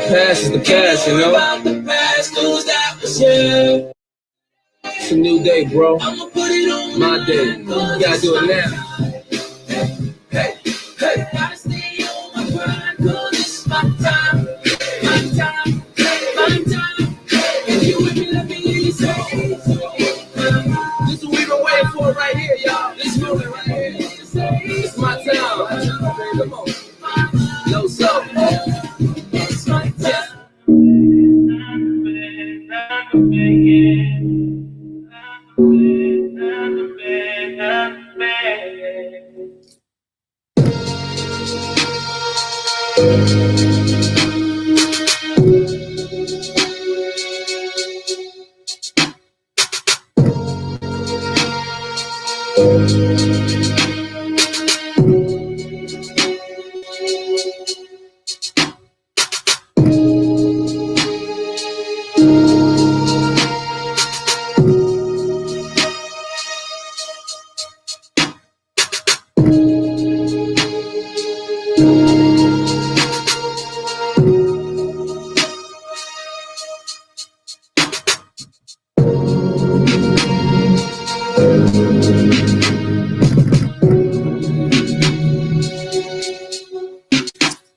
past is the past, you know? About the past, cause that was you. It's a new day, bro. I'ma put it on my day. You gotta do it now. Hey, hey. Gotta stay on my grind, cause it's my time. My time, my time. If you with me, let me hear you say. This is what we've been waiting for right here, y'all. This moment right here. It's my time. Come on. Yo, so. It's my time.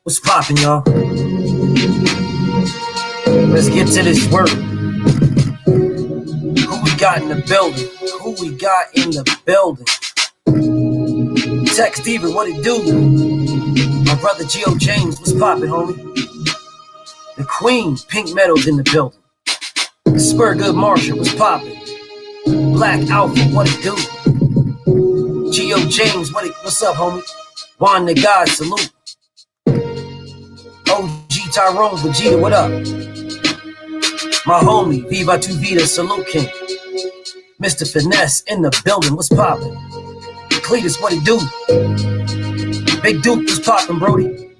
What's poppin', y'all? Let's get to this work. Who we got in the building? Who we got in the building? Text Devin, what it do? My brother Geo James, what's poppin', homie? The Queen, Pink Meadows in the building. Spur Good Marshall, what's poppin'? Black Alpha, what it do? Geo James, what's up, homie? Juan the God, salute. OG Tyrone, Vegeta, what up? My homie, Viva Tu Vida, salute King. Mr. Finesse in the building, what's poppin'? Cletus, what it do? Big Duke, what's poppin', Brody?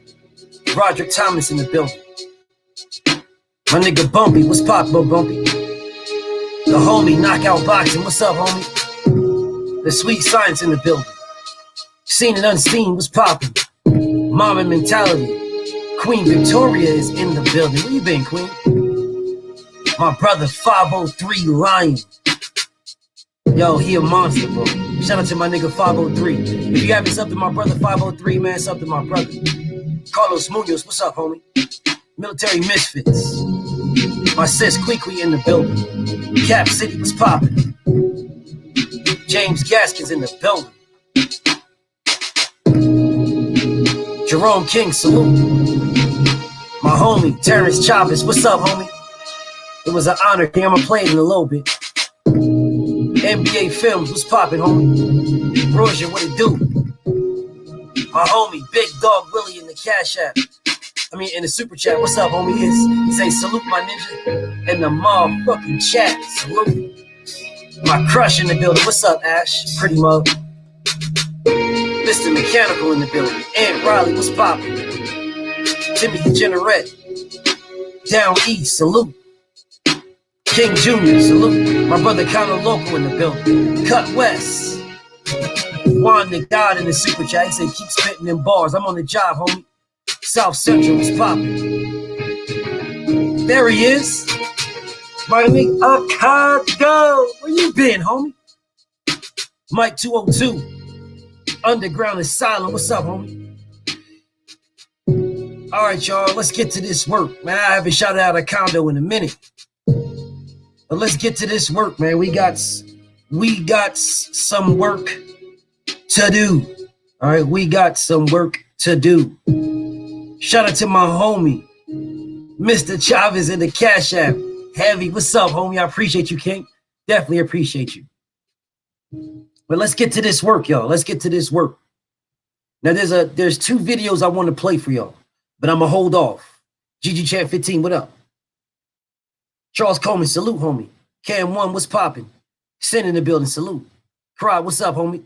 Roderick Thomas in the building. My nigga Bumpy, what's poppin', Bumpy? The homie, Knockout Boxing, what's up, homie? The Sweet Science in the building. Seen and Unseen, what's poppin'? Mama Mentality. Queen Victoria is in the building. Where you been, Queen? My brother 503 Lion. Yo, he a monster, bro. Shout out to my nigga 503. If you having something, my brother 503, man, something, my brother. Carlos Munoz, what's up, homie? Military Misfits. My sis Queequee in the building. Cap City, what's poppin'? James Gaskins in the building. Jerome King, salute. My homie, Terrence Chavez, what's up, homie? It was an honor, King. I'm gonna play it in a little bit. NBA Films, what's poppin', homie? Roger, what it do? My homie, Big Dog Willie in the Cashapp. In the super chat, what's up, homie? He say, salute my ninja. In the motherfucking chat, salute. My crush in the building, what's up, Ash? Pretty mug. Mr. Mechanical in the building. Aunt Riley, what's poppin'? Timothy Generette. Down East, salute. King Jr., salute. My brother Conor Local in the building. Cut West. Juan the God in the super chat. He said, keep spitting them bars. I'm on the job, homie. South Central was popping. There he is. My nigga Chicago. Where you been, homie? Mike 202. Underground Asylum. What's up, homie? All right, y'all. Let's get to this work. Man, I haven't shouted out a condo in a minute. But let's get to this work, man. We got some work to do. All right, we got some work to do. Shout out to my homie, Mr. Chavez in the Cash App. Heavy, what's up, homie? I appreciate you, King. Definitely appreciate you. But let's get to this work, y'all. Let's get to this work. Now, there's two videos I want to play for y'all, but I'm going to hold off. GG Chat 15, what up? Charles Coleman, salute, homie. Cam1, what's popping? Sin in the building, salute. Cry, what's up, homie?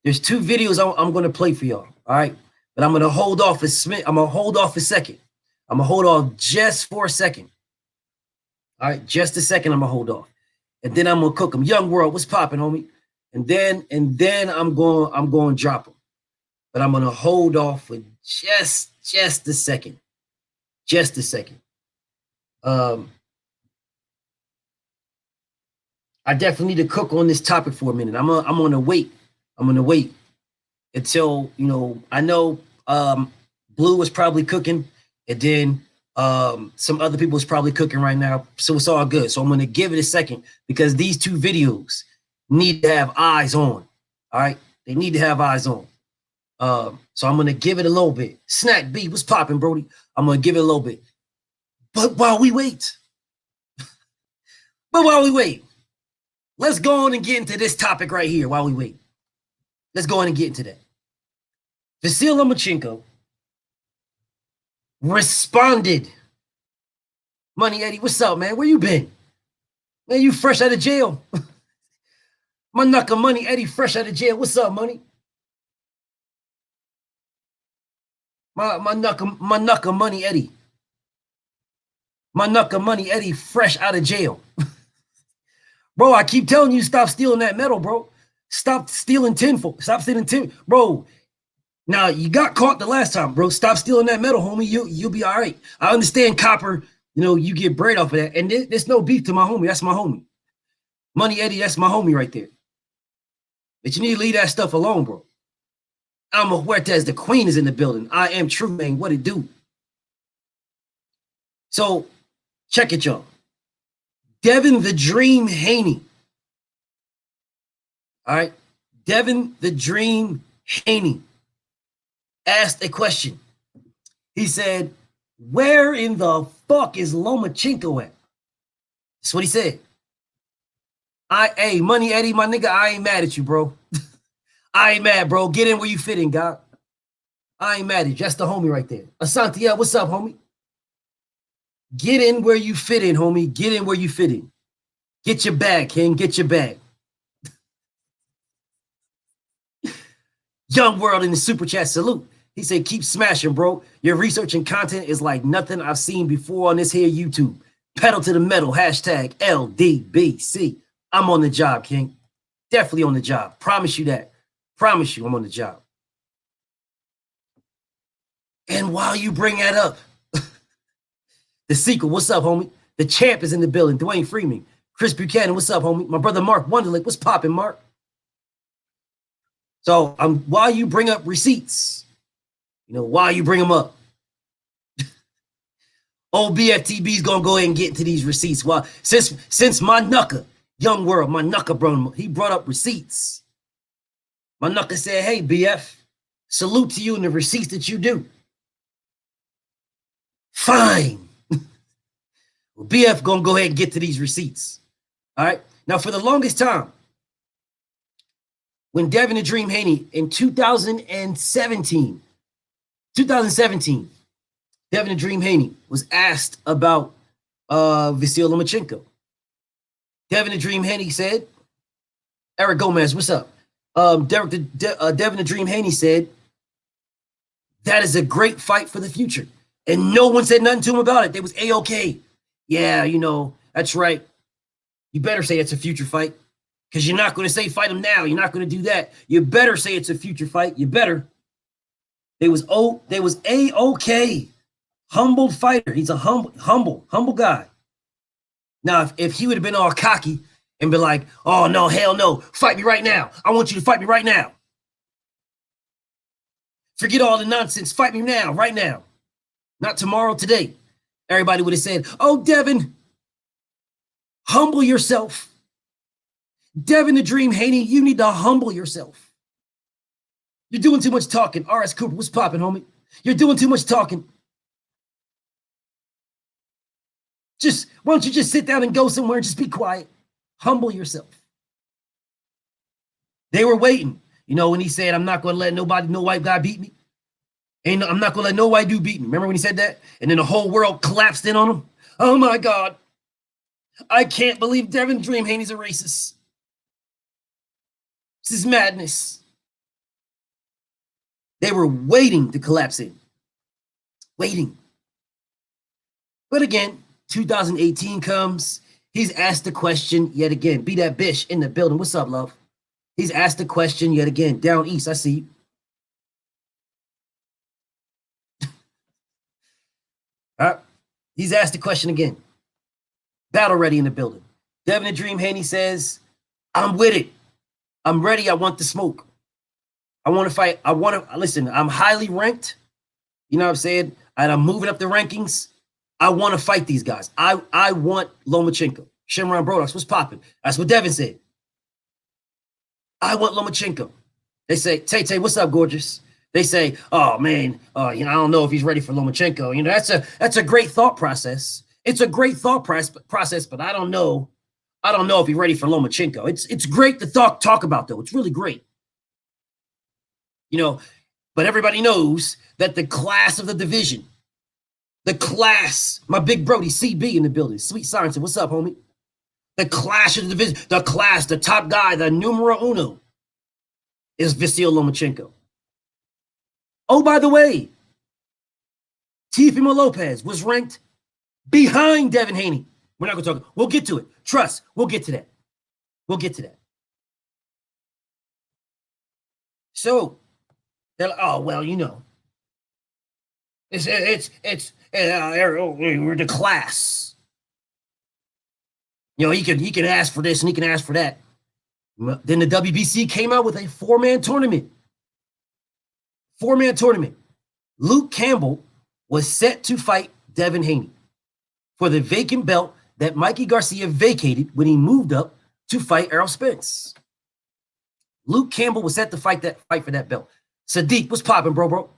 There's two videos I'm going to play for y'all, all right? But I'm going to hold off a second. I'm going to hold off just for a second. All right, just a second, I'm going to hold off. And then I'm going to cook them. Young World, what's popping, homie? And then I'm going to drop them. But I'm going to hold off for just a second. Just a second. I definitely need to cook on this topic for a minute. I'm gonna wait. I'm gonna wait until I know Blue was probably cooking, and then some other people is probably cooking right now. So it's all good. So I'm gonna give it a second because these two videos need to have eyes on. All right, they need to have eyes on. So I'm gonna give it a little bit. Snack B, what's popping, Brody? I'm gonna give it a little bit. But while we wait, let's go on and get into this topic right here while we wait. Let's go on and get into that. Vasil Lomachenko responded. Money Eddie, what's up, man? Where you been? Man, you fresh out of jail. My knuckle Money Eddie, fresh out of jail. What's up, Money? My knuckle Money Eddie. My knuckle Money Eddie, fresh out of jail. Bro, I keep telling you, stop stealing that metal, bro. Stop stealing tinfoil. Stop stealing tin, bro. Now you got caught the last time, bro. Stop stealing that metal, homie. You'll be all right. I understand copper. You get bread off of that, and there's no beef to my homie. That's my homie. Money Eddie, that's my homie right there. But you need to leave that stuff alone, bro. Alma Huertas, the queen, is in the building. I am true, man. What it do? So check it, y'all. Devin the Dream Haney. All right. Devin the Dream Haney asked a question. He said, where in the fuck is Lomachenko at? That's what he said. Hey, Money Eddie, my nigga, I ain't mad at you, bro. I ain't mad, bro. Get in where you fit in, God. I ain't mad at you. That's the homie right there. Asantia, what's up, homie? Get in where you fit in, homie. Get in where you fit in. Get your bag, King. Get your bag. Young World in the super chat, salute. He said, keep smashing, bro. Your research and content is like nothing I've seen before on this here YouTube. Pedal to the metal, hashtag LDBC. I'm on the job, King. Definitely on the job. Promise you that. Promise you I'm on the job. And while you bring that up, the sequel, what's up, homie? The champ is in the building. Dwayne Freeman. Chris Buchanan, what's up, homie? My brother Mark Wonderlick, what's popping, Mark? So while you bring up receipts, while you bring them up, old Bftb is gonna go ahead and get into these receipts. Well, since my knucker, Young World, my knucker, bro, he brought up receipts. My knucker said, hey, BF, salute to you and the receipts that you do. Fine. Well, BF gonna go ahead and get to these receipts. All right. Now, for the longest time, when Devin the Dream Haney in 2017, Devin the Dream Haney was asked about Vasil Lomachenko. Devin the Dream Haney said, Eric Gomez, what's up? Devin the Dream Haney said, that is a great fight for the future. And no one said nothing to him about it. They was A-OK. Yeah, that's right. You better say it's a future fight. Because you're not going to say fight him now. You're not going to do that. You better say it's a future fight. You better. They was A-OK. Humble fighter. He's a humble guy. Now, if he would have been all cocky and be like, oh, no, hell no. Fight me right now. I want you to fight me right now. Forget all the nonsense. Fight me now, right now. Not tomorrow, today. Everybody would have said, oh, Devin, humble yourself. Devin the Dream Haney, you need to humble yourself. You're doing too much talking. R.S. Cooper, what's popping, homie? You're doing too much talking. Why don't you just sit down and go somewhere and just be quiet? Humble yourself. They were waiting. When he said, I'm not going to let no white guy beat me. I'm not going to let no white dude beat me. Remember when he said that? And then the whole world collapsed in on him? Oh, my God. I can't believe Devin Dream Haney's a racist. This is madness. They were waiting to collapse in. Waiting. But again, 2018 comes. He's asked the question yet again. Be that bitch in the building. What's up, love? He's asked the question yet again. Down east, I see you. All right. He's asked the question again. Battle ready in the building. Devin the Dream Haney says, I'm with it. I'm ready. I want the smoke. I want to fight. I want to listen. I'm highly ranked. You know what I'm saying? And I'm moving up the rankings. I want to fight these guys. I want Lomachenko. Shimron Brodox, what's popping? That's what Devin said. I want Lomachenko. They say, Tay, what's up, gorgeous? They say, oh man, I don't know if he's ready for Lomachenko. That's a great thought process. It's a great thought process, but I don't know. I don't know if he's ready for Lomachenko. It's great to talk about, though. It's really great. But everybody knows that the class of the division, my big Brody CB in the building, Sweet Science, what's up, homie? The clash of the division, the top guy, the numero uno is Vasyl Lomachenko. Oh, by the way, Teofimo Lopez was ranked behind Devin Haney. We're not going to talk. We'll get to it. Trust. We'll get to that. So, they're like, oh, well, we're the class. He can ask for this and he can ask for that. Then the WBC came out with a four-man tournament. Luke Campbell was set to fight Devin Haney for the vacant belt that Mikey Garcia vacated when he moved up to fight Errol Spence. Luke Campbell was set to fight for that belt. Sadiq, what's popping, bro?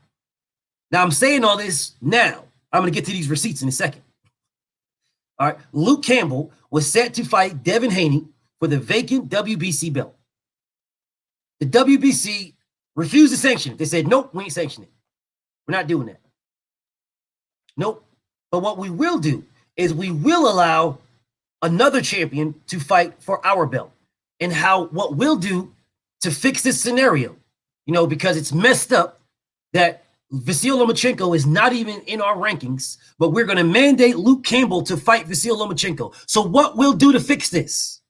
Now, I'm saying all this now. I'm going to get to these receipts in a second. All right. Luke Campbell was set to fight Devin Haney for the vacant WBC belt. The WBC refused to sanction it. They said, nope, we ain't sanctioning it. We're not doing that. Nope. But what we will do is we will allow another champion to fight for our belt. And what we'll do to fix this scenario, because it's messed up that Vasyl Lomachenko is not even in our rankings, but we're going to mandate Luke Campbell to fight Vasyl Lomachenko. So what we'll do to fix this?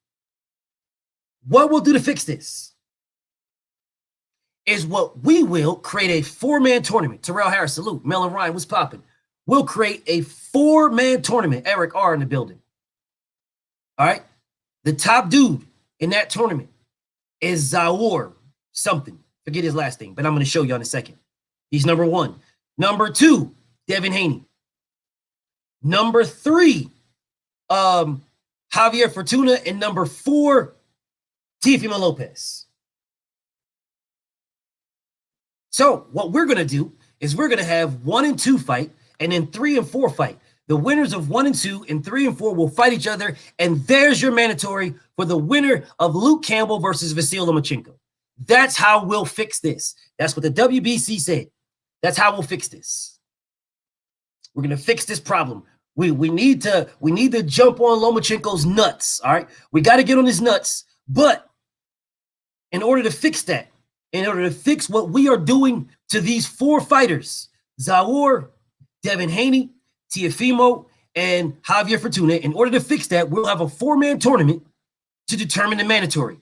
Is what we will create a four-man tournament. Terrell Harris, salute. Melon Ryan, what's popping? We'll create a four-man tournament. Eric R. in the building. All right? The top dude in that tournament is Zaur something. Forget his last name, but I'm going to show you in a second. He's number 1. Number 2, Devin Haney. Number 3, Javier Fortuna. And number 4, Teofimo Lopez. So what we're going to do is we're going to have 1 and 2 fight, and then 3 and 4 fight. The winners of 1 and 2 and 3 and 4 will fight each other, and there's your mandatory for the winner of Luke Campbell versus Vasyl Lomachenko. That's how we'll fix this. That's what the WBC said. That's how we'll fix this. We're going to fix this problem. We need to jump on Lomachenko's nuts, all right? We got to get on his nuts, but in order to fix that, in order to fix what we are doing to these 4 fighters, Zaur, Devin Haney, Teofimo, and Javier Fortuna, in order to fix that, we'll have a 4-man tournament to determine the mandatory.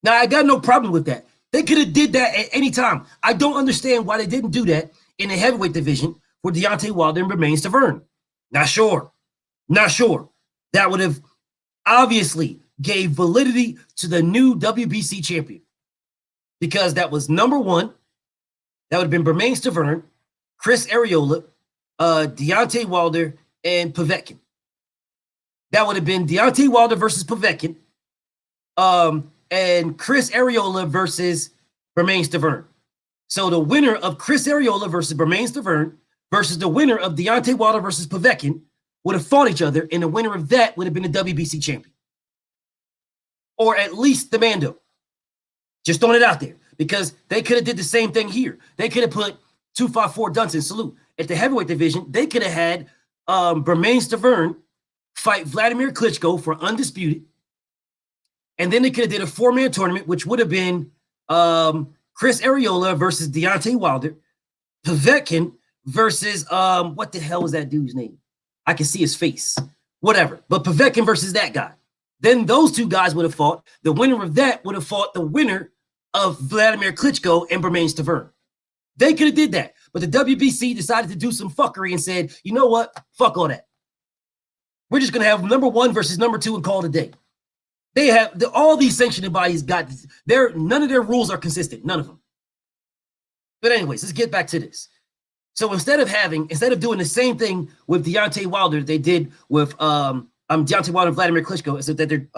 Now, I got no problem with that. They could have did that at any time. I don't understand why they didn't do that in the heavyweight division for Deontay Wilder and Bermane Stiverne. Not sure. That would have obviously gave validity to the new WBC champion, because that was number 1. That would have been Bermane Stiverne, Chris Arreola, Deontay Wilder, and Povetkin. That would have been Deontay Wilder versus Povetkin, and Chris Arreola versus Bermane Stiverne. So the winner of Chris Arreola versus Bermane Stiverne versus the winner of Deontay Wilder versus Povetkin would have fought each other, and the winner of that would have been the WBC champion. Or at least the Mando. Just throwing it out there, because they could have did the same thing here. They could have put 254 Dunson, salute. At the heavyweight division, they could have had Bermane Stiverne fight Vladimir Klitschko for undisputed. And then they could have did a 4-man tournament, which would have been Chris Arreola versus Deontay Wilder, Povetkin versus, what the hell was that dude's name? I can see his face. Whatever. But Povetkin versus that guy. Then those 2 guys would have fought. The winner of that would have fought the winner of Vladimir Klitschko and Bermane Stiverne. They could have did that. But the WBC decided to do some fuckery and said, you know what? Fuck all that. We're just going to have number 1 versus number 2 and call it a day. They have all these sanctioning bodies got none of their rules are consistent, none of them. But anyways, let's get back to this. So instead of doing the same thing with Deontay Wilder they did with Deontay Wilder and Vladimir Klitschko, so that they're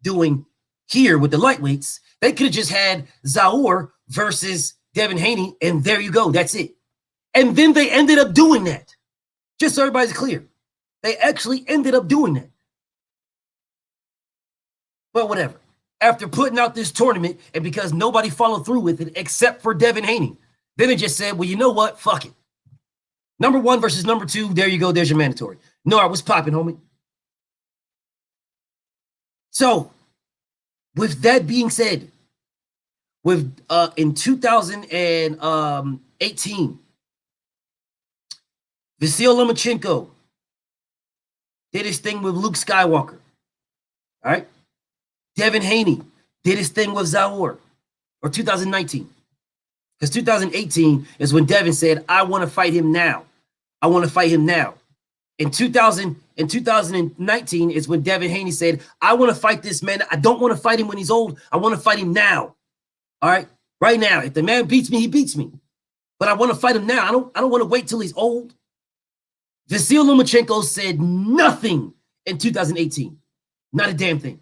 doing here with the lightweights, they could have just had Zaur versus Devin Haney, and there you go. That's it. And then they ended up doing that. Just so everybody's clear. They actually ended up doing that. But whatever. After putting out this tournament, and because nobody followed through with it except for Devin Haney, then they just said, well, you know what? Fuck it. Number 1 versus number 2. There you go. There's your mandatory. No, I was popping, homie. So, with that being said, with in 2018, Vasyl Lomachenko did his thing with Luke Skywalker. All right. Devin Haney did his thing with Zaur, or 2019. Because 2018 is when Devin said, I want to fight him now. I want to fight him now. In 2019 is when Devin Haney said, I want to fight this man. I don't want to fight him when he's old. I want to fight him now. All right. Right now. If the man beats me, he beats me. But I want to fight him now. I don't want to wait till he's old. Vasyl Lomachenko said nothing in 2018. Not a damn thing.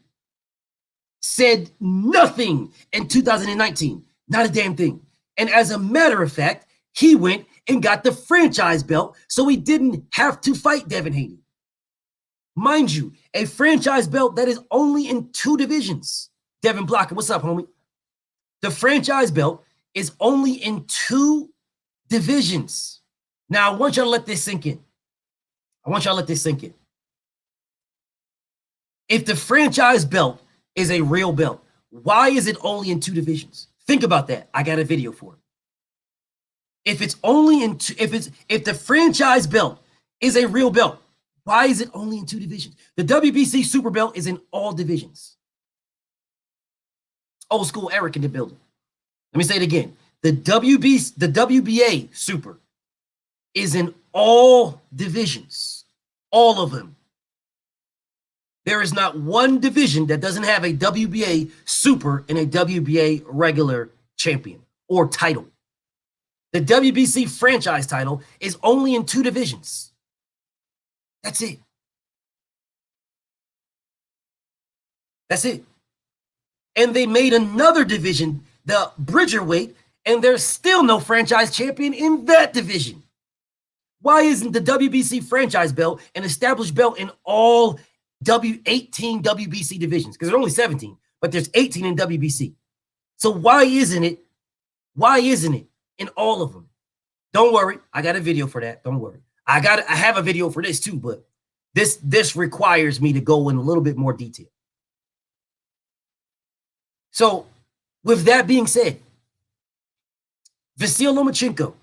Said nothing in 2019. Not a damn thing. And as a matter of fact, he went and got the franchise belt so he didn't have to fight Devin Haney. Mind you, a franchise belt that is only in 2 divisions. Devin Blocker, what's up, homie? The franchise belt is only in 2 divisions. Now, I want y'all to let this sink in. If the franchise belt is a real belt, why is it only in 2 divisions? Think about that. I got a video for it. If it's only in if the franchise belt is a real belt, why is it only in 2 divisions? The WBC Super Belt is in all divisions. Old school Eric in the building. Let me say it again. The WBA Super is in all divisions. All of them. There is not one division that doesn't have a WBA Super and a WBA regular champion or title. The WBC franchise title is only in 2 divisions. That's it. That's it. And they made another division, the Bridgerweight, and there's still no franchise champion in that division. Why isn't the WBC franchise belt an established belt in all 18 WBC divisions? Because there's only 17, but there's 18 in WBC. So why isn't it in all of them? Don't worry, I got a video for that. Don't worry. I have a video for this too, but this requires me to go in a little bit more detail. So, with that being said, Vasyl Lomachenko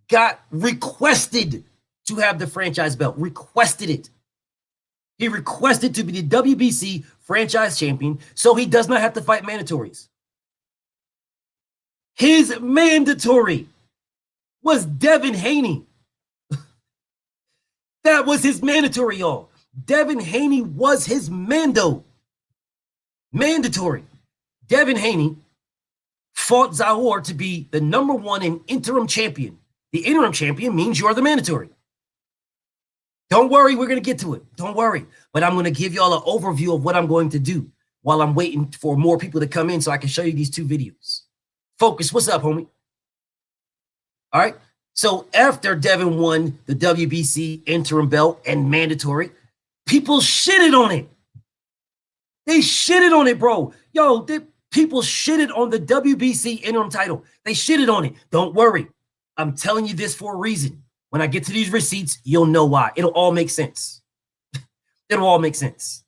got requested to have the franchise belt. Requested it. He requested to be the WBC franchise champion so he does not have to fight mandatories. His mandatory was Devin Haney. That was his mandatory, y'all. Devin Haney was his mandatory. Devin Haney fought Zaur to be the number 1 and interim champion. The interim champion means you're the mandatory. Don't worry, we're going to get to it. Don't worry. But I'm going to give y'all an overview of what I'm going to do while I'm waiting for more people to come in so I can show you these 2 videos. Focus. What's up, homie? All right. So after Devin won the WBC interim belt and mandatory, people shitted on it. They shitted on it, bro. Yo, people shitted on the WBC interim title. They shitted on it. Don't worry. I'm telling you this for a reason. When I get to these receipts, you'll know why. It'll all make sense. It'll all make sense.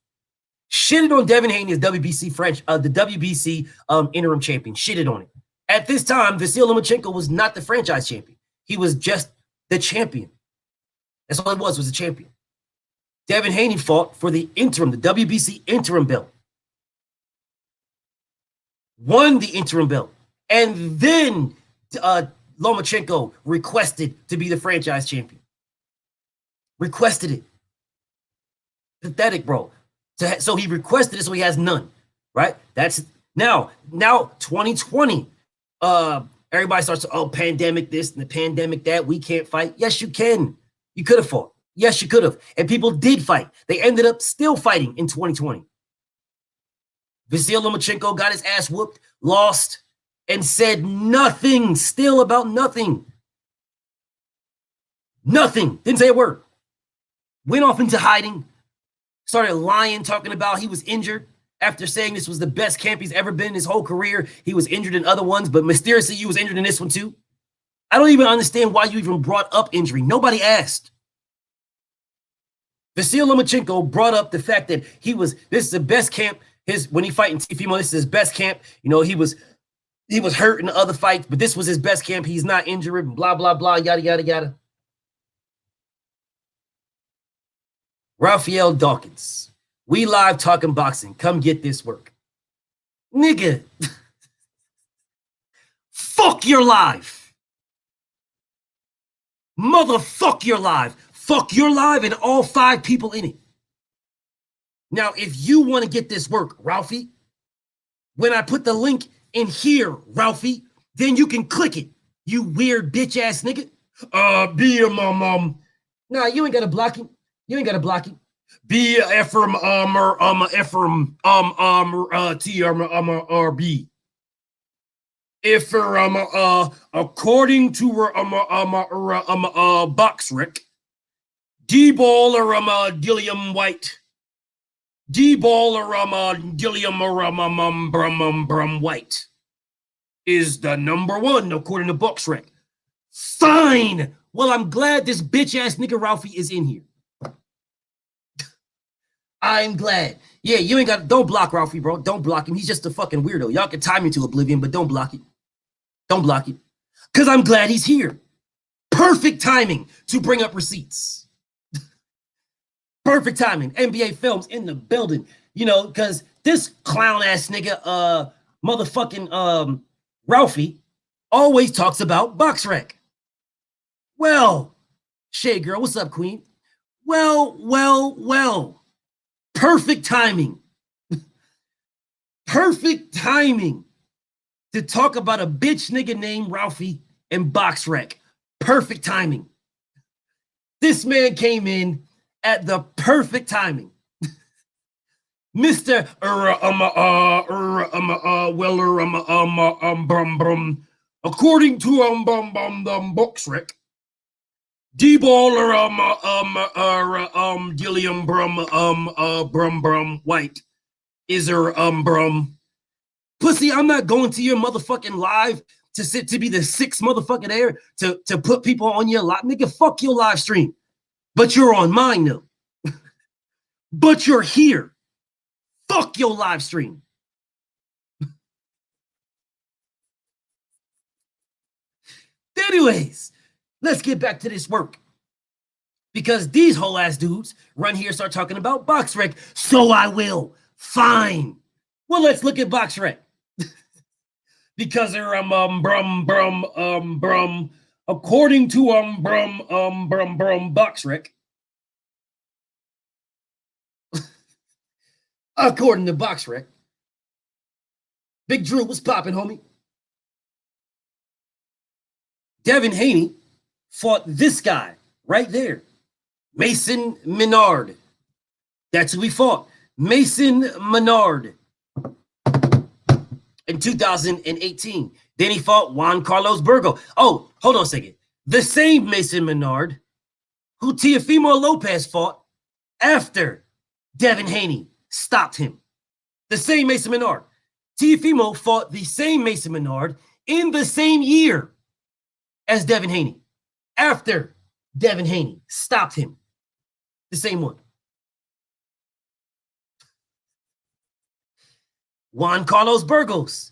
Shitted on Devin Haney as WBC the WBC interim champion. Shitted on it. At this time, Vasyl Lomachenko was not the franchise champion. He was just the champion. That's all it was a champion. Devin Haney fought for the WBC interim belt. Won the interim belt. And then Lomachenko requested to be the franchise champion. Requested it. Pathetic, bro. So he requested it, so he has none, right? That's now 2020. Everybody starts to, oh, pandemic this and the pandemic that. We can't fight. Yes, you can. You could have fought. Yes, you could have. And people did fight. They ended up still fighting in 2020. Vasil Lomachenko got his ass whooped, lost, and said nothing, still about nothing. Nothing. Didn't say a word. Went off into hiding. Started lying, talking about he was injured after saying this was the best camp he's ever been in his whole career. He was injured in other ones, but mysteriously you was injured in this one too. I don't even understand why you even brought up injury. Nobody asked. Vasil Lomachenko brought up the fact that this is the best camp. When he fight in Teofimo, this is his best camp. You know, he was hurt in the other fights, but this was his best camp. He's not injured, blah, blah, blah, yada, yada, yada. Raphael Dawkins, we live talking boxing. Come get this work. Nigga, fuck your live. Motherfuck your live. Fuck your live and all 5 people in it. Now, if you want to get this work, Ralphie, when I put the link in here, Ralphie, then you can click it. You weird bitch ass nigga. Be a mom. Nah, you ain't gotta block him. You ain't gotta block him. Be Ephraim T RB. If according to Boxrec, D-ball or Dillium White. D-ball or Dillium or White is the number 1 according to Boxrec. Fine. Well, I'm glad this bitch ass nigga Ralphie is in here. I'm glad. Yeah, you ain't got. Don't block Ralphie, bro. Don't block him. He's just a fucking weirdo. Y'all can tie me to oblivion, but don't block it. Don't block it. Because I'm glad he's here. Perfect timing to bring up receipts. Perfect timing. NBA Films in the building. You know, because this clown ass nigga, motherfucking Ralphie, always talks about Boxrec. Well, Shay girl, what's up, queen? Well. Perfect timing. Perfect timing to talk about a bitch nigga named Ralphie and Boxrec. Perfect timing. This man came in at the perfect timing. Mr. According to Boxrec, D-ball or Dillium White is her pussy. I'm not going to your motherfucking live to be the 6th motherfucking there to put people on your live. Nigga, fuck your live stream. But you're on mine though. But you're here. Fuck your live stream. Anyways, let's get back to this work. Because these whole ass dudes run here and start talking about Boxrec. So I will. Fine. Well, let's look at Boxrec. Because they're according to Boxrec. According to Boxrec. Big Drew, what's popping, homie? Devin Haney fought this guy right there, Mason Menard. That's who he fought, Mason Menard, in 2018. Then he fought Juan Carlos Burgo. Oh, hold on a second. The same Mason Menard who Teofimo Lopez fought after Devin Haney stopped him. The same Mason Menard. Teofimo fought the same Mason Menard in the same year as Devin Haney, after Devin Haney stopped him. The same one. Juan Carlos Burgos.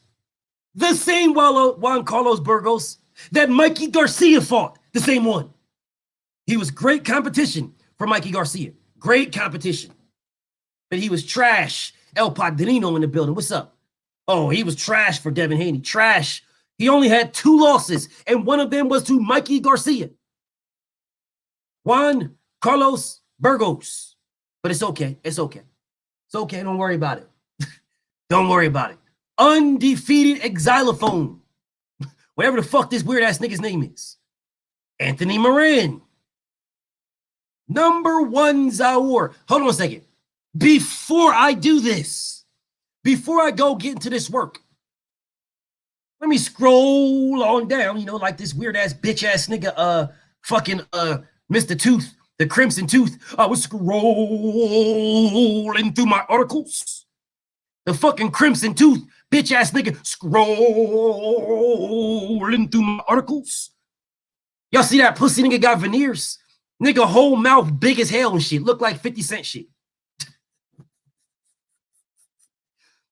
The same Juan Carlos Burgos that Mikey Garcia fought. The same one. He was great competition for Mikey Garcia. Great competition. But he was trash. El Padrino in the building. What's up? Oh, he was trash for Devin Haney. Trash. He only had 2 losses, and one of them was to Mikey Garcia. Juan Carlos Burgos. But it's okay. It's okay. It's okay. Don't worry about it. Don't worry about it. Undefeated xylophone. Whatever the fuck this weird ass nigga's name is. Anthony Moran. Number one Zaur. Hold on a second. Before I do this, before I go get into this work, let me scroll on down, like this weird ass bitch ass nigga, fucking Mr. Tooth, the Crimson Tooth. I was scrolling through my articles. The fucking Crimson Tooth, bitch ass nigga, scrolling through my articles. Y'all see that pussy nigga got veneers? Nigga, whole mouth big as hell and shit. Look like 50 Cent shit.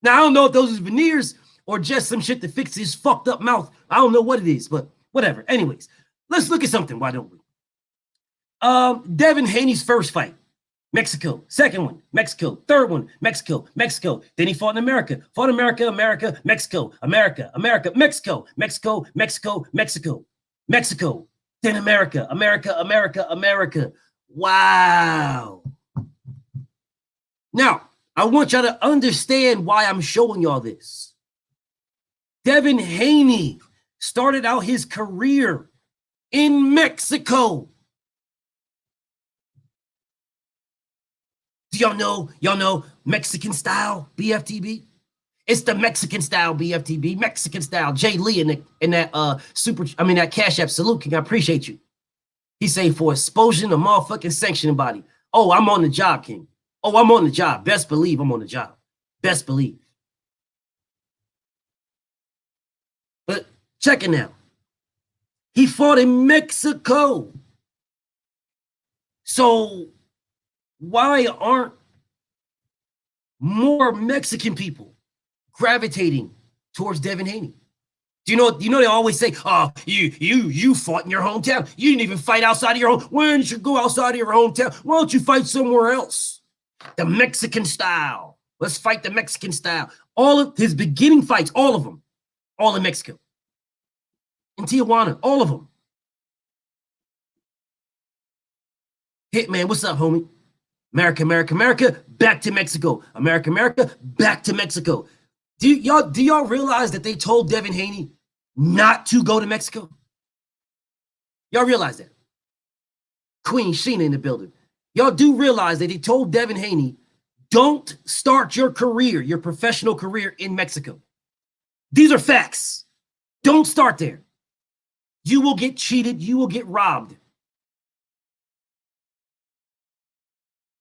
Now, I don't know if those is veneers or just some shit to fix his fucked up mouth. I don't know what it is, but whatever. Anyways, let's look at something. Why don't we? Devin Haney's first fight, Mexico. Second one, Mexico. Third one, Mexico, Mexico. Then he fought in America. Fought America, America, Mexico, America, America, Mexico, Mexico, Mexico, Mexico, Mexico. Then America, America, America, America. Wow. Now, I want y'all to understand why I'm showing y'all this. Devin Haney started out his career in Mexico. Do y'all know Mexican style BFTB? It's the Mexican style BFTB, Mexican style. Jay Lee in that that Cashapp salute king. I appreciate you. He say for expulsion of motherfucking sanctioning body. Oh, I'm on the job, king. Oh, I'm on the job. Best believe I'm on the job. Best believe. But check it now. He fought in Mexico. So why aren't more Mexican people gravitating towards Devin Haney? Do you know they always say, oh, you fought in your hometown. You didn't even fight outside of your home. Why didn't you go outside of your hometown? Why don't you fight somewhere else? The Mexican style. Let's fight the Mexican style. All of his beginning fights, all of them, all in Mexico. In Tijuana, all of them. Hitman, what's up, homie? America, America, America, back to Mexico. America, America, back to Mexico. Do y'all realize that they told Devin Haney not to go to Mexico? Y'all realize that? Queen Sheena in the building. Y'all do realize that he told Devin Haney, don't start your career, your professional career in Mexico. These are facts. Don't start there. You will get cheated. You will get robbed.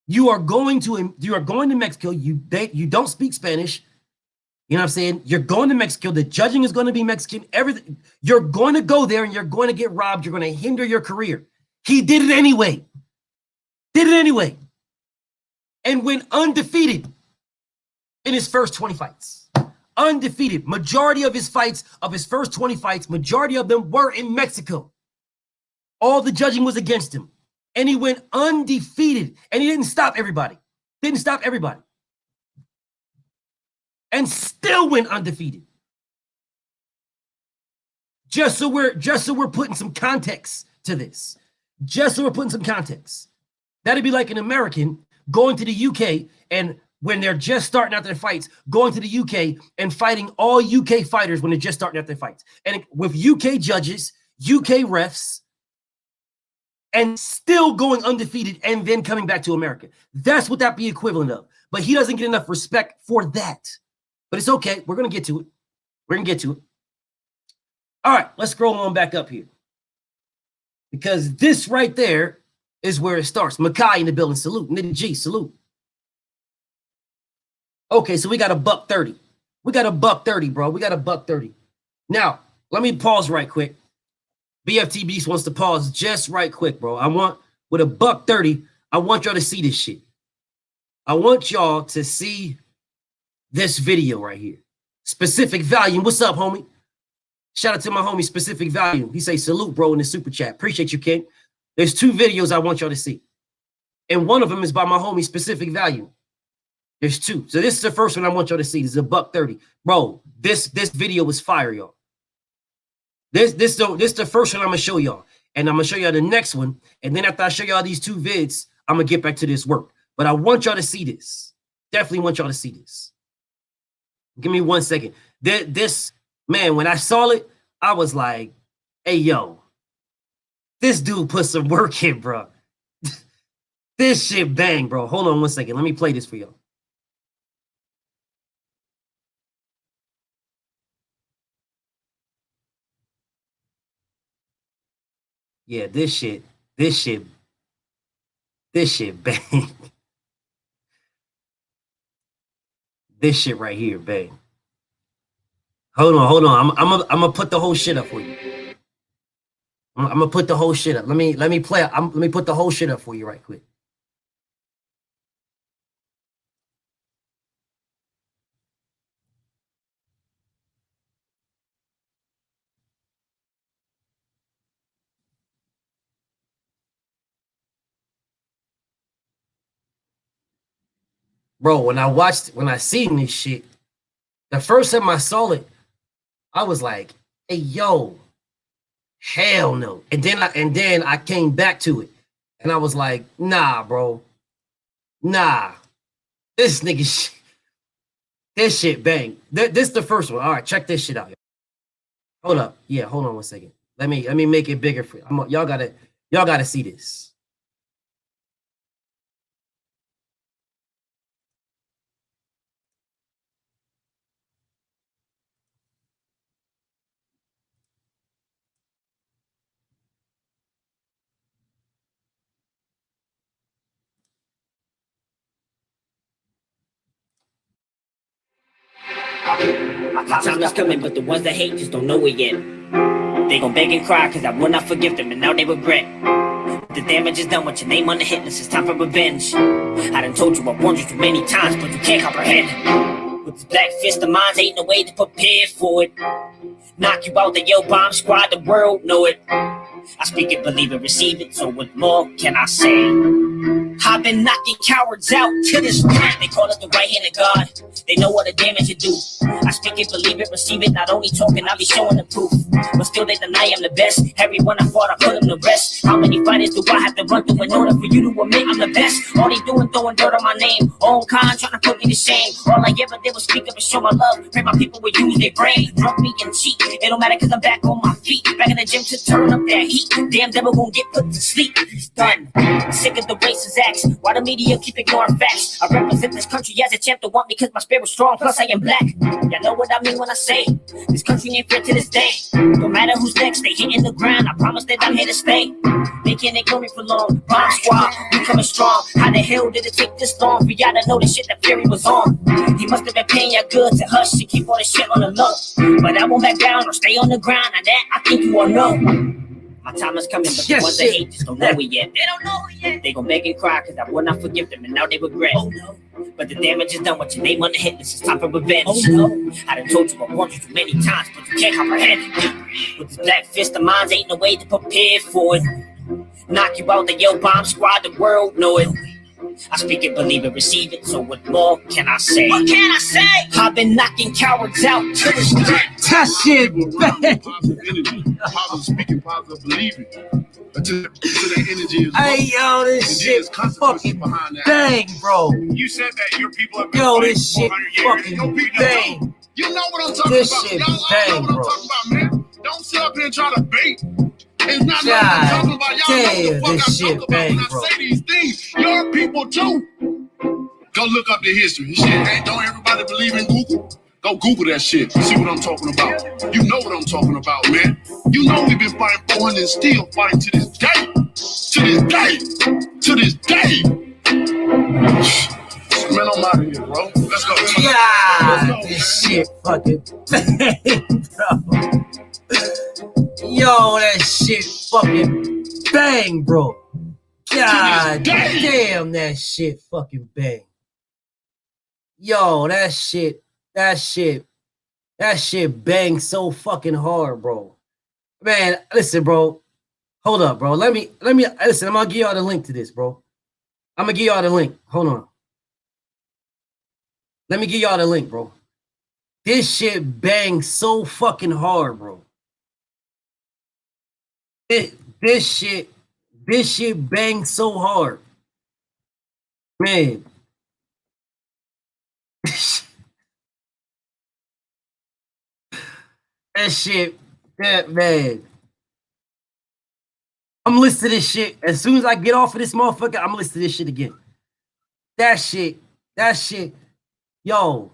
You are going to Mexico. You don't speak Spanish. You know what I'm saying? You're going to Mexico. The judging is going to be Mexican. Everything. You're going to go there and you're going to get robbed. You're going to hinder your career. He did it anyway. And went undefeated in his first 20 fights. Undefeated. Majority of his fights, of his first 20 fights, majority of them were in Mexico. All the judging was against him. And he went undefeated. And he didn't stop everybody. And still went undefeated. Just so we're putting some context to this. That'd be like an American going to the UK and when they're just starting out their fights, going to the UK and fighting all UK fighters when they're just starting out their fights. And with UK judges, UK refs, and still going undefeated and then coming back to America. That's what that'd be equivalent of. But he doesn't get enough respect for that. But it's okay. We're going to get to it. All right, let's scroll on back up here. Because this right there is where it starts. Makai in the building. Salute. Nitty G, salute. Okay, so we got $130. We got $130, bro. We got $130. Now, let me pause right quick. BFT Beast wants to pause just right quick, bro. I want, with $130, I want y'all to see this shit. I want y'all to see this video right here. Specific Value. What's up, homie? Shout out to my homie Specific Value. He say salute, bro, in the super chat. Appreciate you, King. There's 2 videos I want y'all to see. And one of them is by my homie Specific Value. There's 2. So this is the first one I want y'all to see. This is $130. Bro, this video was fire, y'all. This the first one I'm gonna show y'all. And I'm gonna show y'all the next one. And then after I show y'all these 2 vids, I'm gonna get back to this work. But I want y'all to see this. Definitely want y'all to see this. Give me 1 second. This, man, when I saw it, I was like, hey, yo, this dude put some work in, bro. This shit bang, bro. Hold on 1 second. Let me play this for y'all. Yeah, this shit bang. This shit right here, bang. Hold on. I'm gonna put the whole shit up for you. I'm gonna put the whole shit up. Let me play. Let me put the whole shit up for you right quick. Bro, when I seen this shit, the first time I saw it, I was like, hey, yo, hell no. And then I came back to it. And I was like, nah, bro. Nah. This nigga this shit bang. This the first one. All right, check this shit out. Hold up. Yeah, hold on 1 second. Let me make it bigger for you. Y'all gotta see this. My time is coming, but the ones that hate just don't know it yet. They gon' beg and cry, cause I will not forgive them, and now they regret. The damage is done with your name on the hit list, it's time for revenge. I done told you, I warned you too many times, but you can't comprehend. With this black fist of mine, ain't no way to prepare for it. Knock you out, the yo bomb squad, the world know it. I speak it, believe it, receive it, so what more can I say? I've been knocking cowards out to this point. They call it the right hand of God. They know what the damage it do. I speak it, believe it, receive it. Not only talking, I be showing the proof. But still they deny I'm the best. Everyone I fought, I put them to rest. How many fighters do I have to run through in order for you to admit I'm the best? All they doing, throwing dirt on my name. Own con, trying to put me to shame. All I ever did was speak up and show my love. Pray my people would use their brain. Drunk me and cheat. It don't matter cause I'm back on my feet. Back in the gym to turn up that heat. Damn devil gon' get put to sleep. It's done. Sick of the racist acts. Why the media keep ignoring facts? I represent this country as a champ to want me cause my spirit's strong. Plus I am black. Y'all know what I mean when I say this country ain't fair to this day. No matter who's next, they hitting the ground. I promise that I'm here to stay. They can't ignore me for long. Bomb squad, we coming strong. How the hell did it take this long for y'all to know the shit that Fury was on? He must have been paying y'all good to hush and keep all the shit on the low. But I won't back down or stay on the ground. And that I think you all know. My time is coming, but the ones that hate just don't know it yet. They don't know it yet. They gon' beg and cry cause I will not forgive them and now they regret. Oh no. But the damage is done with your name on the hit list. It's time for revenge. Oh no. I done told you I warned you too many times, but you can't comprehend. With this black fist of mine, ain't no way to prepare for it. Knock you out, the yo bomb squad, the world know it. I speak it, believe it, receive it, so what more can I say? What can I say? I've been knocking cowards out to the street. That shit bang. Positive speaking, positive believing. Until that energy is Hey, yo, this shit fucking bang, bro. You said that your people have been Yo, fighting this shit 400 years. fucking bang. You know what I'm talking This about. shit Y'all know bang, what I'm bro. talking about, man. Don't sit up here and try to bait. It's not what I'm God talking about. Y'all know damn, what the fuck this I shit talk bang, about when bro. I say these things. Your people too. Go look up the history. Shit, hey, don't everybody believe in Google? Go Google that shit. See what I'm talking about. You know what I'm talking about, man. You know we've been fighting 400 and still fighting to this day. To this day. To this day. Man, I'm out of here, bro. Let's go. Yeah, this shit fucking bang, bro. Yo, that shit fucking bang, bro. God damn, that shit fucking bang. Yo, that shit bang so fucking hard, bro. Man, listen, bro. Hold up, bro. Let me listen. I'm gonna give y'all the link to this, bro. I'm gonna give y'all the link. Hold on. Let me give y'all the link, bro. This shit bangs so fucking hard, bro. This shit bangs so hard. Man. That shit, that man. I'm listening to this shit. As soon as I get off of this motherfucker, I'm listening to this shit again. That shit, yo,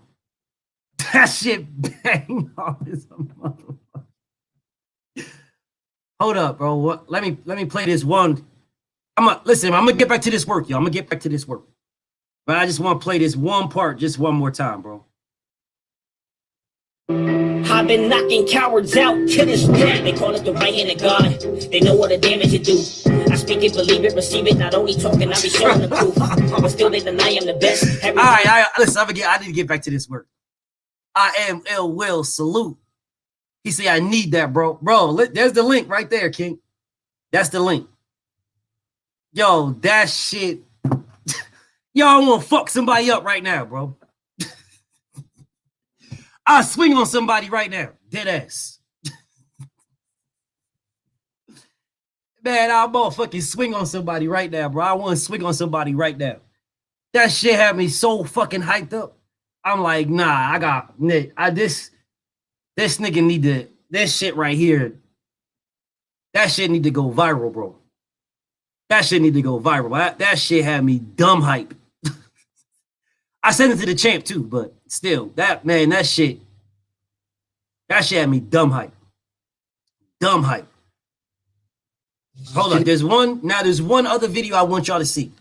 that shit bang off as a motherfucker. Hold up, bro. What? Let me play this one. I'm gonna get back to this work, yo. I'm gonna get back to this work. But I just want to play this one part just one more time, bro. I've been knocking cowards out to this day. They call it the right hand of God. They know what the damage it do. I speak it, believe it, receive it. Not only talking, I be showing the proof. But still they deny I'm the best. All right, listen. I need to get back to this work. I am ill will salute. He say I need that, bro. Bro, there's the link right there, King. That's the link. Yo, that shit. Yo, I want to fuck somebody up right now, bro. I swing on somebody right now. Dead ass. Man, I'll motherfucking swing on somebody right now, bro. I want to swing on somebody right now. That shit had me so fucking hyped up. I'm like, nah, this nigga need to, this shit right here, that shit need to go viral, bro. That shit need to go viral. That shit had me dumb hype. I sent it to the champ too, but still, that shit had me dumb hype. Dumb hype. Hold on, there's one other video I want y'all to see.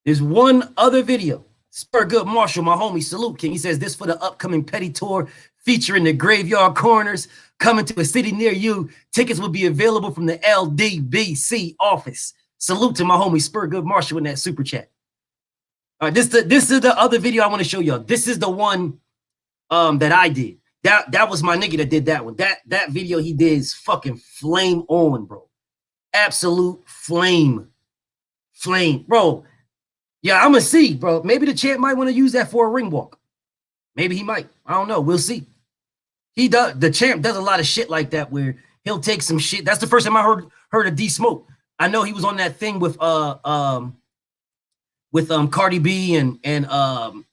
There's one other video. Spur Good Marshall, my homie, salute King. He says this for the upcoming Petty Tour featuring the Graveyard Corners coming to a city near you. Tickets will be available from the LDBC office. Salute to my homie Spur Good Marshall in that super chat. All right, this is the other video I want to show y'all. This is the one that I did. That was my nigga that did that one. That video he did is fucking flame on, bro. Absolute flame, bro. Yeah, I'm gonna see, bro. Maybe the champ might want to use that for a ring walk. Maybe he might. I don't know. We'll see. The champ does a lot of shit like that where he'll take some shit. That's the first time I heard of D Smoke. I know he was on that thing with Cardi B and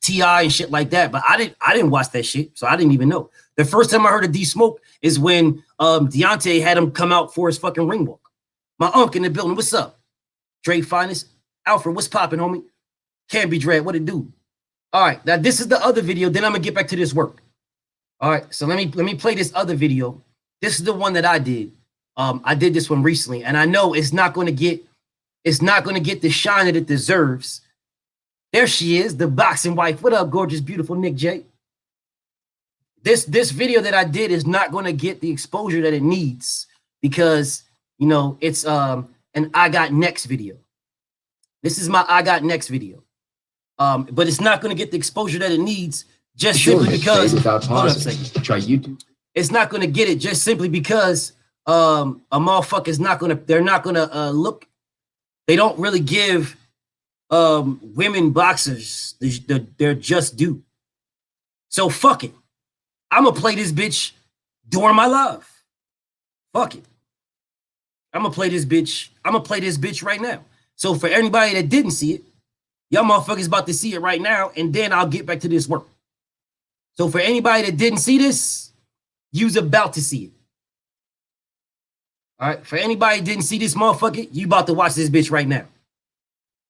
T.I. and shit like that, but I didn't watch that shit, so I didn't even know. The first time I heard of D Smoke is when Deontay had him come out for his fucking ring walk. My uncle in the building, what's up? Dre Finest, Alfred, what's popping, homie? Can't be Dread, what it do? All right, now this is the other video, then I'm gonna get back to this work. All right, so let me play this other video. This is the one that I did. I did this one recently, and I know it's not gonna get the shine that it deserves. There she is, the boxing wife. What up, gorgeous, beautiful Nick J? This video that I did is not going to get the exposure that it needs because, you know, it's an I Got Next video. This is my I Got Next video. But it's not going to get the exposure that it needs just simply because Try YouTube. It's not going to get it just simply because a motherfucker is not going to, they're not going to look, they don't really give women boxers they're just due. So fuck it. I'm gonna play this bitch during my live. Fuck it. I'm gonna play this bitch right now. So for anybody that didn't see it, y'all motherfuckers about to see it right now, and then I'll get back to this work. So for anybody that didn't see this, you's about to see it. All right. For anybody that didn't see this motherfucker, you about to watch this bitch right now.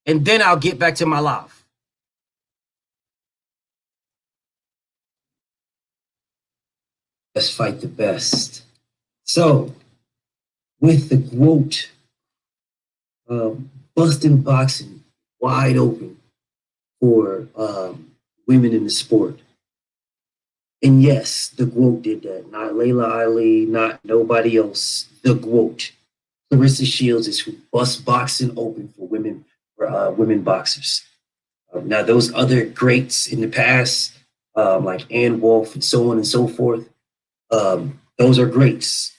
And then I'll get back to my live. Let's fight the best. So, with the quote, busting boxing wide open for women in the sport. And yes, the GWOAT did that. Not Layla Ali, not nobody else. The GWOAT. Clarissa Shields is who bust boxing open for women boxers. Now, those other greats in the past, like Ann Wolfe and so on and so forth, those are greats.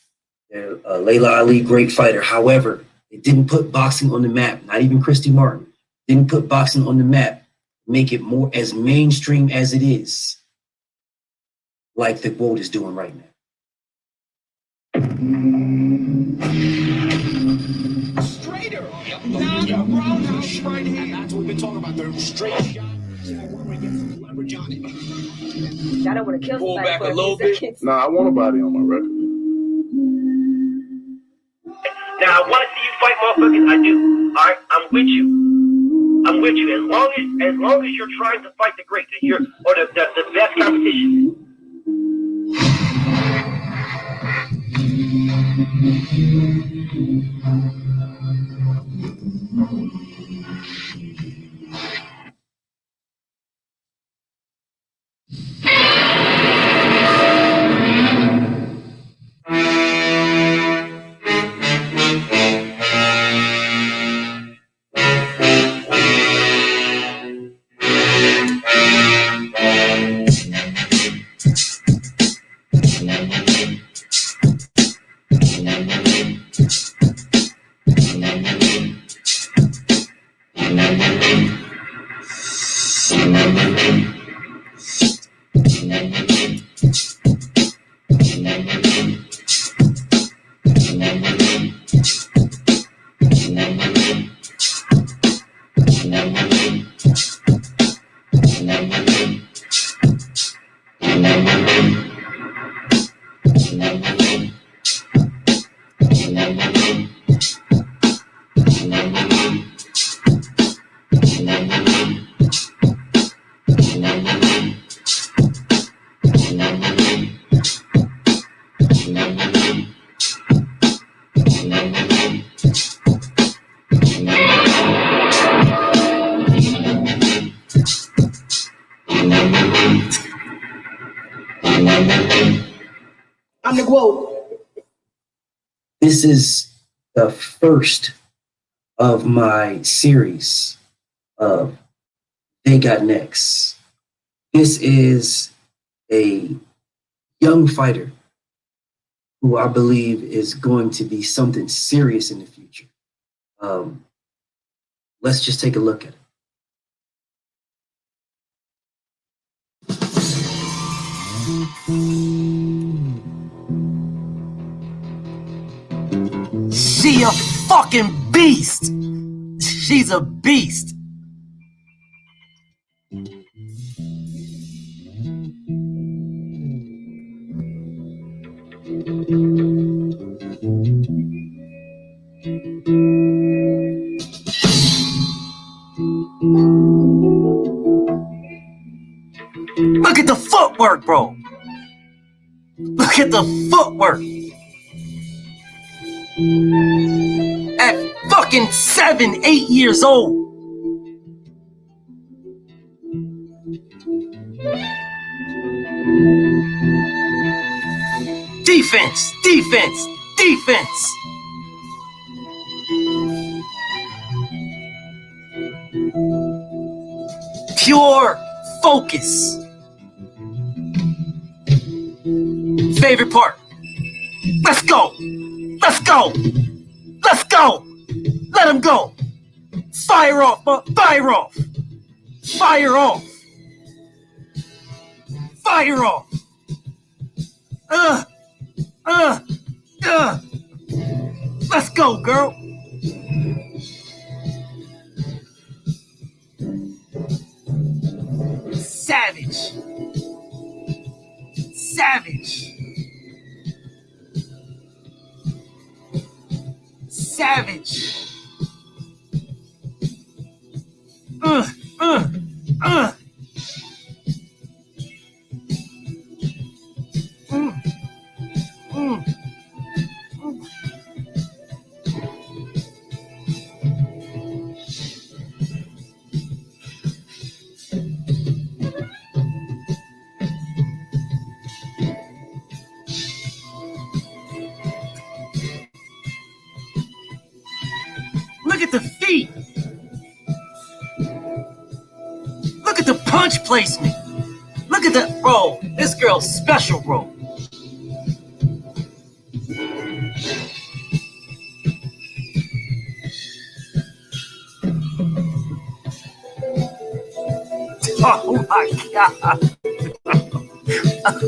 Layla Ali, great fighter. However, it didn't put boxing on the map. Not even Christy Martin. Didn't put boxing on the map. Make it more as mainstream as it is. Like the GWOAT is doing right now. Straighter. Now, bro, straight here. That's what we've been talking about. The straight shot. I don't want to kill Pull somebody back for a little bit. seconds. Nah, I want a body on my record. Now, I want to see you fight motherfuckers. I do. All right, I'm with you. I'm with you. As long as you're trying to fight the greats, or the best competition. I'm the quote. This is the first of my series of They Got Next. This is a young fighter who I believe is going to be something serious in the future. Let's just take a look at it. She a fucking beast. She's a beast. Look at the footwork, bro. Look at the footwork. At fucking 7, 8 years old. Defense, defense, defense. Pure focus. Favorite part. Let's go. Let's go. Let's go. Let him go. Fire off. Fire off. Fire off. Fire off. Let's go, girl. Savage. Savage. Savage. Look at the feet. Look at the punch placement. Look at the, bro, this girl's special, bro. Oh my God.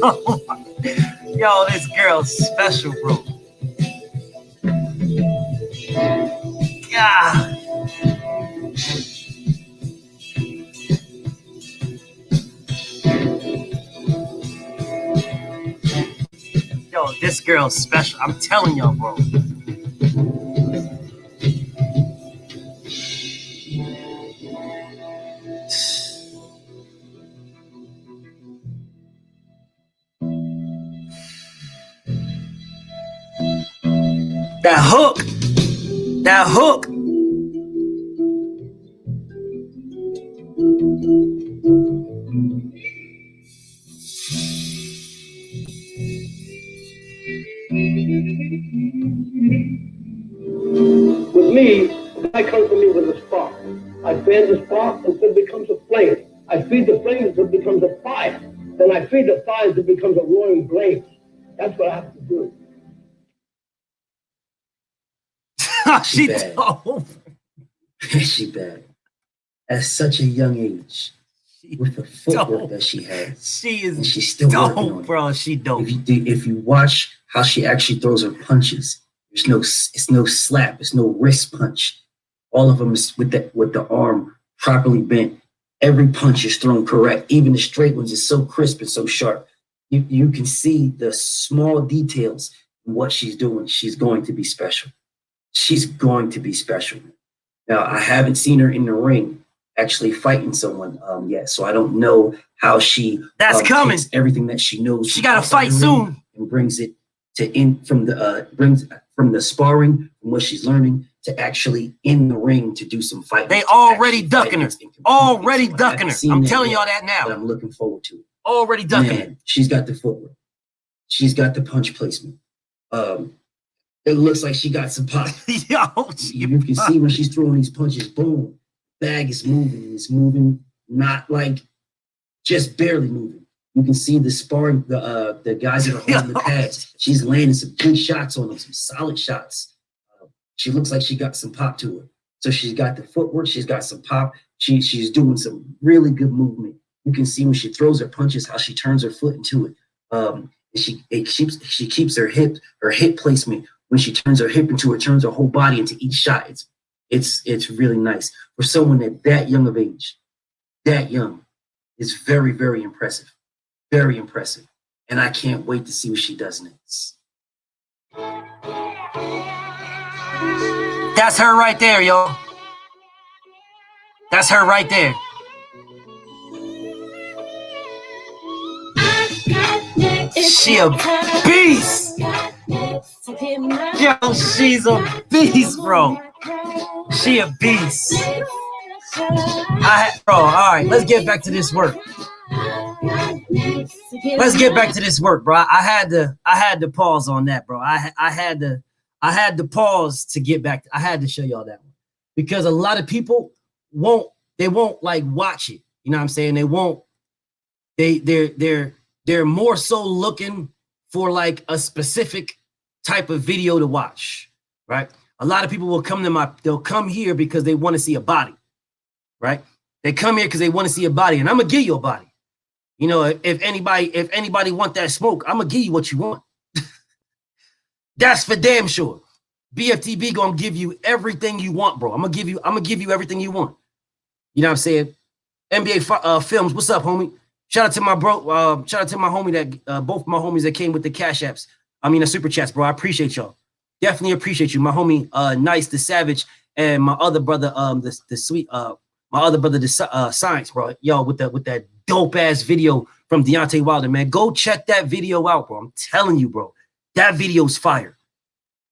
Oh my. Yo, this girl's special, bro. God. This girl's special. I'm telling y'all, bro. That hook. That hook. With me, the guy comes to me with a spark. I fan the spark until it becomes a flame. I feed the flame until it becomes a fire. Then I feed the fire until it becomes a roaring blaze. That's what I have to do. She bad. dope. She bad. At such a young age, with the footwork that she has. She is and she's still working on dope, it. bro. She dope. If you watch how she actually throws her punches, it's no slap, it's no wrist punch. All of them is with the arm properly bent. Every punch is thrown correct. Even the straight ones is so crisp and so sharp. You can see the small details in what she's doing. She's going to be special. She's going to be special. Now, I haven't seen her in the ring actually fighting someone yet, so I don't know how she That's coming. takes everything that she knows. She got to fight soon and brings it to from the sparring, from what she's learning to actually in the ring to do some fighting. They already ducking her. Already ducking her. I'm telling y'all that now. But I'm looking forward to it. Already ducking her. She's got the footwork. She's got the punch placement. It looks like she got some pop. Yo, you can see when she's throwing these punches, boom, bag is moving. It's moving, not like just barely moving. You can see the sparring, the guys that are holding the pads. She's landing some good shots on them, some solid shots. She looks like she got some pop to her. So she's got the footwork. She's got some pop. She's doing some really good movement. You can see when she throws her punches, how she turns her foot into it. She keeps her hip placement. When she turns her hip into it, turns her whole body into each shot. It's really nice for someone that young of age, that young. It's very, very impressive, very impressive, and I can't wait to see what she does next. That's her right there, yo. That's her right there. She a beast. Yo, she's a beast, bro. She a beast. Bro, all right, let's get back to this work. Let's get back to this work, bro. I had to pause on that, bro. I had to pause to get back. I had to show y'all that one because a lot of people won't like watch it. You know what I'm saying? They won't. They're more so looking for like a specific type of video to watch, right? A lot of people will they'll come here because they want to see a body, right? They come here because they want to see a body, and I'm gonna give you a body. You know, if anybody want that smoke, I'm gonna give you what you want. That's for damn sure. Bftb gonna give you everything you want, bro. I'm gonna give you everything you want. You know what I'm saying? NBA Films, what's up, homie? Shout out to my bro. Shout out to my homie that both my homies that came with the Cashapps. I mean the super chats, bro. I appreciate y'all. Definitely appreciate you. My homie, Nice the Savage, and my other brother, the sweet, my other brother, the Science, bro. Yo, with that dope ass video from Deontay Wilder, man. Go check that video out, bro. I'm telling you, bro. That video's fire.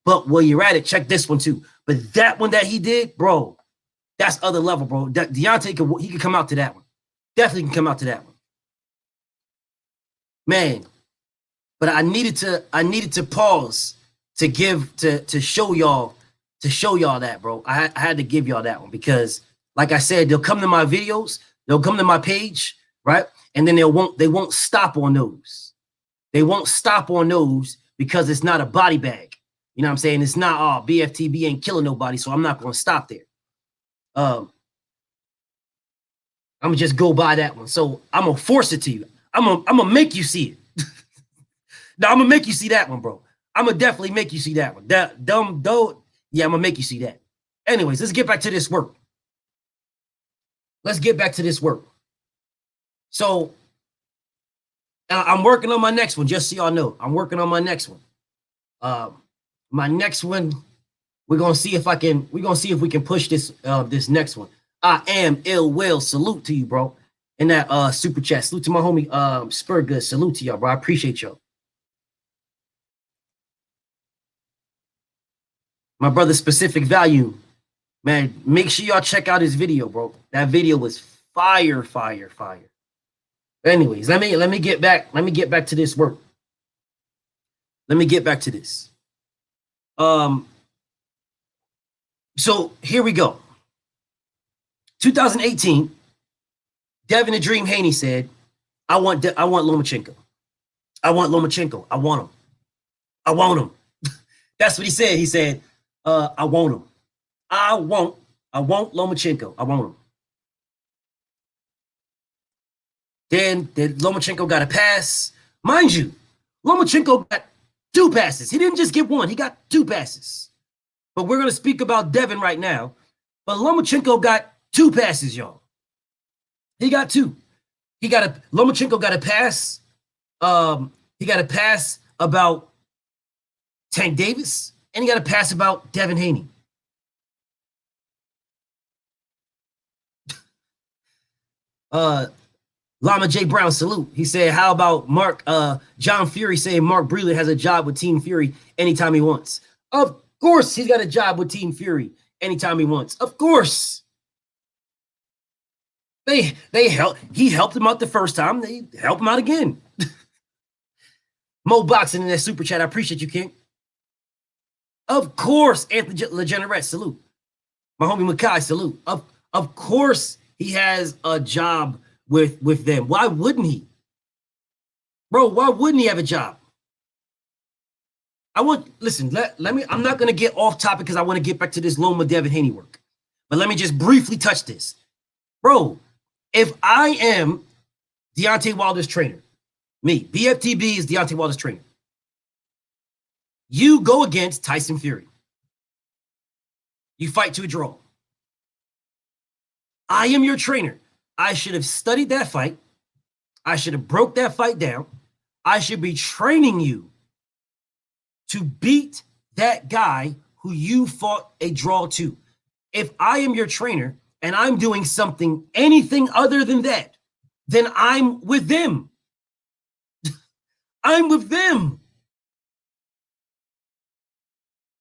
But while you're at it, check this one too. But that one that he did, bro, that's other level, bro. Deontay could come out to that one. Definitely can come out to that one. Man, but I needed to pause to show y'all that, bro. I had to give y'all that one because, like I said, they'll come to my videos, they'll come to my page, right? And then they won't stop on those. They won't stop on those because it's not a body bag. You know what I'm saying? It's not, Bftb ain't killing nobody, so I'm not gonna stop there. I'm gonna just go by that one. So I'm gonna force it to you. I'm gonna make you see it. No, I'm gonna make you see that one, bro. I'm gonna definitely make you see that one. Yeah, I'm gonna make you see that. Anyways, let's get back to this work. Let's get back to this work. So I'm working on my next one, just so y'all know. I'm working on my next one. My next one, we're gonna see if we can push this this next one. I am ill will. Salute to you, bro. In that super chat. Salute to my homie Spur Good. Salute to y'all, bro. I appreciate y'all. My brother Specific Value. Man, make sure y'all check out his video, bro. That video was fire. Anyways, let me get back to this work. Let me get back to this. So here we go. 2018, Devin the Dream Haney said, I want Lomachenko. I want Lomachenko. I want him. I want him. That's what he said. He said, I want him. I want Lomachenko. I want him. Then Lomachenko got a pass. Mind you, Lomachenko got 2 passes. He didn't just get 1. He got 2 passes. But we're going to speak about Devin right now. But Lomachenko got 2 passes, y'all. He got 2. Lomachenko got a pass. He got a pass about Tank Davis, and he got a pass about Devin Haney. Lama J. Brown, salute. He said, how about John Fury saying Mark Breland has a job with Team Fury anytime he wants? Of course he's got a job with Team Fury anytime he wants. Of course. He helped him out the first time. They help him out again. Mo Boxing in that super chat. I appreciate you, King. Of course, Anthony LeGenerette, salute. My homie Makai, salute. Of course he has a job with them. Why wouldn't he? Bro, why wouldn't he have a job? Listen, I'm not gonna get off topic because I want to get back to this Loma Devin Haney work. But let me just briefly touch this. Bro, if I am Deontay Wilder's trainer, me, Bftb is Deontay Wilder's trainer. You go against Tyson Fury. You fight to a draw. I am your trainer. I should have studied that fight. I should have broke that fight down. I should be training you to beat that guy who you fought a draw to. If I am your trainer and I'm doing anything other than that, then I'm with them. I'm with them.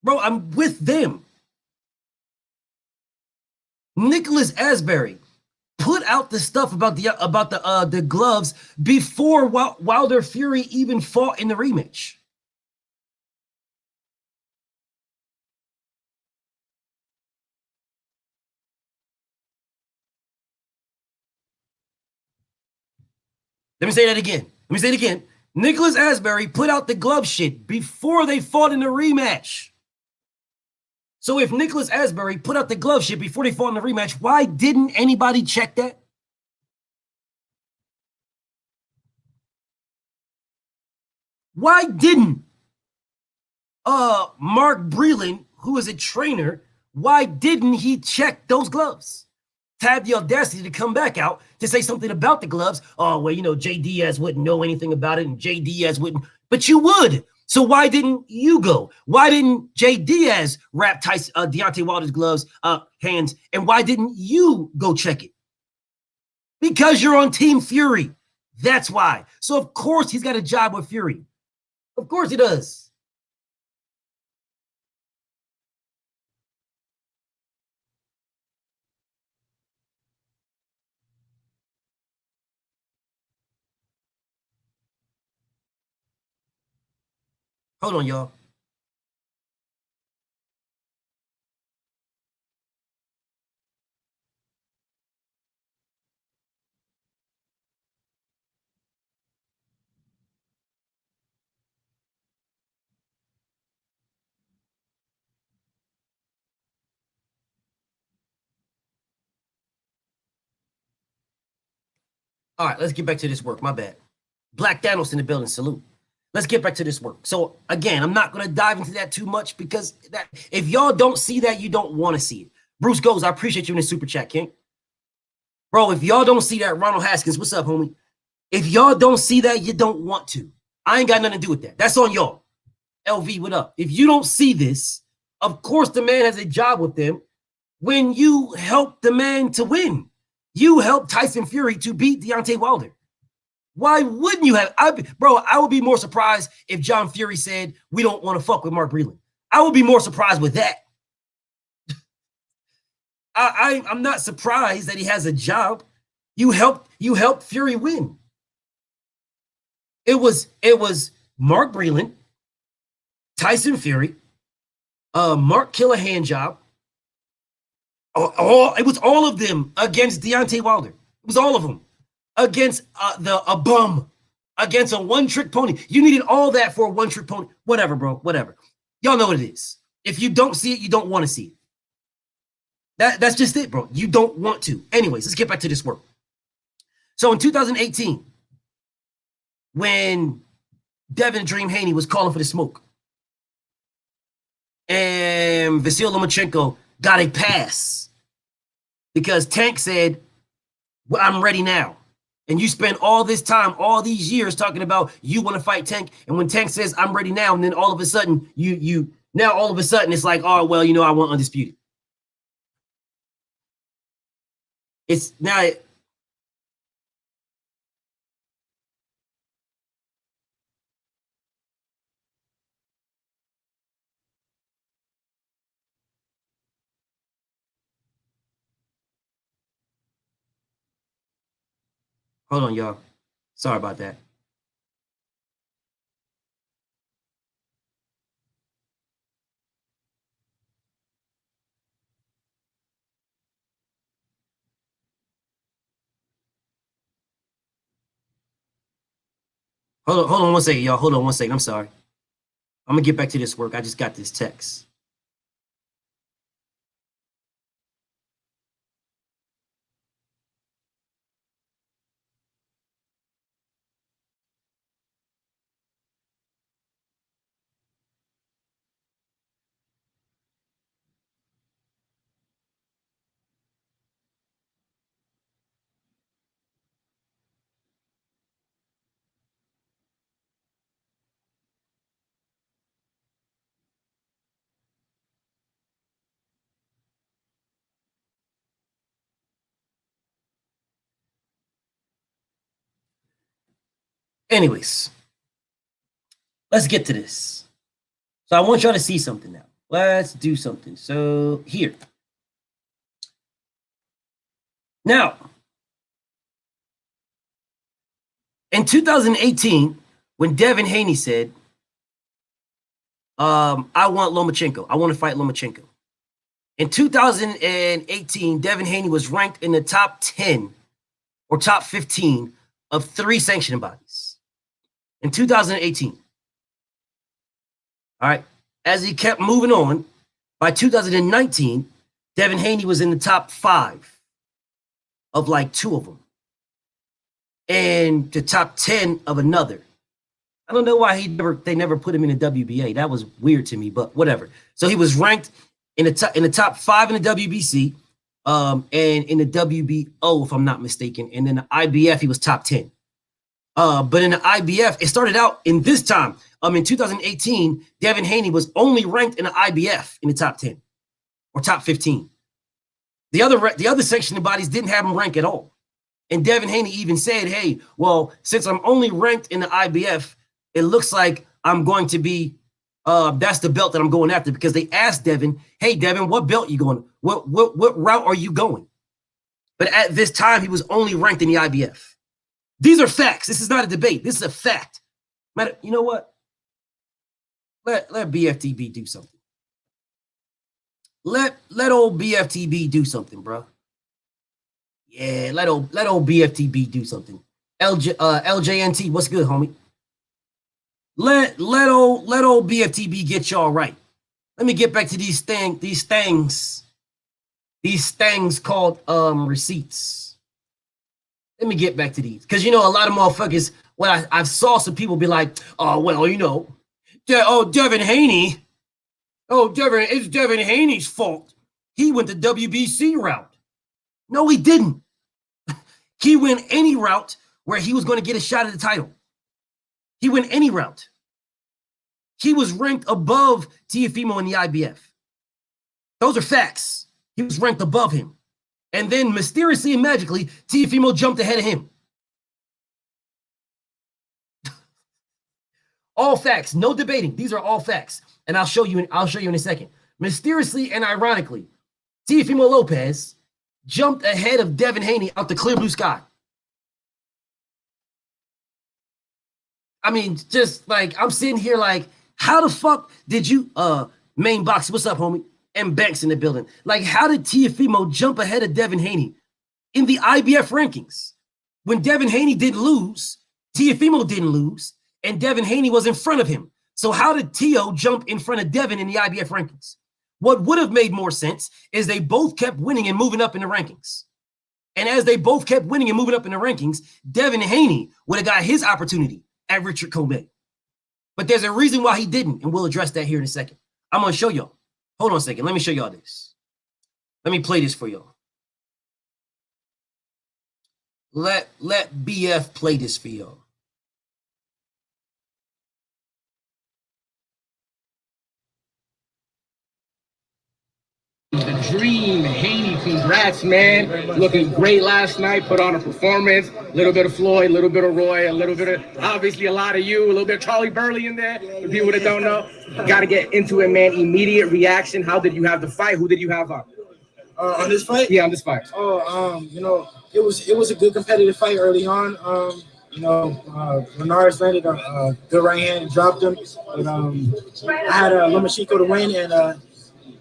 Bro, I'm with them. Nicholas Asbury put out the stuff about the gloves before Wilder Fury even fought in the rematch. Let me say that again. Nicholas Asbury put out the glove shit before they fought in the rematch. So if Nicholas Asbury put out the glove shit before they fought in the rematch, why didn't anybody check that? Why didn't Mark Breland, who is a trainer, why didn't he check those gloves? To have the audacity to come back out to say something about the gloves. Oh, well, J. Diaz wouldn't know anything about it, and J. Diaz wouldn't. But you would. So why didn't you go? Why didn't J. Diaz wrap Deontay Wilder's gloves hands, and why didn't you go check it? Because you're on Team Fury. That's why. So of course he's got a job with Fury. Of course he does. Hold on, y'all. All right, let's get back to this work. My bad. Black Thanos in the building. Salute. Let's get back to this work. So again, I'm not going to dive into that too much because if y'all don't see that, you don't want to see it. Bruce Goes, I appreciate you in the super chat, King. Bro, if y'all don't see that, Ronald Haskins, what's up, homie? If y'all don't see that, you don't want to. I ain't got nothing to do with that. That's on y'all. LV, what up? If you don't see this, of course the man has a job with them when you help the man to win. You helped Tyson Fury to beat Deontay Wilder. Why wouldn't you have? I would be more surprised if John Fury said, we don't want to fuck with Mark Breland. I would be more surprised with that. I'm not surprised that he has a job. You helped Fury win. It was Mark Breland, Tyson Fury, Mark Killahan job. It was all of them against Deontay Wilder. It was all of them against a bum, against a one-trick pony. You needed all that for a one-trick pony. Whatever, bro. Whatever. Y'all know what it is. If you don't see it, you don't want to see it. That's just it, bro. You don't want to. Anyways, let's get back to this work. So in 2018, when Devin Dream Haney was calling for the smoke, and Vasyl Lomachenko got a pass because Tank said, well, I'm ready now. And you spend all this time, all these years talking about you want to fight Tank. And when Tank says, I'm ready now, and then all of a sudden, it's like, oh, well, I want undisputed. It's now. Hold on, y'all. Sorry about that. Hold on 1 second, y'all. Hold on 1 second. I'm sorry. I'm gonna get back to this work. I just got this text. Anyways, let's get to this. So I want y'all to see something now. Let's do something. So here. Now, in 2018, when Devin Haney said, I want Lomachenko. I want to fight Lomachenko. In 2018, Devin Haney was ranked in the top 10 or top 15 of 3 sanctioning bodies. In 2018. All right. As he kept moving on, by 2019, Devin Haney was in the top 5 of like 2 of them. And the top 10 of another. I don't know why they never put him in the WBA. That was weird to me, but whatever. So he was ranked in the top 5 in the WBC, and in the WBO, if I'm not mistaken. And in the IBF, he was top 10. But in the IBF, it started out in this time. In 2018, Devin Haney was only ranked in the IBF in the top 10 or top 15. The other sanctioning bodies didn't have him ranked at all. And Devin Haney even said, hey, well, since I'm only ranked in the IBF, it looks like I'm going to be, that's the belt that I'm going after, because they asked Devin, hey, Devin, what belt you going? What route are you going? But at this time, he was only ranked in the IBF. These are facts. This is not a debate. This is a fact. You know what? Let Bftb do something. Let old Bftb do something, bro. Yeah, let old Bftb do something. LJNT, what's good, homie? Let old Bftb get y'all right. Let me get back to these things called receipts. Let me get back to these, because a lot of motherfuckers. Well, I saw some people be like, oh well, Devin Haney. Oh, it's Devin Haney's fault. He went the WBC route. No, he didn't. He went any route where he was going to get a shot at the title. He went any route. he was ranked above Teofimo in the IBF. Those are facts. He was ranked above him. And then mysteriously and magically, Teofimo jumped ahead of him. All facts, no debating. These are all facts. And I'll show you in a second. Mysteriously and ironically, Teofimo Lopez jumped ahead of Devin Haney out the clear blue sky. I mean, just like, I'm sitting here like, how the fuck did you, Main Box, what's up, homie? And Banks in the building. Like, how did Teofimo jump ahead of Devin Haney in the IBF rankings? When Devin Haney didn't lose, Teofimo didn't lose, and Devin Haney was in front of him. So how did Teo jump in front of Devin in the IBF rankings? What would have made more sense is they both kept winning and moving up in the rankings. And as they both kept winning and moving up in the rankings, Devin Haney would have got his opportunity at Richard Commey. But there's a reason why he didn't, and we'll address that here in a second. I'm going to show y'all. Hold on a second. Let me show y'all this. Let me play this for y'all. Let BF play this for y'all. The Dream, Haney, congrats, man. Looking great last night, put on a performance. A little bit of Floyd, a little bit of Roy, a little bit of, obviously, a lot of you, a little bit of Charlie Burley in there. For people that don't know, got to get into it, man. Immediate reaction. How did you have the fight? Who did you have on? On this fight? Yeah, on this fight. You know, it was a good competitive fight early on. You know, Renars landed a good right hand and dropped him. But I had Lomachenko to win, and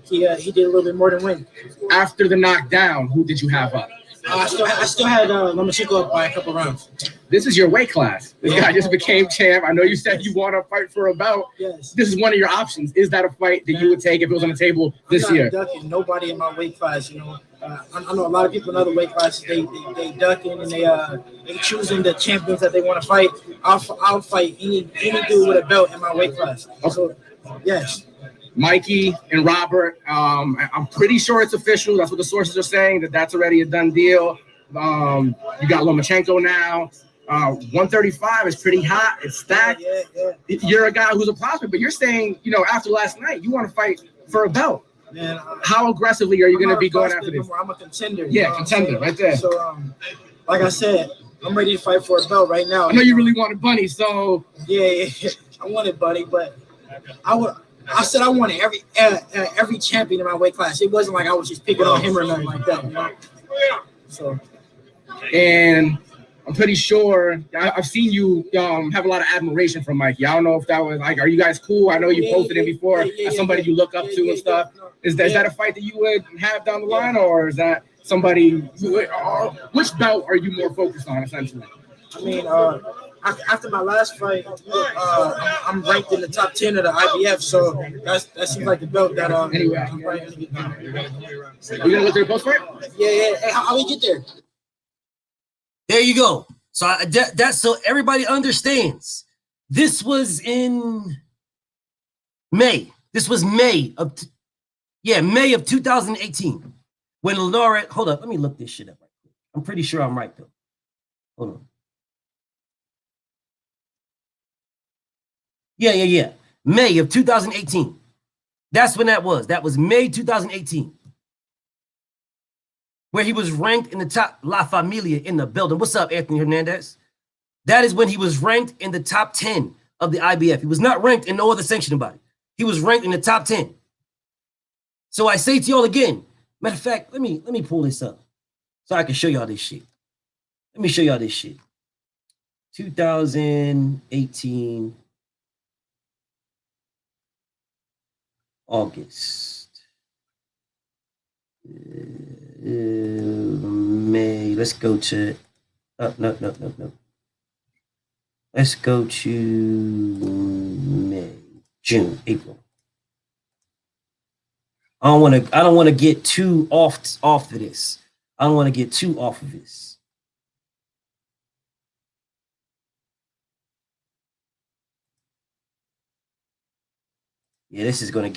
he did a little bit more than win. After the knockdown, who did you have up? I still had Lomachenko up by a couple rounds. This is your weight class. This guy just became champ. I know you said you want to fight for a belt. Yes. This is one of your options. Is that a fight that you would take if it was on the table this year? I'm not ducking nobody in my weight class. You know, I know a lot of people in other weight classes. They ducking and they choosing the champions that they want to fight. I'll fight any dude with a belt in my weight class. So, yes. Mikey and Robert, I'm pretty sure it's official. That's what the sources are saying, that's already a done deal. You got Lomachenko now. 135 is pretty hot. It's stacked. Yeah. You're a guy who's a prospect, but you're saying, you know, after last night, you want to fight for a belt. Man, how aggressively are you going to be going after this? I'm a contender. Yeah, contender, right there. So, like I said, I'm ready to fight for a belt right now. I know you really wanted Bunny, so. Yeah, I wanted Bunny, but I said I wanted every champion in my weight class. It wasn't like I was just picking on him or nothing like that, you know? So, and I'm pretty sure I've seen you have a lot of admiration from Mikey. I don't know if that was like, are you guys cool? I know you posted him before as somebody you look up to and stuff. Is that a fight that you would have down the line, or is that somebody? Which belt are you more focused on, essentially? I mean, after my last fight, I'm ranked in the top 10 of the IBF, so that seems like the belt that anyway. I'm probably gonna get down. Are you gonna look at the post fight? Yeah. Hey, how we get there? There you go. So that's so everybody understands. This was in May. This was May of 2018 when Lenora. Hold up, let me look this shit up. I'm pretty sure I'm right though. Hold on. Yeah. May of 2018. That's when that was. That was May 2018. Where he was ranked in the top La Familia in the building. What's up, Anthony Hernandez? That is when he was ranked in the top 10 of the IBF. He was not ranked in no other sanctioning body. He was ranked in the top 10. So I say to y'all again, matter of fact, let me pull this up so I can show y'all this shit. Let me show y'all this shit. 2018 August. May. Let's go to no. Let's go to May, June, April. I don't want to get too off of this. I don't want to get too off of this. Yeah, this is gonna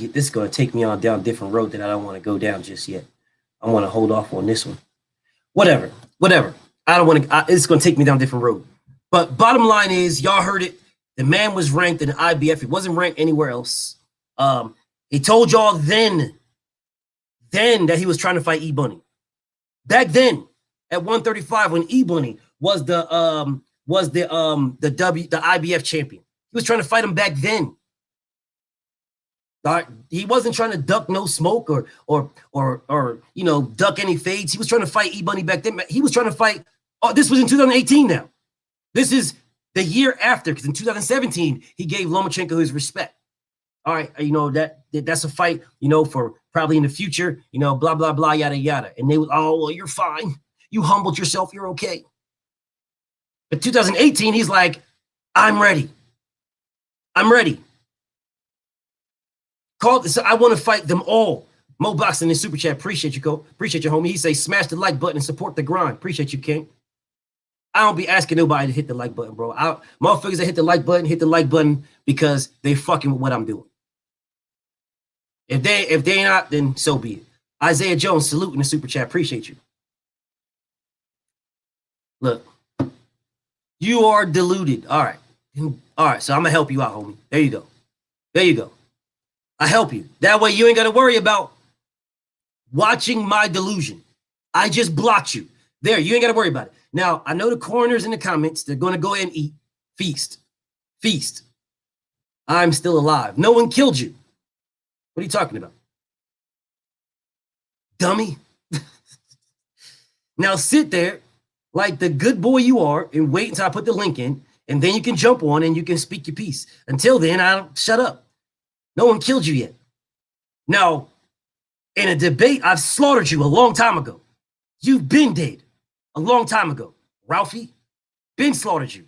take me on down a different road that I don't want to go down just yet. I want to hold off on this one. Whatever. I don't want to. It's gonna take me down a different road. But bottom line is, y'all heard it. The man was ranked in the IBF. He wasn't ranked anywhere else. He told y'all then that he was trying to fight E-Bunny. Back then, at 135, when E-Bunny was the IBF champion. He was trying to fight him back then. He wasn't trying to duck no smoke or duck any fades. He was trying to fight E-Bunny back then. He was trying to fight. Oh, this was in 2018 now. This is the year after, because in 2017 he gave Lomachenko his respect. All right, that's a fight, for probably in the future, blah blah blah, yada yada. And they was, oh well, you're fine. You humbled yourself. You're okay. But 2018, he's like, I'm ready. I'm ready. So I want to fight them all. Mo Boxing in Super Chat. Appreciate you, Cole. Appreciate you, homie. He say, smash the like button and support the grind. Appreciate you, King. I don't be asking nobody to hit the like button, bro. Motherfuckers that hit the like button because they fucking with what I'm doing. If they not, then so be it. Isaiah Jones, salute in the Super Chat. Appreciate you. Look, you are deluded. All right. So I'm gonna help you out, homie. There you go. I help you. That way you ain't got to worry about watching my delusion. I just blocked you. There, you ain't got to worry about it. Now, I know the coroners in the comments, they're going to go ahead and eat. Feast. I'm still alive. No one killed you. What are you talking about? Dummy. Now sit there like the good boy you are and wait until I put the link in, and then you can jump on and you can speak your piece. Until then, I'll shut up. No one killed you yet. Now, in a debate, I've slaughtered you a long time ago. You've been dead a long time ago. Ralphie, been slaughtered you.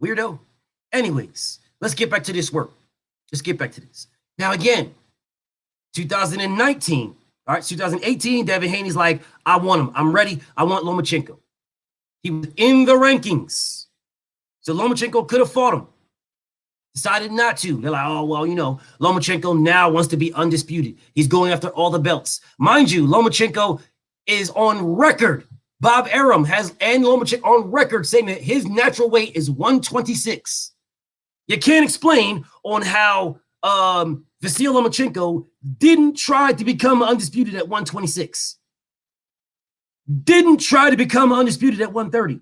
Weirdo. Anyways, let's get back to this work. Let's get back to this. Now, again, 2019, all right, 2018, Devin Haney's like, I want him. I'm ready. I want Lomachenko. He was in the rankings. So Lomachenko could have fought him. Decided not to. They're like, oh, well, Lomachenko now wants to be undisputed. He's going after all the belts. Mind you, Lomachenko is on record. Bob Arum and Lomachenko on record saying that his natural weight is 126. You can't explain on how Vasyl Lomachenko didn't try to become undisputed at 126. Didn't try to become undisputed at 130.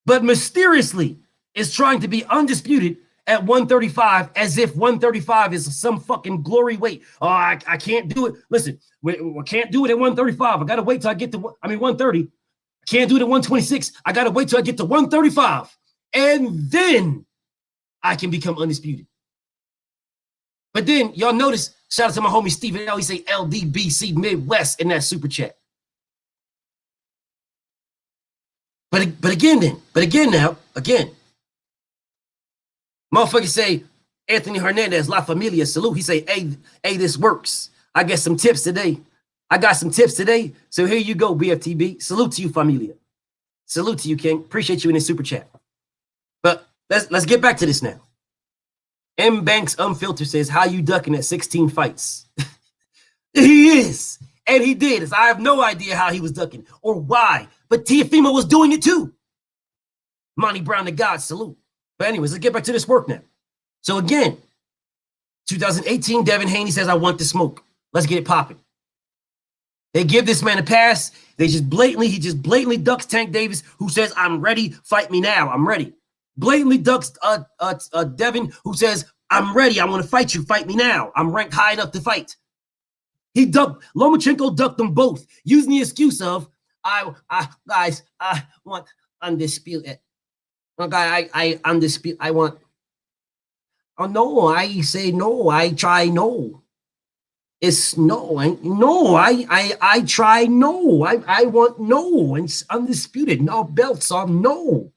But mysteriously is trying to be undisputed at 135, as if 135 is some fucking glory weight. Oh, I can't do it. Listen, we can't do it at 135. I got to wait till I get to, 130. I can't do it at 126. I got to wait till I get to 135. And then I can become undisputed. But then, y'all notice, shout out to my homie Steven L. He say LDBC Midwest in that super chat. But again, motherfuckers say, Anthony Hernandez, La Familia, salute. He say, hey, this works. I got some tips today. So here you go, BFTB. Salute to you, Familia. Salute to you, King. Appreciate you in the super chat. But let's get back to this now. M Banks Unfiltered says, how you ducking at 16 fights? He is. And he did. I have no idea how he was ducking or why. But Teofimo was doing it too. Monty Brown the God, salute. But anyways, let's get back to this work now. So again, 2018, Devin Haney says, I want the smoke. Let's get it popping. They give this man a pass. He just blatantly ducks Tank Davis, who says, I'm ready, fight me now, I'm ready. Blatantly ducks Devin, who says, I'm ready, I want to fight you, fight me now. I'm ranked high enough to fight. Lomachenko ducked them both, using the excuse of, I want undisputed. I undisputed. I want. Oh no! I say no. I try no. It's no. I try no. I want no. And it's undisputed. No belts on no.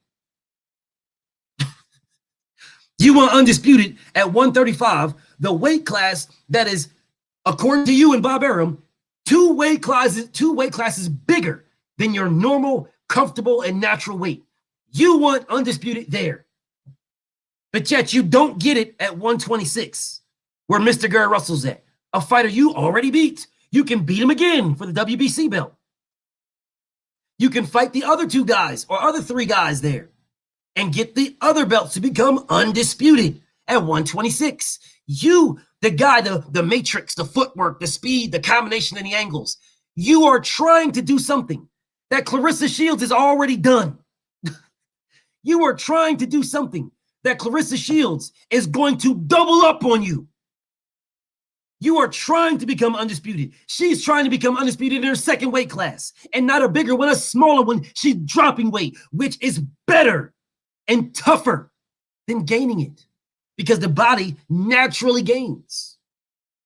You want undisputed at 135, the weight class that is, according to you and Bob Arum, two weight classes bigger than your normal, comfortable, and natural weight. You want undisputed there. But yet you don't get it at 126, where Mr. Gary Russell's at. A fighter you already beat. You can beat him again for the WBC belt. You can fight the other two guys or other three guys there. and get the other belts to become undisputed at 126. You, the guy, the matrix, the footwork, the speed, the combination, and the angles, you are trying to do something that Clarissa Shields has already done. You are trying to do something that Clarissa Shields is going to double up on you. You are trying to become undisputed. She's trying to become undisputed in her second weight class, and not a bigger one, a smaller one. She's dropping weight, which is better and tougher than gaining it, because the body naturally gains.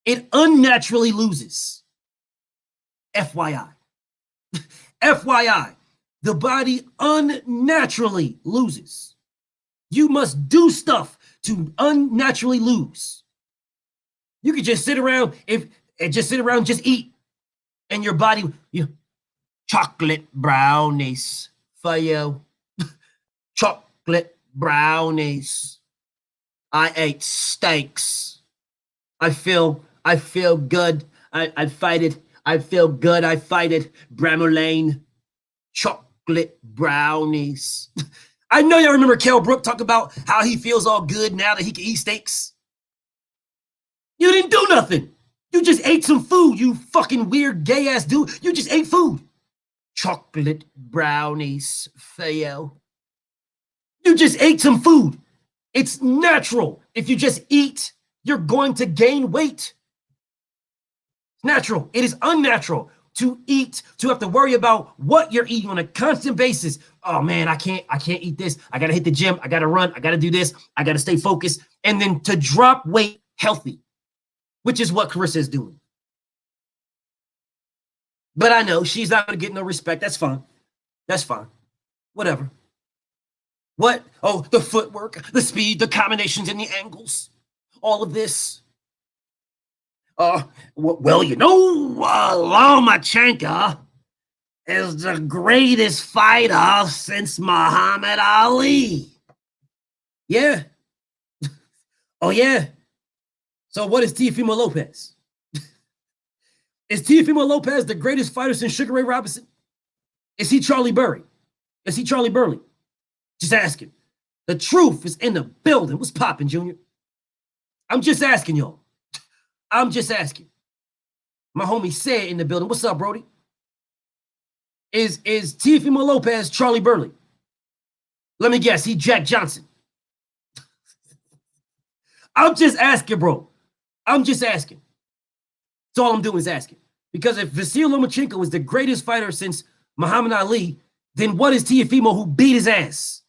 It unnaturally loses. FYI. FYI, the body unnaturally loses. You must do stuff to unnaturally lose. You could just sit around just eat, and your body, chocolate brownies for you. Chocolate brownies. I ate steaks. I feel good. I fight it. I feel good. I fight it. Bramolane. Chocolate brownies. I know y'all remember Kell Brook talk about how he feels all good now that he can eat steaks. You didn't do nothing. You just ate some food, you fucking weird gay ass dude. You just ate food. Chocolate brownies for you. You just ate some food. It's natural. If you just eat, you're going to gain weight. It's natural. It is unnatural to eat, to have to worry about what you're eating on a constant basis. Oh man, I can't eat this. I gotta hit the gym. I gotta run. I gotta do this. I gotta stay focused. And then to drop weight healthy, which is what Carissa is doing. But I know she's not gonna get no respect. That's fine. That's fine. Whatever. What? Oh, the footwork, the speed, the combinations, and the angles. All of this. Well, Lomachenko is the greatest fighter since Muhammad Ali. Yeah. Oh, yeah. So what is Teofimo Lopez? Is Teofimo Lopez the greatest fighter since Sugar Ray Robinson? Is he Charlie Burry? Is he Charlie Burley? Just asking. The truth is in the building. What's poppin', Junior? I'm just asking y'all. I'm just asking. My homie said in the building. What's up, Brody? Is Teofimo Lopez Charlie Burley? Let me guess. He Jack Johnson. I'm just asking, bro. I'm just asking. That's all I'm doing is asking. Because if Vasyl Lomachenko is the greatest fighter since Muhammad Ali, then what is Teofimo who beat his ass?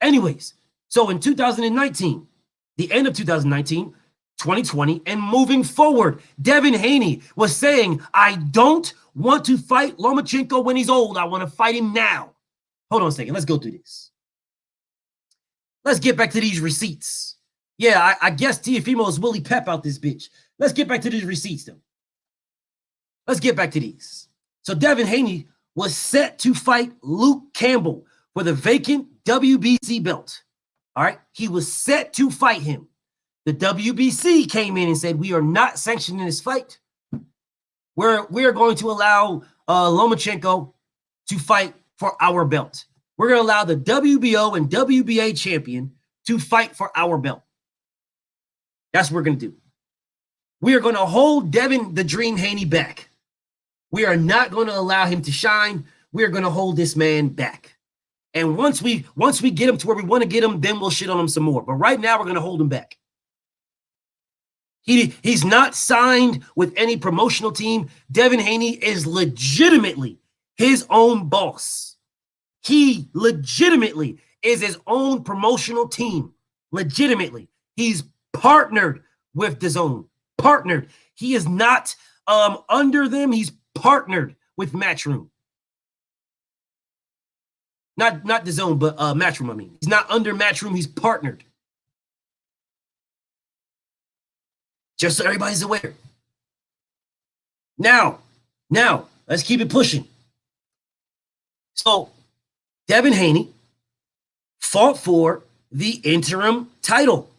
Anyways, so in 2019, the end of 2019, 2020, and moving forward, Devin Haney was saying, I don't want to fight Lomachenko when he's old. I want to fight him now. Hold on a second. Let's go through this. Let's get back to these receipts. Yeah, I guess Teofimo is Willie Pep out this bitch. Let's get back to these receipts, though. Let's get back to these. So Devin Haney was set to fight Luke Campbell for the vacant WBC belt. All right? He was set to fight him. The WBC came in and said, we are not sanctioning this fight. We're going to allow Lomachenko to fight for our belt. We're going to allow the WBO and WBA champion to fight for our belt. That's what we're going to do. We are going to hold Devin the Dream Haney back. We are not going to allow him to shine. We are going to hold this man back. And once we get him to where we want to get him, then we'll shit on him some more. But right now, we're going to hold him back. He's not signed with any promotional team. Devin Haney is legitimately his own boss. He legitimately is his own promotional team. Legitimately. He's partnered with DAZN. Partnered. He is not under them. He's partnered with Matchroom. Not DAZN, but Matchroom, I mean. He's not under Matchroom. He's partnered. Just so everybody's aware. Now, let's keep it pushing. So, Devin Haney fought for the interim title.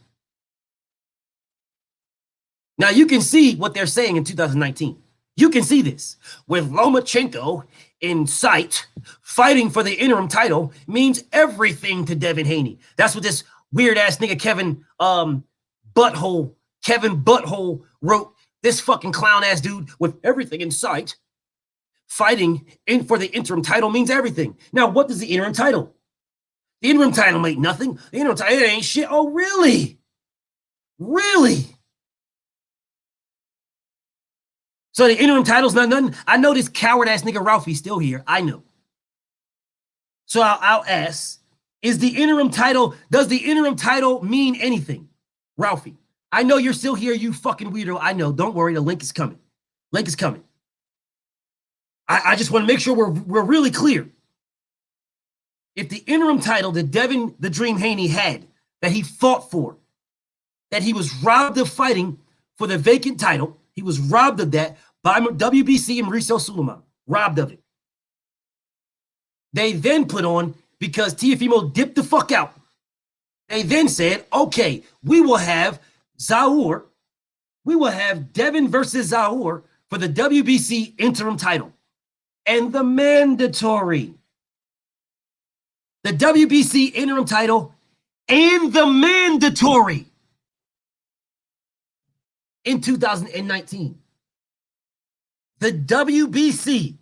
Now, you can see what they're saying in 2019. You can see this. With Lomachenko in sight, fighting for the interim title means everything to Devin Haney. That's what this weird ass nigga Kevin Butthole wrote. This fucking clown ass dude with everything in sight, fighting in for the interim title means everything. Now, what does the interim title? The interim title ain't nothing. The interim title ain't shit. Oh, really? Really? So the interim title's not nothing? I know this coward ass nigga Ralphie's still here. I know. So I'll ask, does the interim title mean anything? Ralphie, I know you're still here, you fucking weirdo. I know. Don't worry. The link is coming. Link is coming. I just want to make sure we're really clear. If the interim title that Devin the Dream Haney had, that he fought for, that he was robbed of fighting for the vacant title, he was robbed of that by WBC and Mauricio Sulaiman. Robbed of it. They then put on, because Teofimo dipped the fuck out, they then said, okay, we will have Zaur, we will have Devin versus Zaur for the WBC interim title. And the mandatory, the WBC interim title and the mandatory in 2019. The WBC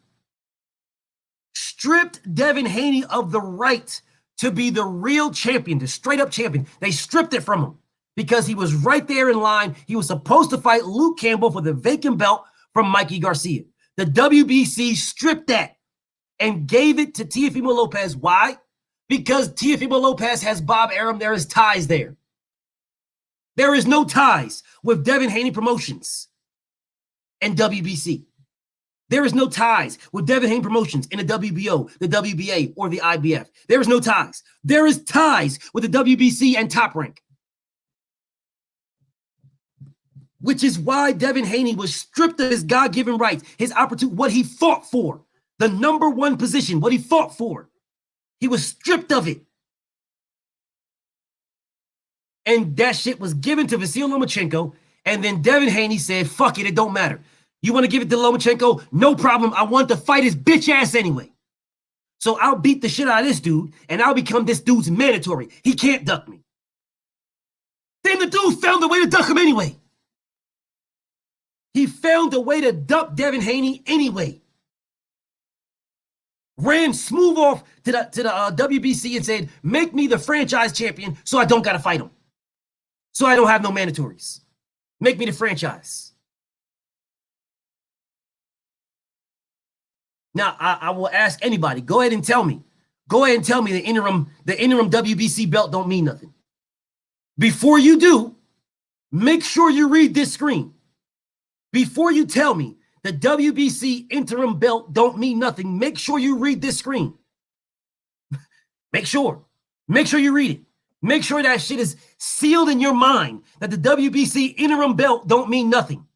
stripped Devin Haney of the right to be the real champion, the straight up champion. They stripped it from him because he was right there in line. He was supposed to fight Luke Campbell for the vacant belt from Mikey Garcia. The WBC stripped that and gave it to Teofimo Lopez. Why? Because Teofimo Lopez has Bob Arum. There is ties there. There is no ties with Devin Haney Promotions and WBC. There is no ties with Devin Haney Promotions in the WBO, the WBA, or the IBF. There is no ties. There is ties with the WBC and Top Rank. Which is why Devin Haney was stripped of his God-given rights, his opportunity, what he fought for, the number one position, what he fought for. He was stripped of it. And that shit was given to Vasil Lomachenko, and then Devin Haney said, fuck it, it don't matter. You want to give it to Lomachenko? No problem. I want to fight his bitch ass anyway. So I'll beat the shit out of this dude, and I'll become this dude's mandatory. He can't duck me. Then the dude found a way to duck him anyway. He found a way to duck Devin Haney anyway. Ran smooth off to the WBC and said, make me the franchise champion so I don't got to fight him. So I don't have no mandatories. Make me the franchise. Now, I will ask anybody, go ahead and tell me. Go ahead and tell me the interim WBC belt don't mean nothing. Before you do, make sure you read this screen. Before you tell me the WBC interim belt don't mean nothing, make sure you read this screen. Make sure. Make sure you read it. Make sure that shit is sealed in your mind that the WBC interim belt don't mean nothing.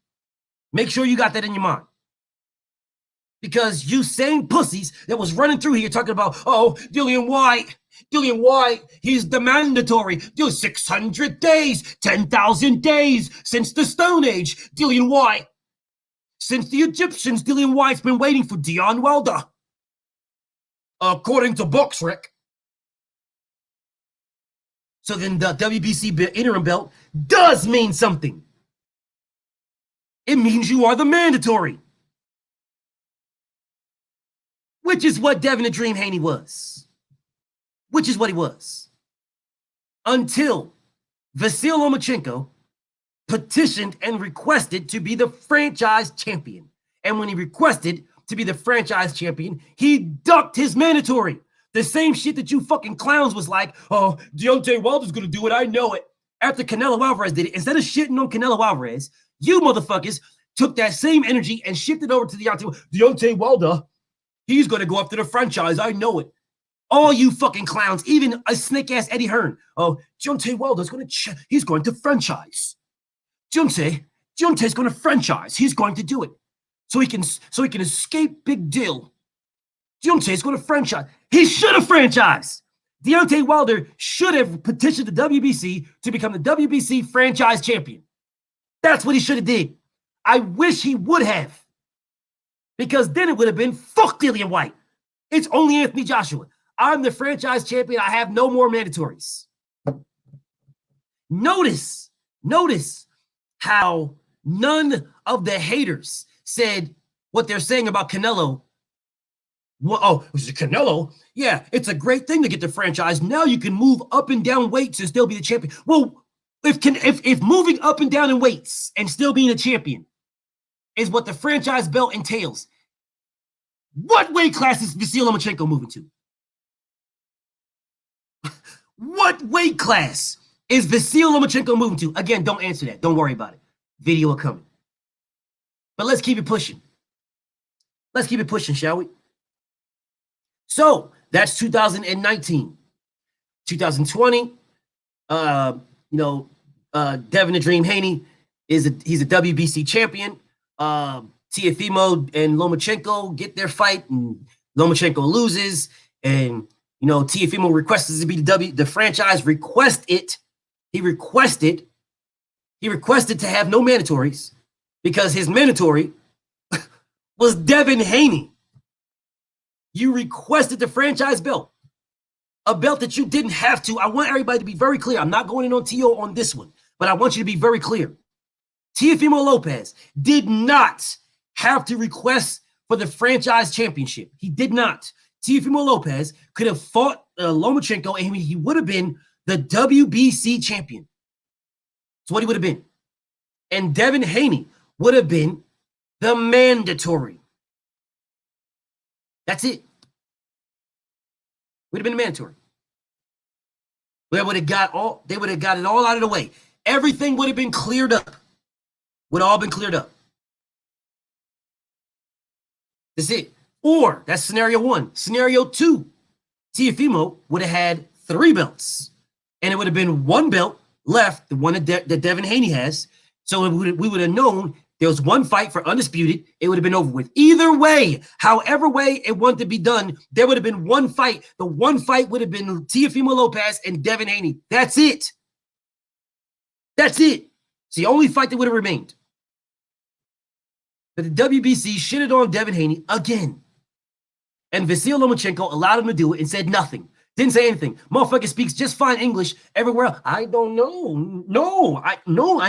Make sure you got that in your mind. Because you same pussies that was running through here talking about, oh, Dillian White, he's the mandatory. 600 days, 10,000 days since the Stone Age. Dillian White. Since the Egyptians, Dillian White's been waiting for Dion Wilder. According to Boxrec. So then the WBC interim belt does mean something. It means you are the mandatory. Which is what Devin the Dream Haney was. Which is what he was. Until Vasil Lomachenko petitioned and requested to be the franchise champion. And when he requested to be the franchise champion, he ducked his mandatory. The same shit that you fucking clowns was like, oh, Deontay Wilder's going to do it. I know it. After Canelo Alvarez did it, instead of shitting on Canelo Alvarez, you motherfuckers took that same energy and shifted over to Deontay Wilder. He's going to go after the franchise. I know it. All you fucking clowns, even a snake-ass Eddie Hearn. Oh, Deontay Wilder's going to, he's going to franchise. Deontay's going to franchise. He's going to do it. So he can escape Big Deal. Deontay's going to franchise. He should have franchised. Deontay Wilder should have petitioned the WBC to become the WBC franchise champion. That's what he should have did. I wish he would have. Because then it would have been fuck Dillian White. It's only Anthony Joshua. I'm the franchise champion. I have no more mandatories. Notice how none of the haters said what they're saying about Canelo. Well, oh, was it Canelo? Yeah, it's a great thing to get the franchise. Now you can move up and down weights and still be the champion. Well, if moving up and down in weights and still being a champion is what the franchise belt entails, what weight class is Vasyl Lomachenko moving to? What weight class is Vasyl Lomachenko moving to? Again, don't answer that. Don't worry about it. Video are coming. But let's keep it pushing. Let's keep it pushing, shall we? So that's 2019. 2020, Devin the Dream Haney he's a WBC champion. Teofimo and Lomachenko get their fight, and Lomachenko loses, and Teofimo requests to be the franchise request it. He requested to have no mandatories because his mandatory was Devin Haney. You requested the franchise belt, a belt that you didn't have to. I want everybody to be very clear. I'm not going in on T.O. on this one, but I want you to be very clear. Teofimo Lopez did not have to request for the franchise championship. He did not. Teofimo Lopez could have fought Lomachenko, and he would have been the WBC champion. That's what he would have been. And Devin Haney would have been the mandatory. That's it. Would have been mandatory. They would have got it all out of the way. Everything would have been cleared up. Would have all been cleared up. That's it. Or that's scenario one. Scenario two, Teofimo would have had 3 belts. And it would have been 1 belt left, the one that Devin Haney has. So we would have known there was 1 fight for undisputed. It would have been over with. Either way, however way it wanted to be done, there would have been 1 fight. The 1 fight would have been Teofimo Lopez and Devin Haney. That's it. That's it. It's the only fight that would have remained. But the WBC shitted on Devin Haney again. And Vasyl Lomachenko allowed him to do it and said nothing. Didn't say anything. Motherfucker speaks just fine English everywhere else. I don't know. I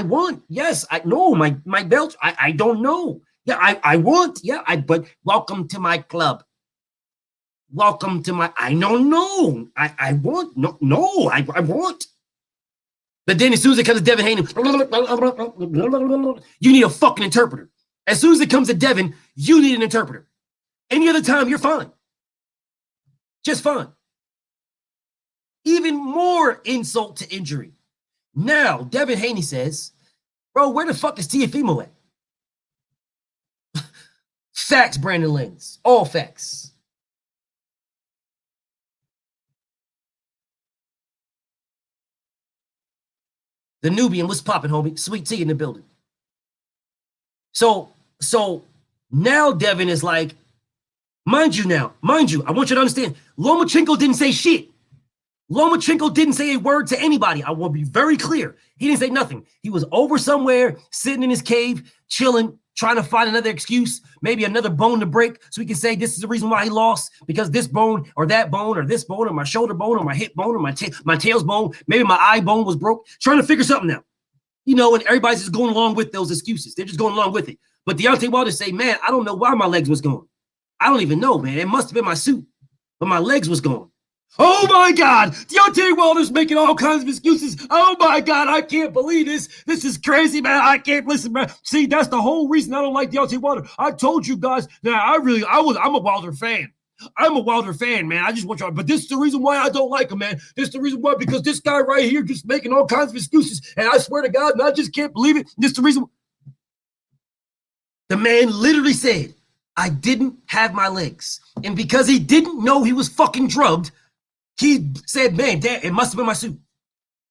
want. Yes, my belt. I don't know. Yeah, I want. Yeah, but welcome to my club. Welcome to my, I don't know. I want. No, I want. But then as soon as it comes to Devin Haney, you need a fucking interpreter. As soon as it comes to Devin, you need an interpreter. Any other time, you're fine. Just fine. Even more insult to injury. Now, Devin Haney says, bro, where the fuck is Teofimo at? Facts, Brandon Lenz. All facts. The Nubian was popping, homie. Sweet tea in the building. So now Devin is like, mind you, I want you to understand, Lomachenko didn't say shit. Lomachenko didn't say a word to anybody. I will be very clear. He didn't say nothing. He was over somewhere, sitting in his cave, chilling, trying to find another excuse, maybe another bone to break, so he can say this is the reason why he lost, because this bone or that bone or this bone or my shoulder bone or my hip bone or my tail's bone, maybe my eye bone was broke, trying to figure something out. And everybody's just going along with those excuses. They're just going along with it. But Deontay Wilder say, man, I don't know why my legs was gone. I don't even know, man. It must have been my suit, but my legs was gone. Oh my God, Deontay Wilder's making all kinds of excuses. Oh my God, I can't believe this. This is crazy, man. I can't listen, man. See, that's the whole reason I don't like Deontay Wilder. I told you guys that I'm a Wilder fan. I'm a Wilder fan, man. I just want y'all, but this is the reason why I don't like him, man. This is the reason why, because this guy right here just making all kinds of excuses. And I swear to God, and I just can't believe it. This is the reason. The man literally said, I didn't have my legs. And because he didn't know he was fucking drugged, he said, man, damn, it must have been my suit.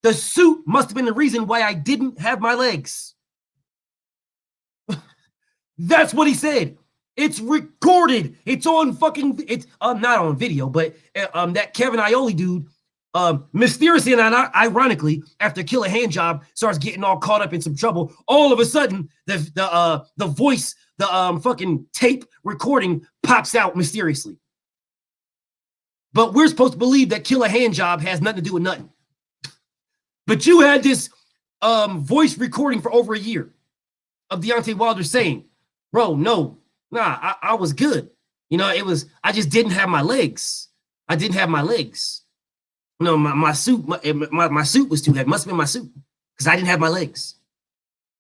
The suit must have been the reason why I didn't have my legs. That's what he said. It's recorded. It's on fucking, it's not on video, but that Kevin Iole dude Mysteriously and ironically, after Killer Handjob starts getting all caught up in some trouble, all of a sudden the voice, the fucking tape recording pops out mysteriously. But we're supposed to believe that Killer Handjob has nothing to do with nothing. But you had this voice recording for over a year of Deontay Wilder saying, bro, I was good. You know, I just didn't have my legs. I didn't have my legs. No, my suit was too heavy. Must have been my suit because I didn't have my legs.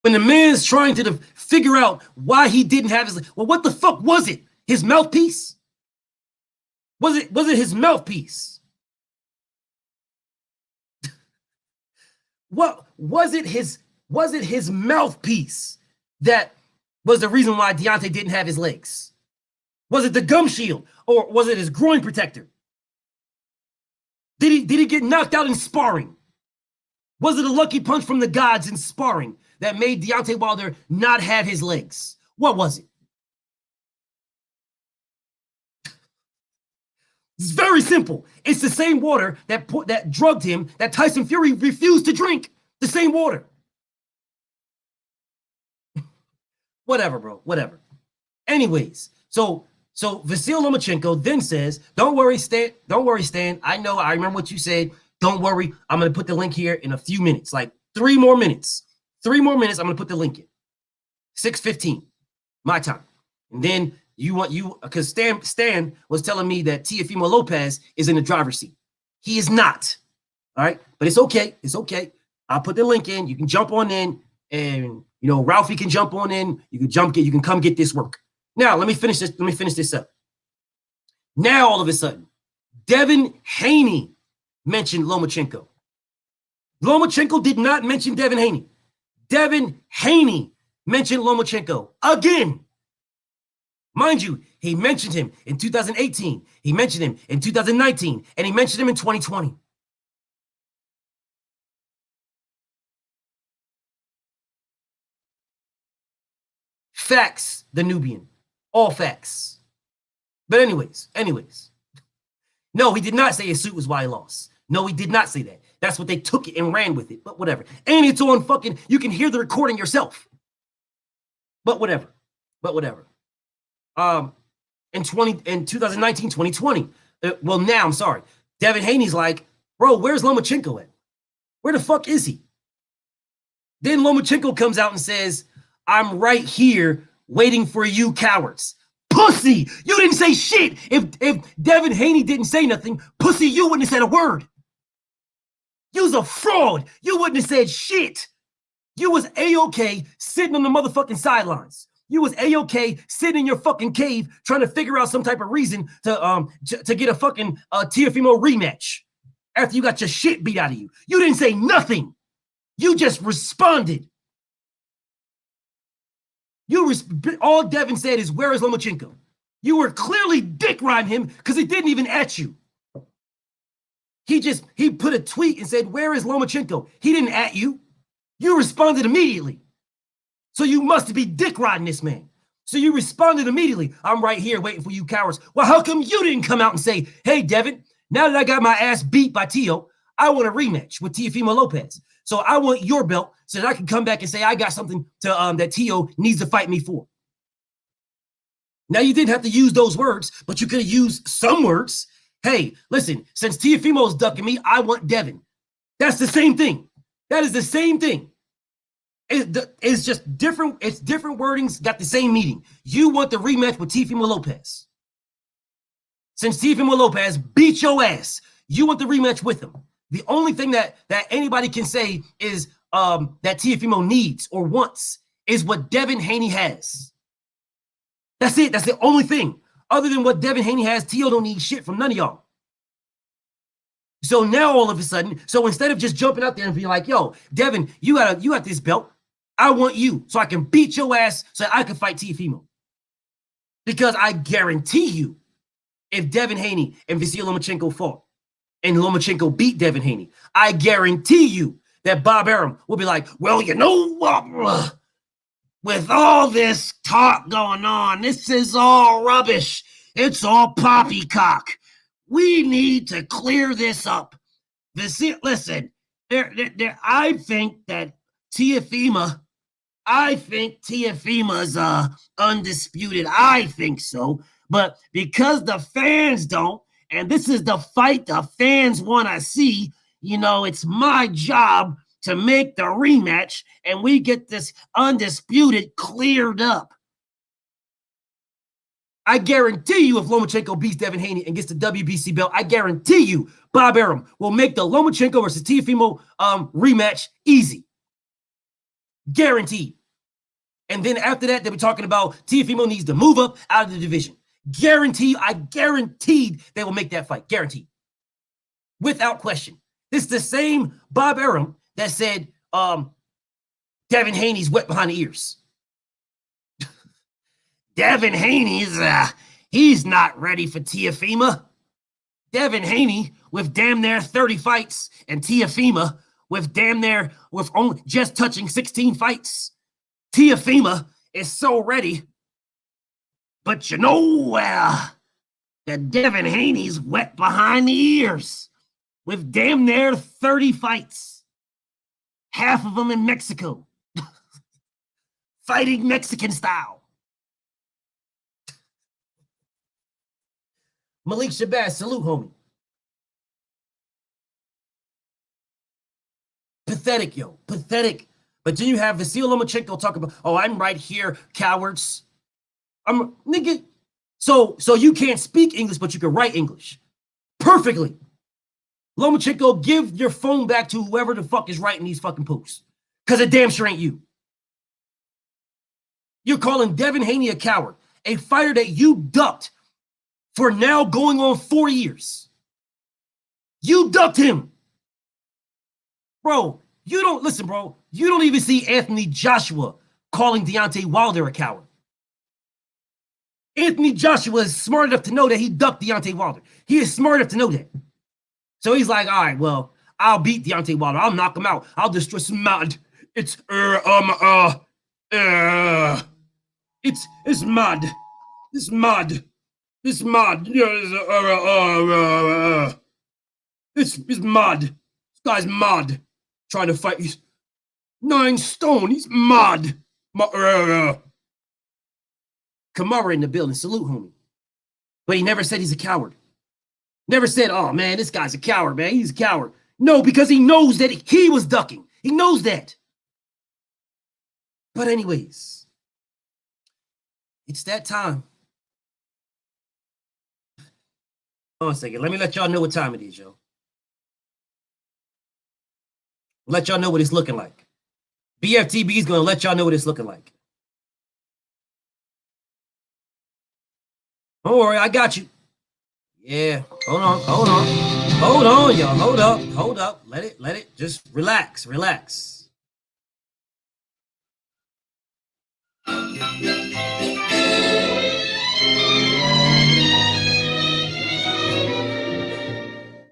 When the man's trying to figure out why he didn't have his, well, what the fuck was it? His mouthpiece? Was it his mouthpiece? What was it? His mouthpiece that was the reason why Deontay didn't have his legs? Was it the gum shield or was it his groin protector? Did he get knocked out in sparring? Was it a lucky punch from the gods in sparring that made Deontay Wilder not have his legs? What was it? It's very simple. It's the same water that drugged him, that Tyson Fury refused to drink. The same water. Whatever, bro. Whatever. Anyways, so Vasyl Lomachenko then says, don't worry, Stan. Don't worry, Stan. I remember what you said. Don't worry. I'm going to put the link here in a few minutes, like 3 more minutes. 3 more minutes, I'm going to put the link in. 6:15, my time. And then because Stan was telling me that Teofimo Lopez is in the driver's seat. He is not. All right. But it's okay. It's okay. I'll put the link in. You can jump on in and, Ralphie can jump on in. You can come get this work. Now, let me finish this up. Now, all of a sudden, Devin Haney mentioned Lomachenko. Lomachenko did not mention Devin Haney. Devin Haney mentioned Lomachenko again. Mind you, he mentioned him in 2018. He mentioned him in 2019. And he mentioned him in 2020. Facts, the Nubian. All facts. But anyways. No, he did not say his suit was why he lost. No, he did not say that. That's what they took it and ran with it. But whatever. And it's on fucking, you can hear the recording yourself. But whatever. In 2019, 2020. Now, I'm sorry. Devin Haney's like, bro, where's Lomachenko at? Where the fuck is he? Then Lomachenko comes out and says, I'm right here waiting for you cowards. Pussy! You didn't say shit. If Devin Haney didn't say nothing, pussy, you wouldn't have said a word. You was a fraud. You wouldn't have said shit. You was A-OK sitting on the motherfucking sidelines. You was A-OK sitting in your fucking cave trying to figure out some type of reason to get a fucking Teofimo rematch after you got your shit beat out of you. You didn't say nothing. You just responded. All Devin said is, where is Lomachenko? You were clearly dick riding him because he didn't even at you. He put a tweet and said, where is Lomachenko? He didn't at you. You responded immediately. So you must be dick riding this man. So you responded immediately. I'm right here waiting for you cowards. Well, how come you didn't come out and say, hey, Devin, now that I got my ass beat by Teo, I want a rematch with Teofimo Lopez. So I want your belt so that I can come back and say I got something to that Teo needs to fight me for. Now, you didn't have to use those words, but you could have used some words. Hey, listen, since Teofimo's ducking me, I want Devin. That's the same thing. That is the same thing. It's just different. It's different wordings, got the same meaning. You want the rematch with Teofimo Lopez. Since Teofimo Lopez beat your ass, you want the rematch with him. The only thing that anybody can say is that Teofimo needs or wants is what Devin Haney has. That's it. That's the only thing. Other than what Devin Haney has, Teo don't need shit from none of y'all. So now all of a sudden, instead of just jumping out there and being like, yo, Devin, you got this belt. I want you so I can beat your ass so I can fight Teofimo. Because I guarantee you, if Devin Haney and Vasyl Lomachenko fought and Lomachenko beat Devin Haney, I guarantee you that Bob Arum will be like, well, you know what? With all this talk going on, this is all rubbish. It's all poppycock. We need to clear this up. Listen, I think that Tiafima, is undisputed. I think so. But because the fans don't, and this is the fight the fans want to see, it's my job to make the rematch, and we get this undisputed cleared up. I guarantee you, if Lomachenko beats Devin Haney and gets the WBC belt, I guarantee you, Bob Arum will make the Lomachenko versus Tiafimo rematch easy. Guaranteed. And then after that, they'll be talking about Tiafimo needs to move up out of the division. I guaranteed they will make that fight. Guaranteed. Without question. This is the same Bob Arum that said Devin Haney's wet behind the ears. Devin Haney's, he's not ready for Tiafima. Devin Haney with damn near 30 fights and Tiafima with only just touching 16 fights. Tiafima is so ready. But that Devin Haney's wet behind the ears with damn near 30 fights. Half of them in Mexico. Fighting Mexican style. Malik Shabazz, salute, homie. Pathetic, yo. Pathetic. But then you have Vasil Lomachenko talk about, I'm right here, cowards. Nigga. So you can't speak English, but you can write English. Perfectly. Lomachenko, give your phone back to whoever the fuck is writing these fucking posts. Because it damn sure ain't you. You're calling Devin Haney a coward. A fighter that you ducked for now going on 4 years. You ducked him. Bro, you don't even see Anthony Joshua calling Deontay Wilder a coward. Anthony Joshua is smart enough to know that he ducked Deontay Wilder. He is smart enough to know that. So he's like, all right, well, I'll beat Deontay Wilder. I'll knock him out. I'll destroy some mud. It's mud. It's mud. This mud. It's mud. This guy's mud. Trying to fight. He's 9 stone. He's mud. Kamara in the building. Salute, homie. But he never said he's a coward. Never said, oh, man, this guy's a coward, man. He's a coward. No, because he knows that he was ducking. He knows that. But anyways, it's that time. Hold on a second. Let me let y'all know what time it is, yo. Let y'all know what it's looking like. Bftb is going to let y'all know what it's looking like. Don't worry, I got you. Yeah, hold on, y'all. Hold up. Let it. Just relax.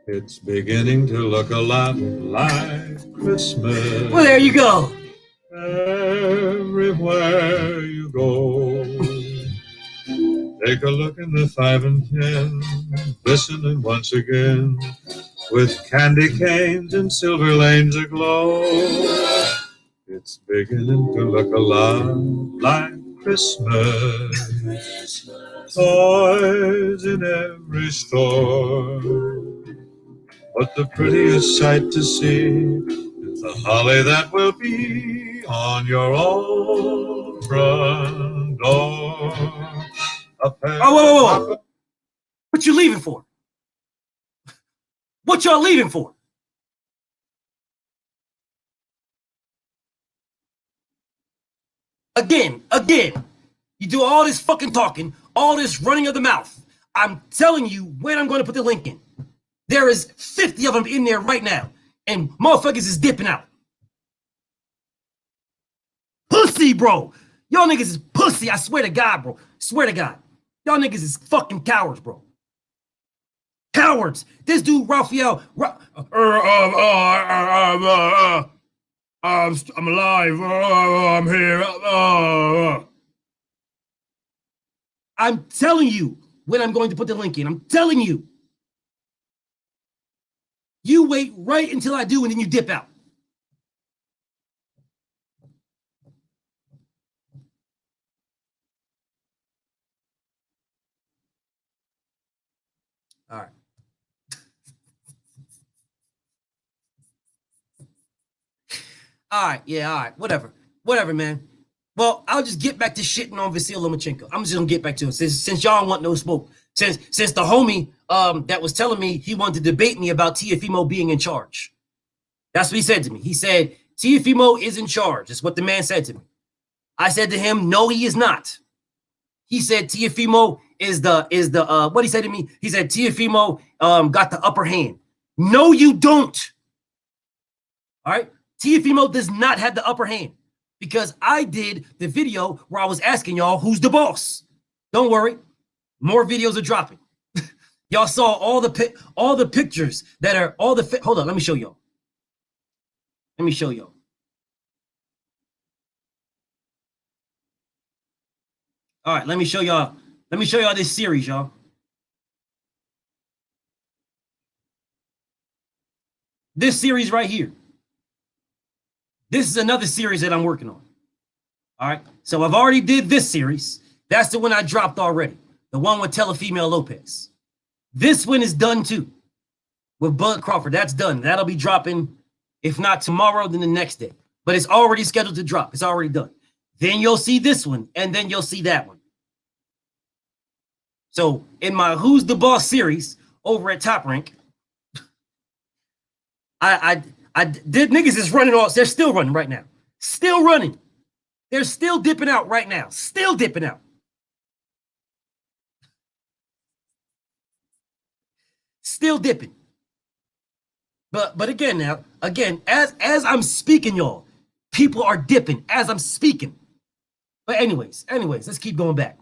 It's beginning to look a lot like Christmas. Well, there you go. Everywhere you go. Take a look in the 5 and 10, listening once again, with candy canes and silver lanes aglow. It's beginning to look a lot like Christmas. Toys in every store. But the prettiest sight to see is the holly that will be on your own front door. Whoa. What you leaving for? What y'all leaving for? Again. You do all this fucking talking, all this running of the mouth. I'm telling you when I'm going to put the link in. There is 50 of them in there right now, and motherfuckers is dipping out. Pussy, bro. Y'all niggas is pussy. I swear to God, bro. Swear to God. Y'all niggas is fucking cowards, bro. Cowards. This dude, Raphael. I'm alive. I'm here. I'm telling you when I'm going to put the link in. I'm telling you. You wait right until I do, and then you dip out. All right. All right, yeah, all right, whatever, man. Well, I'll just get back to shitting on Vasil Lomachenko. I'm just gonna get back to it since y'all don't want no smoke. Since the homie that was telling me he wanted to debate me about Teofimo being in charge. That's what he said to me. He said Teofimo is in charge. That's what the man said to me. I said to him, no, he is not. He said Teofimo is the what he said to me. He said Teofimo got the upper hand. No, you don't. All right. Teofimo does not have the upper hand because I did the video where I was asking y'all who's the boss. Don't worry, more videos are dropping. Y'all saw all the pictures that are all the. Hold on, let me show y'all. Let me show y'all. All right, let me show y'all. Let me show y'all this series, y'all. This series right here. This is another series that I'm working on. All right. So I've already did this series. That's the one I dropped already. The one with Telefemale Lopez. This one is done too. With Bud Crawford. That's done. That'll be dropping, if not tomorrow, then the next day. But it's already scheduled to drop. It's already done. Then you'll see this one, and then you'll see that one. So in my Who's the Boss series over at Top Rank, I did niggas is running off. They're still running right now. Still running. They're still dipping out right now. Still dipping out. Still dipping. But again now, as I'm speaking, y'all, people are dipping as I'm speaking. But anyways, let's keep going back.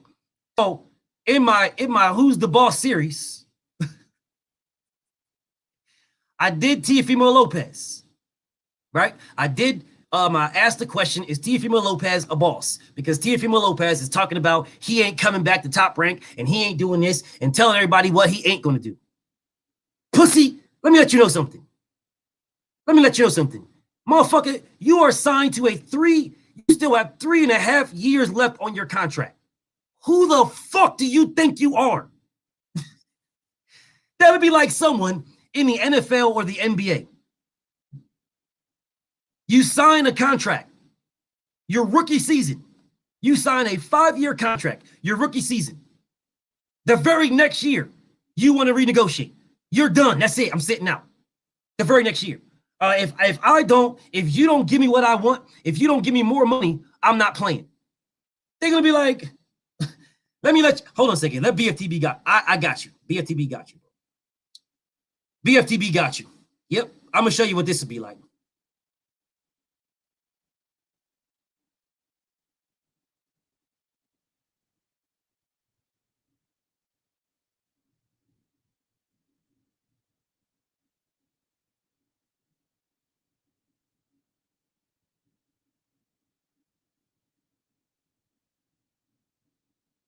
So in my Who's the Boss series, I did Teofimo Lopez, right? I asked the question, is Teofimo Lopez a boss? Because Teofimo Lopez is talking about he ain't coming back to Top Rank and he ain't doing this and telling everybody what he ain't going to do. Pussy, let me let you know something. Motherfucker, you are signed to you still have 3.5 years left on your contract. Who the fuck do you think you are? That would be like someone in the NFL or the NBA. You sign a contract, your rookie season. You sign a 5-year contract, your rookie season. The very next year, you want to renegotiate. You're done. That's it. I'm sitting out. The very next year. If you don't give me what I want, if you don't give me more money, I'm not playing. They're gonna be like, hold on a second. Let Bftb I got you. Bftb got you. Bftb got you. Yep. I'm gonna show you what this would be like.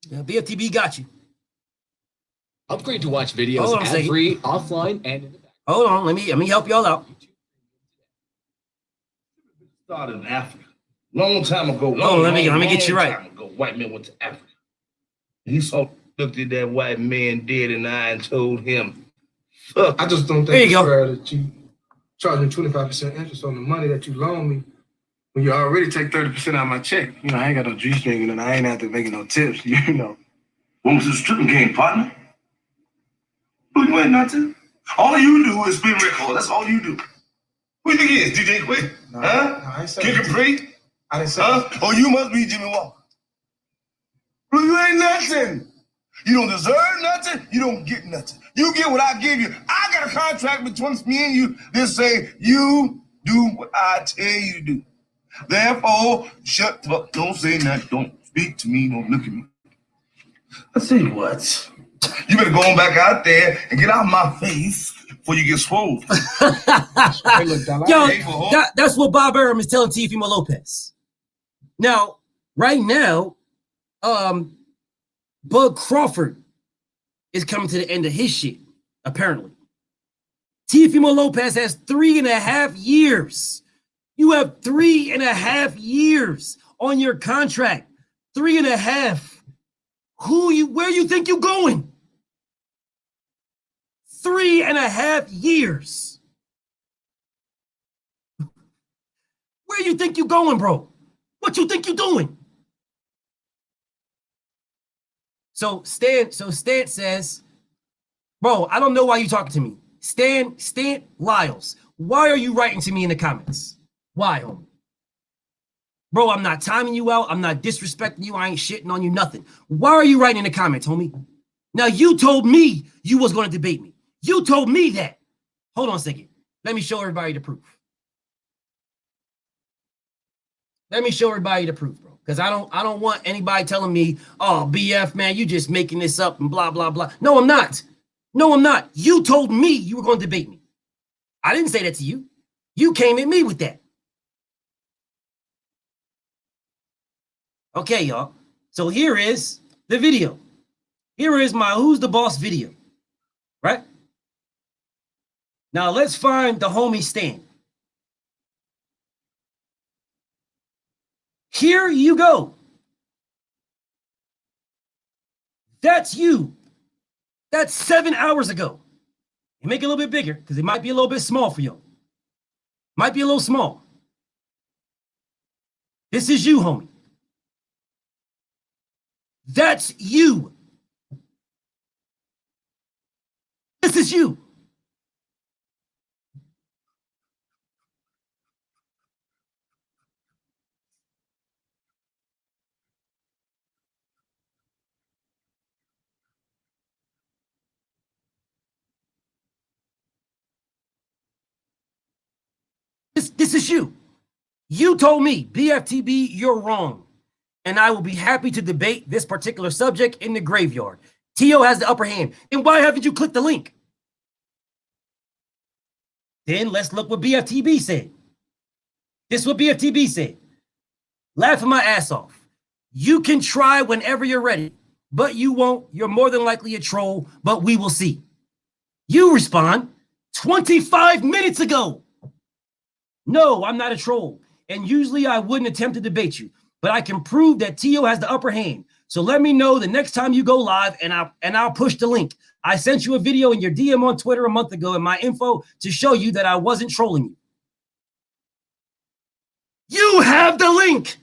Yeah, Bftb got you. Upgrade to watch videos ad-free, offline, and in the back. Hold on, let me help y'all out. Started in Africa. Long time ago. Let me get you right. Time ago, white man went to Africa. He looked at that white man dead in the eye and told him, fuck. I just don't think it's fair that you charging 25% interest on the money that you loan me when you already take 30% out of my check. You know, I ain't got no juice drinking and I ain't out there making no tips, you know. When was this stripping game, partner? You ain't nothing. All you do is spin record. That's all you do. Who you think he is? DJ Quick? No, huh? No, I ain't Kid Capri? I didn't say Oh, you must be Jimmy Walker. Well, you ain't nothing. You don't deserve nothing. You don't get nothing. You get what I give you. I got a contract between me and you that say you do what I tell you to do. Therefore, shut up. Don't say nothing. Don't speak to me. Don't look at me. I tell you what. You better go on back out there and get out of my face before you get swole. Yo, that's what Bob Arum is telling Teofimo Lopez. Now, right now, Bud Crawford is coming to the end of his shit, apparently. Teofimo Lopez has 3.5 years. You have 3.5 years on your contract. 3.5. Where you think you're going? 3.5 years. Where you think you're going, bro? What you think you're doing? So Stan says, bro, I don't know why you talking to me. Stan Lyles, why are you writing to me in the comments? Why, homie? Bro, I'm not timing you out. I'm not disrespecting you. I ain't shitting on you, nothing. Why are you writing in the comments, homie? Now, you told me you was going to debate me. You told me that. Hold on a second. Let me show everybody the proof. Let me show everybody the proof, bro. Because I don't want anybody telling me, oh, BF, man, you just making this up and blah, blah, blah. No, I'm not. No, I'm not. You told me you were going to debate me. I didn't say that to you. You came at me with that. Okay, y'all. So here is the video. Here is my Who's the Boss video. Right? Now let's find the homie Stan. Here you go. That's you. That's 7 hours ago. You make it a little bit bigger because it might be a little bit small for you. Might be a little small. This is you, homie. That's you. This is you. This is you. You told me, BFTB, you're wrong. And I will be happy to debate this particular subject in the graveyard. T.O. has the upper hand. And why haven't you clicked the link? Then let's look what BFTB said. This is what BFTB said. Laughing my ass off. You can try whenever you're ready, but you won't. You're more than likely a troll, but we will see. You respond 25 minutes ago. No, I'm not a troll. And usually I wouldn't attempt to debate you, but I can prove that T.O. has the upper hand. So let me know the next time you go live and I'll push the link. I sent you a video in your DM on Twitter a month ago in my info to show you that I wasn't trolling you. You have the link.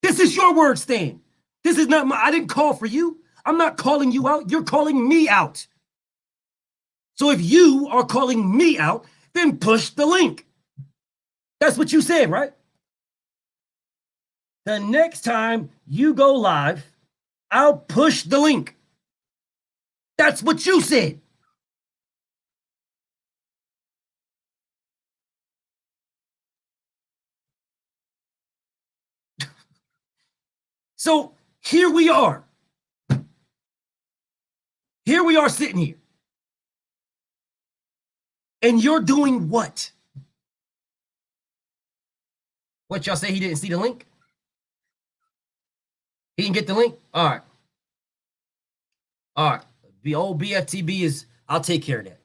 This is your word, Stan. This is not I didn't call for you. I'm not calling you out. You're calling me out. So if you are calling me out, then push the link. That's what you said, right? The next time you go live, I'll push the link. That's what you said. So here we are. Here we are sitting here. And you're doing what? What, y'all say he didn't see the link? He didn't get the link? All right. All right. The old BFTB is, I'll take care of that.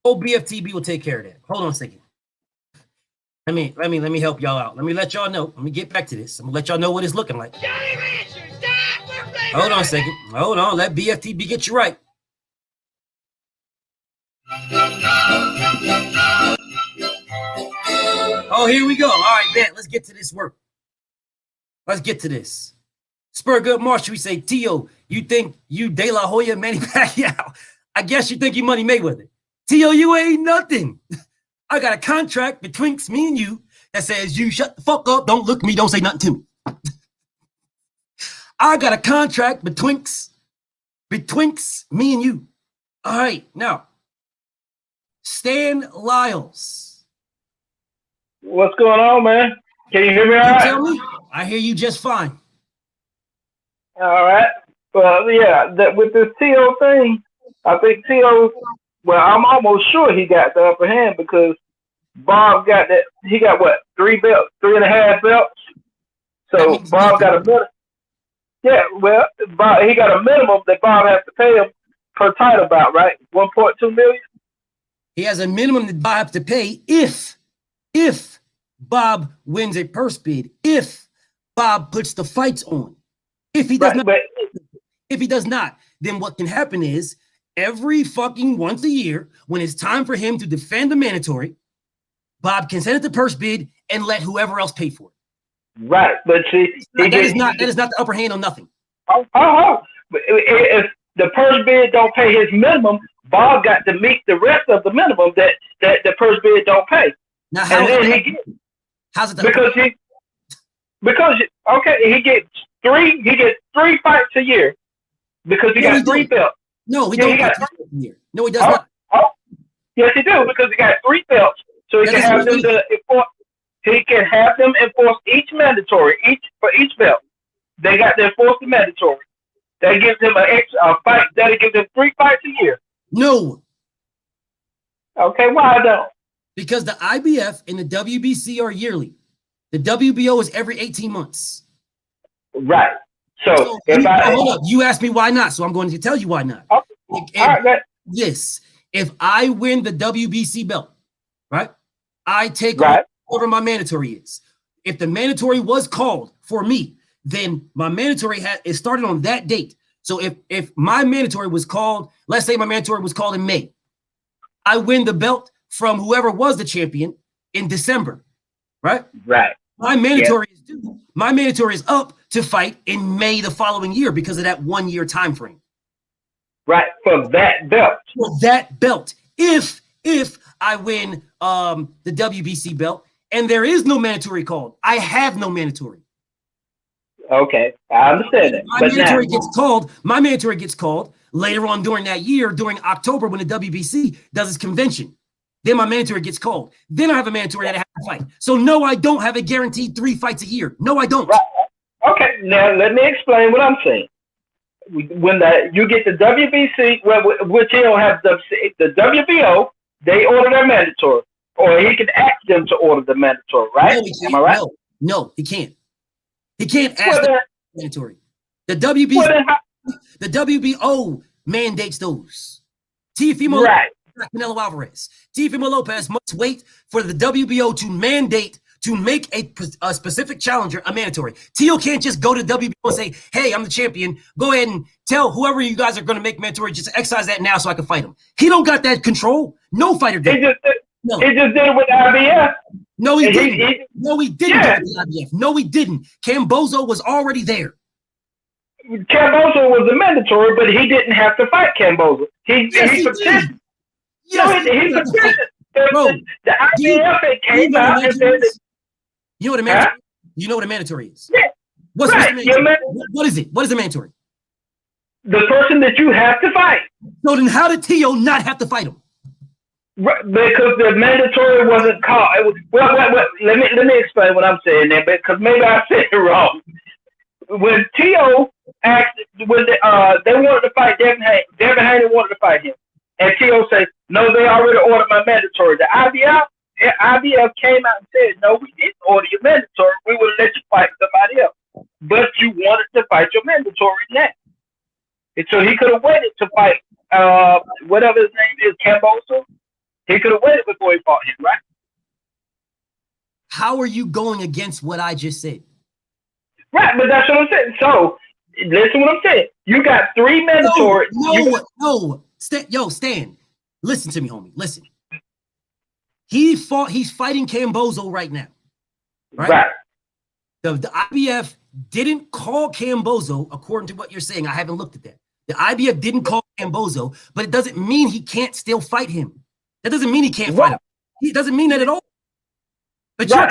Old BFTB will take care of that. Hold on a second. Let me help y'all out. Let me let y'all know. Let me get back to this. I'm gonna let y'all know what it's looking like. Hold on a second. Hold on. Let BFTB get you right. Oh, here we go. All right, bet. Let's get to this work. Let's get to this. Spurgood Marshall, we say, T.O., you think you De La Hoya, Manny Pacquiao? I guess you think you Money Mayweather. T.O., you ain't nothing. I got a contract betwixt me and you that says you shut the fuck up, don't look at me, don't say nothing to me. I got a contract betwixt me and you. All right, now, Stan Lyles. What's going on, man? Can you hear me all right? Tell me? I hear you just fine. All right. Well, yeah, with this T.O. thing, I think T.O., well, I'm almost sure he got the upper hand because Bob got that. He got what, 3 belts, 3.5 belts. So Bob got a minimum. Yeah, well, Bob, he got a minimum that Bob has to pay him per title bout, right? 1.2 million. He has a minimum that Bob has to pay if Bob wins a purse bid, if Bob puts the fights on. If he does not, then what can happen is every fucking once a year, when it's time for him to defend the mandatory, Bob can send it to purse bid and let whoever else pay for it. Right, but see, that is not the upper hand on nothing. If the purse bid don't pay his minimum, Bob got to meet the rest of the minimum that the purse bid don't pay. Now, how's it? He gets three fights a year because he got 3 belts. No, he don't get 3 belts a year. No, he does not. Yes, he do, because he got 3 belts, so he can have them enforce. He can have them enforce each mandatory, for each belt. They got to enforce the mandatory. That gives him a fight. That'll give him 3 fights a year. No. Okay, why don't? Because the IBF and the WBC are yearly. The WBO is every 18 months. Right. So hold up. You asked me why not, so I'm going to tell you why not. Okay. Yes. If I win the WBC belt, right, I take over my mandatory is. If the mandatory was called for me, then my mandatory is started on that date. So if my mandatory was called, let's say my mandatory was called in May, I win the belt from whoever was the champion in December, right? Right. My mandatory is due. My mandatory is up to fight in May the following year because of that 1 year time frame. Right, for that belt. For that belt. If I win the WBC belt and there is no mandatory called, I have no mandatory. Okay, I understand that. My mandatory gets called later on during that year, during October when the WBC does its convention. Then my mandatory gets called. Then I have a mandatory that I have to fight. So no, I don't have a guaranteed 3 fights a year. No, I don't. Right. Okay, now let me explain what I'm saying. When you get the WBC, which he don't have the WBO, they order their mandatory, or he can ask them to order the mandatory, right? No, he can't. Am I right? No, he can't. He can't ask the mandatory. The WBO mandates those. Teofimo, Canelo Alvarez, Teofimo Lopez must wait for the WBO to mandate to make a specific challenger a mandatory. Teo can't just go to WBO and say, hey, I'm the champion. Go ahead and tell whoever you guys are going to make mandatory, just exercise that now so I can fight him. He don't got that control. No fighter did. He just did it with the IBF. No, he didn't. No, he didn't do it with the IBF. No, he didn't. Cambozo was already there. Cambozo was a mandatory, but he didn't have to fight Cambozo. He petitioned. Yes, he petitioned. The IBF came out and said that. You know what a mandatory? You know what a mandatory is? Yeah. What's what is it? What is a mandatory? The person that you have to fight. So then how did Teo not have to fight him? Right, because the mandatory wasn't called. Well, let me explain what I'm saying there, because maybe I said it wrong. When Teo asked, when they wanted to fight Devin Haney wanted to fight him, and Teo said, no, they already ordered my mandatory. The IBF came out and said, no, we didn't order your mandatory. We would let you fight somebody else. But you wanted to fight your mandatory now. And so he could have waited to fight whatever his name is, Cambozo. He could have waited before he fought him, right? How are you going against what I just said? Right, but that's what I'm saying. So, listen what I'm saying. You got 3 mandatory. No. Stan, listen to me, homie. Listen. He's fighting Cambozo right now. Right. The IBF didn't call Cambozo, according to what you're saying. I haven't looked at that. The IBF didn't call Cambozo, but it doesn't mean he can't still fight him. That doesn't mean he can't fight him. It doesn't mean that at all. But so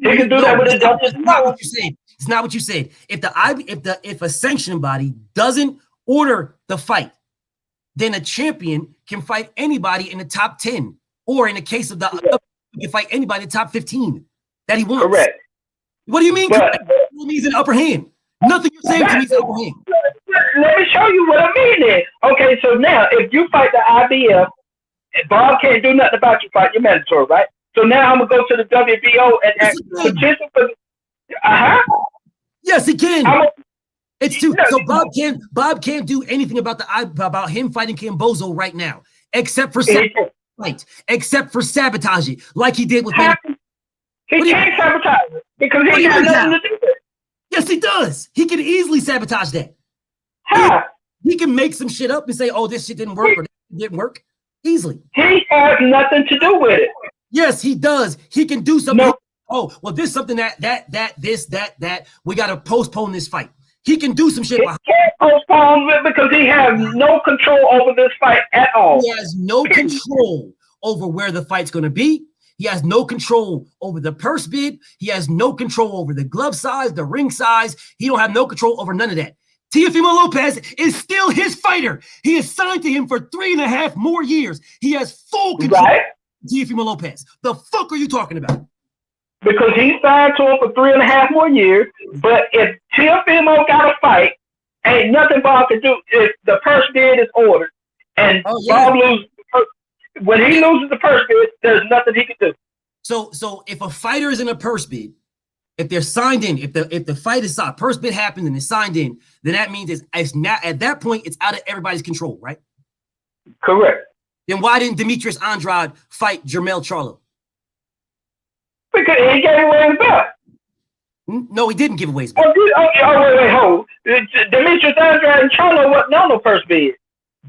they can do that with a double. It's not what you said. It's not what you said. If a sanctioning body doesn't order the fight, then a champion can fight anybody in the top 10, or in the case of the he can fight anybody in the top 15 that he wants. Correct. What do you mean? It means an upper hand. Nothing you're saying to me is an upper hand. Let me show you what I mean then. Okay, so now if you fight the IBF, Bob can't do nothing about you fighting your mandatory, right? So now I'm gonna go to the WBO and petition for. Yes, he can. It's too. So Bob can't do anything about him fighting Cambozo right now, except for except for sabotage it, like he did with me. He can't sabotage it because he got nothing to do with it. Yes, he does. He can easily sabotage that. How? He can make some shit up and say, "Oh, this shit didn't work," or "This didn't work." Easily. He has nothing to do with it. Yes, he does. He can do something. No. Oh, well, this is something that we got to postpone this fight. He can do some shit. He can't postpone it because he has no control over this fight at all. He has no control over where the fight's going to be. He has no control over the purse bid. He has no control over the glove size, the ring size. He don't have no control over none of that. Teofimo Lopez is still his fighter. He is signed to him for 3.5 more years. He has full control. Right? Teofimo Lopez. The fuck are you talking about? Because he signed to him for 3.5 more years. But if Teofimo got a fight, ain't nothing Bob can do if the purse bid is ordered. And Bob loses. When he loses the purse bid, there's nothing he can do. So if a fighter is in a purse bid, if they're signed in, if the fight is signed, purse bid happened and it's signed in, then that means it's not at that point it's out of everybody's control, right? Correct. Then why didn't Demetrius Andrade fight Jermell Charlo? Because he gave away his belt. No, he didn't give away his belt. Wait, hold. Demetrius Andrade and Charlo wasn't on the purse bid.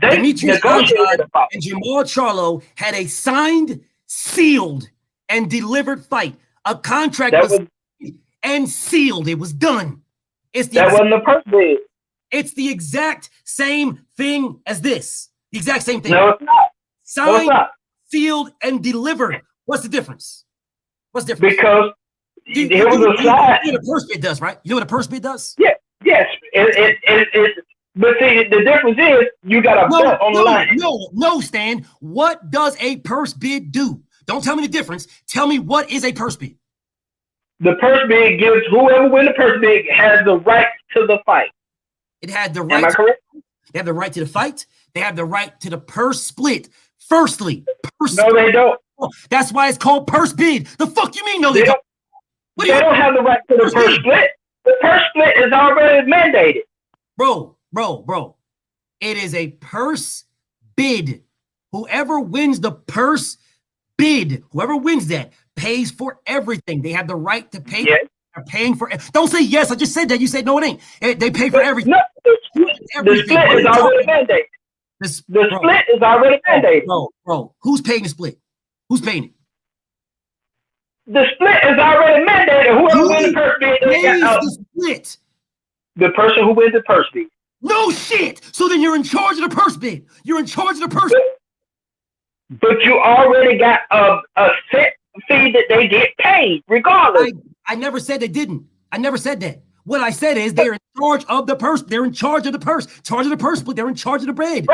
Demetrius Andrade and Jermell Charlo had a signed, sealed, and delivered fight. A contract was and sealed. It was done. That wasn't the purse bid. It's the exact same thing as this. The exact same thing. No, it's not. Signed, sealed, and delivered. What's the difference? What's the difference? Because it was a slide. You know what a purse bid does, right? You know what a purse bid does? Yeah. Yes. But see, the difference is you got a belt on the line. No, Stan. What does a purse bid do? Don't tell me the difference. Tell me what is a purse bid. The purse bid gives whoever wins the purse bid has the right to the fight. It had the right. Am I correct? They have the right to the fight. They have the right to the purse split. Firstly, no, they don't. That's why it's called purse bid. The fuck you mean? No, they don't. They don't have the right to the purse split. The purse split is already mandated. Bro. It is a purse bid. Whoever wins the purse bid, whoever wins that, pays for everything. They have the right to pay. Yes. They're paying for it. Don't say yes. I just said that. You said no, it ain't. They pay for everything. No, the split is already mandated. The split is already mandated. Bro, who's paying the split? Who's paying it? The split is already mandated. Whoever wins the purse bid pays the split. The person who wins the purse bid. No shit. So then you're in charge of the purse bid. You're in charge of the purse bid. But you already got a set fee that they get paid, regardless. I never said they didn't. I never said that. What I said is they're in charge of the purse. They're in charge of the purse. Charge of the purse, but they're in charge of the bread.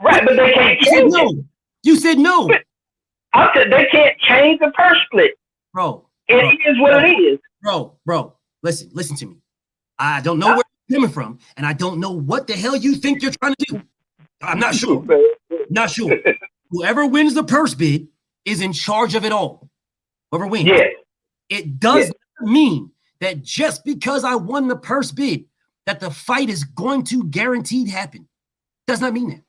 Right, but they can't change it. You said no. I said they can't change the purse split. Bro. It is what it is. Bro. Listen to me. I don't know where you're coming from, and I don't know what the hell you think you're trying to do. I'm not sure. Not sure. Whoever wins the purse bid is in charge of it all. Whoever wins. Yeah. It does not mean that just because I won the purse bid, that the fight is going to guaranteed happen. Does not mean that.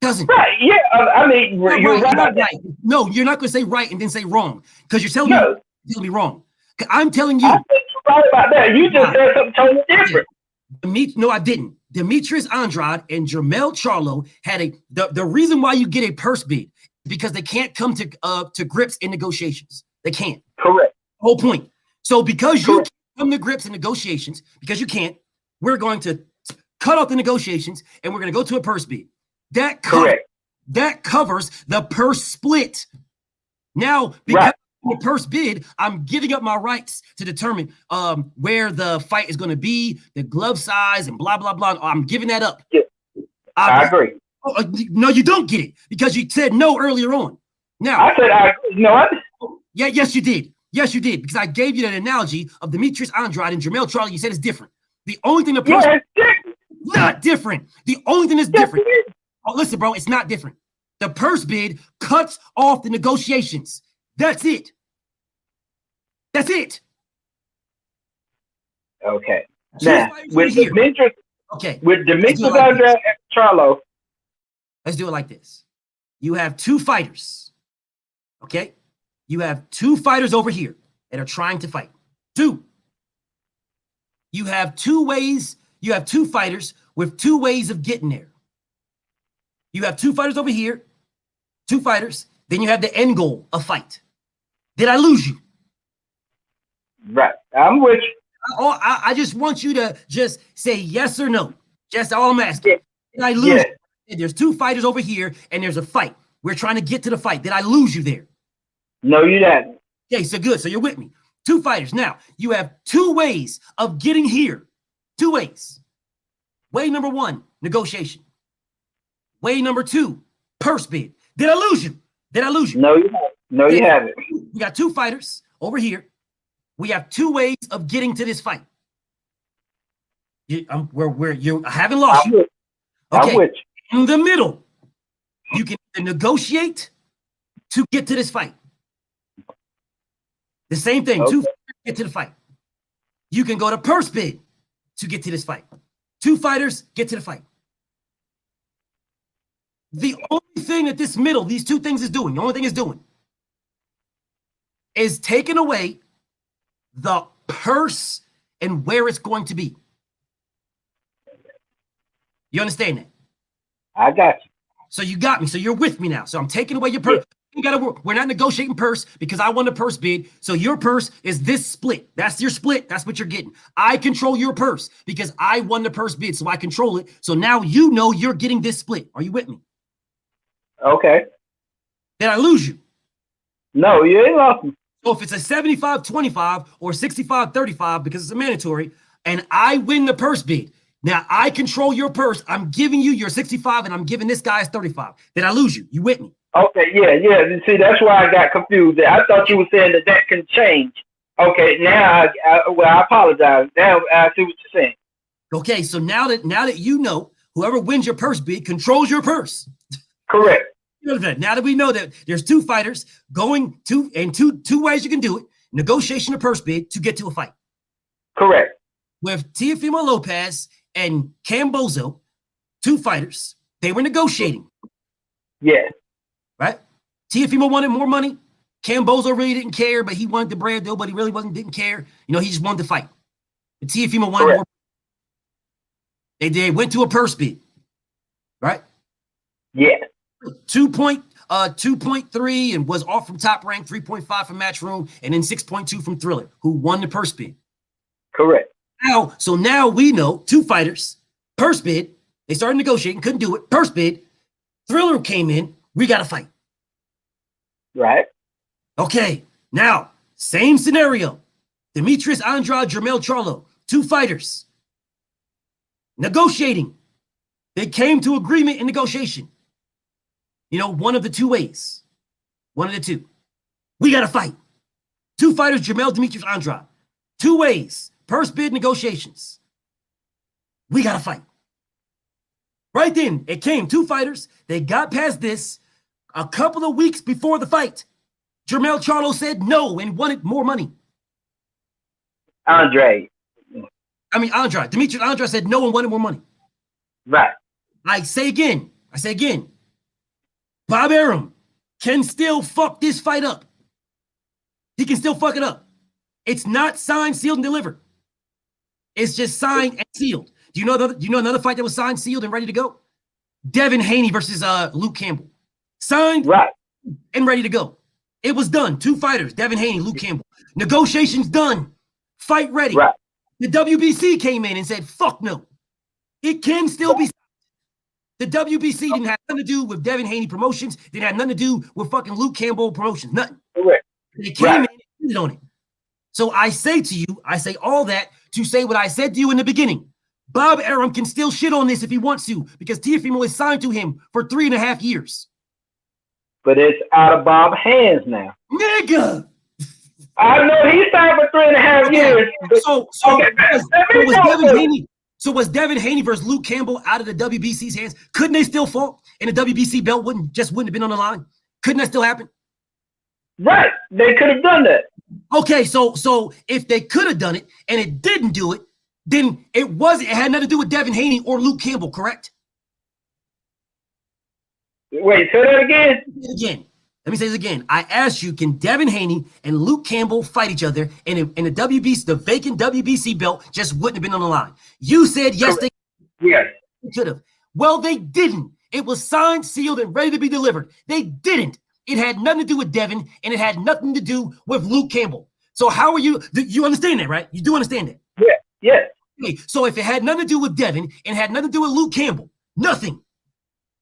Doesn't. Right. Yeah. I mean, you're right. No, you're not going to say right and then say wrong because you're telling me wrong. I'm telling you. I think you're right about that. You just said something totally different. No, I didn't. Demetrius Andrade and Jermell Charlo had the reason why you get a purse bid because they can't come to grips in negotiations. They can't. Correct. Whole point. So because you can't come to grips in negotiations, because you can't, we're going to cut off the negotiations and we're going to go to a purse bid. That covers the purse split. Now, because of the purse bid, I'm giving up my rights to determine where the fight is going to be, the glove size, and blah, blah, blah. I'm giving that up. Yeah. I agree. No, you don't get it because you said no earlier on. Now I said I agree. No, yeah, yes, you did. Yes, you did because I gave you that analogy of Demetrius Andrade and Jermell Charlo. You said it's different. The only thing not different. The only thing that's different. Oh, listen, bro, it's not different. The purse bid cuts off the negotiations. That's it. That's it. Okay. Now, with Demetrius, okay, with Demetrius Andrade and Charlo. Let's do it like this. You have two fighters, okay? You have two fighters over here that are trying to fight. Two. You have two ways, you have two fighters with two ways of getting there. You have two fighters over here, two fighters, then you have the end goal, a fight. Did I lose you? Right. I'm with you. I just want you to just say yes or no. Just all I'm asking. Did I lose you? There's two fighters over here, and there's a fight. We're trying to get to the fight. Did I lose you there? No, you didn't. Okay, so good. So you're with me. Two fighters. Now, you have two ways of getting here. Two ways. Way number one, negotiation. Way number two, purse bid. Did I lose you? Did I lose you? No, you haven't. No, you haven't. We got two fighters over here. We have two ways of getting to this fight. You haven't lost you. I'm with you. In the middle, you can either negotiate to get to this fight. The same thing, two fighters get to the fight. You can go to purse bid to get to this fight. Two fighters get to the fight. The only thing that this middle, these two things is doing, the only thing it's doing is taking away the purse and where it's going to be. You understand that? I got you. So you got me. So you're with me now. So I'm taking away your purse. You gotta work. We're not negotiating purse because I won the purse bid. So your purse is this split. That's your split. That's what you're getting. I control your purse because I won the purse bid. So I control it. So now you know you're getting this split. Are you with me? Okay. Did I lose you? No, you ain't lost me. So if it's a 75-25 or 65-35 because it's a mandatory and I win the purse bid, now I control your purse. I'm giving you your 65 and I'm giving this guy's 35. Did I lose you? You with me? Okay, yeah. See, that's why I got confused. I thought you were saying that can change. Okay, now I apologize. Now I see what you're saying. Okay, so now that you know, whoever wins your purse bid controls your purse. Correct. Now that we know that there's two fighters going two ways you can do it: negotiation or purse bid to get to a fight. Correct. With Teofimo Lopez and Cambozo, two fighters, they were negotiating. Yeah. Right? Teofimo wanted more money. Cambozo really didn't care, but he wanted the bread though, but he really didn't care. You know, he just wanted to fight. But Teofimo wanted more. They went to a purse bid. Right? Yeah. 2.3 and was off from Top Rank, 3.5 from Matchroom, and then 6.2 from Thriller, who won the purse bid. Correct. Now we know two fighters, purse bid, they started negotiating, couldn't do it, purse bid, Thriller came in, we got to fight. Right. Okay, now, same scenario. Demetrius Andrade, Jermell Charlo, two fighters, negotiating. They came to agreement in negotiation. You know, one of the two ways. One of the two. We got to fight. Two fighters, Jermell, Demetrius Andrade. Two ways. Purse bid negotiations. We got to fight. Right then, it came. Two fighters. They got past this a couple of weeks before the fight. Jermell Charlo said no and wanted more money. Andrade. Demetrius Andrade said no and wanted more money. Right. I say again. Bob Arum can still fuck this fight up. He can still fuck it up. It's not signed, sealed, and delivered. It's just signed and sealed. Do you know another fight that was signed, sealed, and ready to go? Devin Haney versus Luke Campbell. Signed and ready to go. It was done. Two fighters, Devin Haney, Luke Campbell. Negotiations done. Fight ready. Right. The WBC came in and said, fuck no. It can still be. The WBC didn't have nothing to do with Devin Haney Promotions. Didn't have nothing to do with fucking Luke Campbell Promotions. Nothing. Correct. They came in and did on it. So I say to you, I say all that to say what I said to you in the beginning. Bob Arum can still shit on this if he wants to because Teofimo is signed to him for 3.5 years. But it's out of Bob's hands now. Nigga! I know he signed for 3.5 years. So was Devin Haney versus Luke Campbell out of the WBC's hands? Couldn't they still fall? And the WBC belt wouldn't have been on the line? Couldn't that still happen? Right. They could have done that. Okay, so if they could have done it and it didn't do it, then it had nothing to do with Devin Haney or Luke Campbell, correct? Wait, say that again? Let me say this again. I asked you, can Devin Haney and Luke Campbell fight each other and the WBC, the vacant WBC belt just wouldn't have been on the line? You said yes, Correct. they could have. Well, they didn't. It was signed, sealed, and ready to be delivered. They didn't. It had nothing to do with Devin, and it had nothing to do with Luke Campbell. So how are you? You understand that, right? You do understand that? Yeah. Yes. Okay, so if it had nothing to do with Devin and had nothing to do with Luke Campbell, nothing,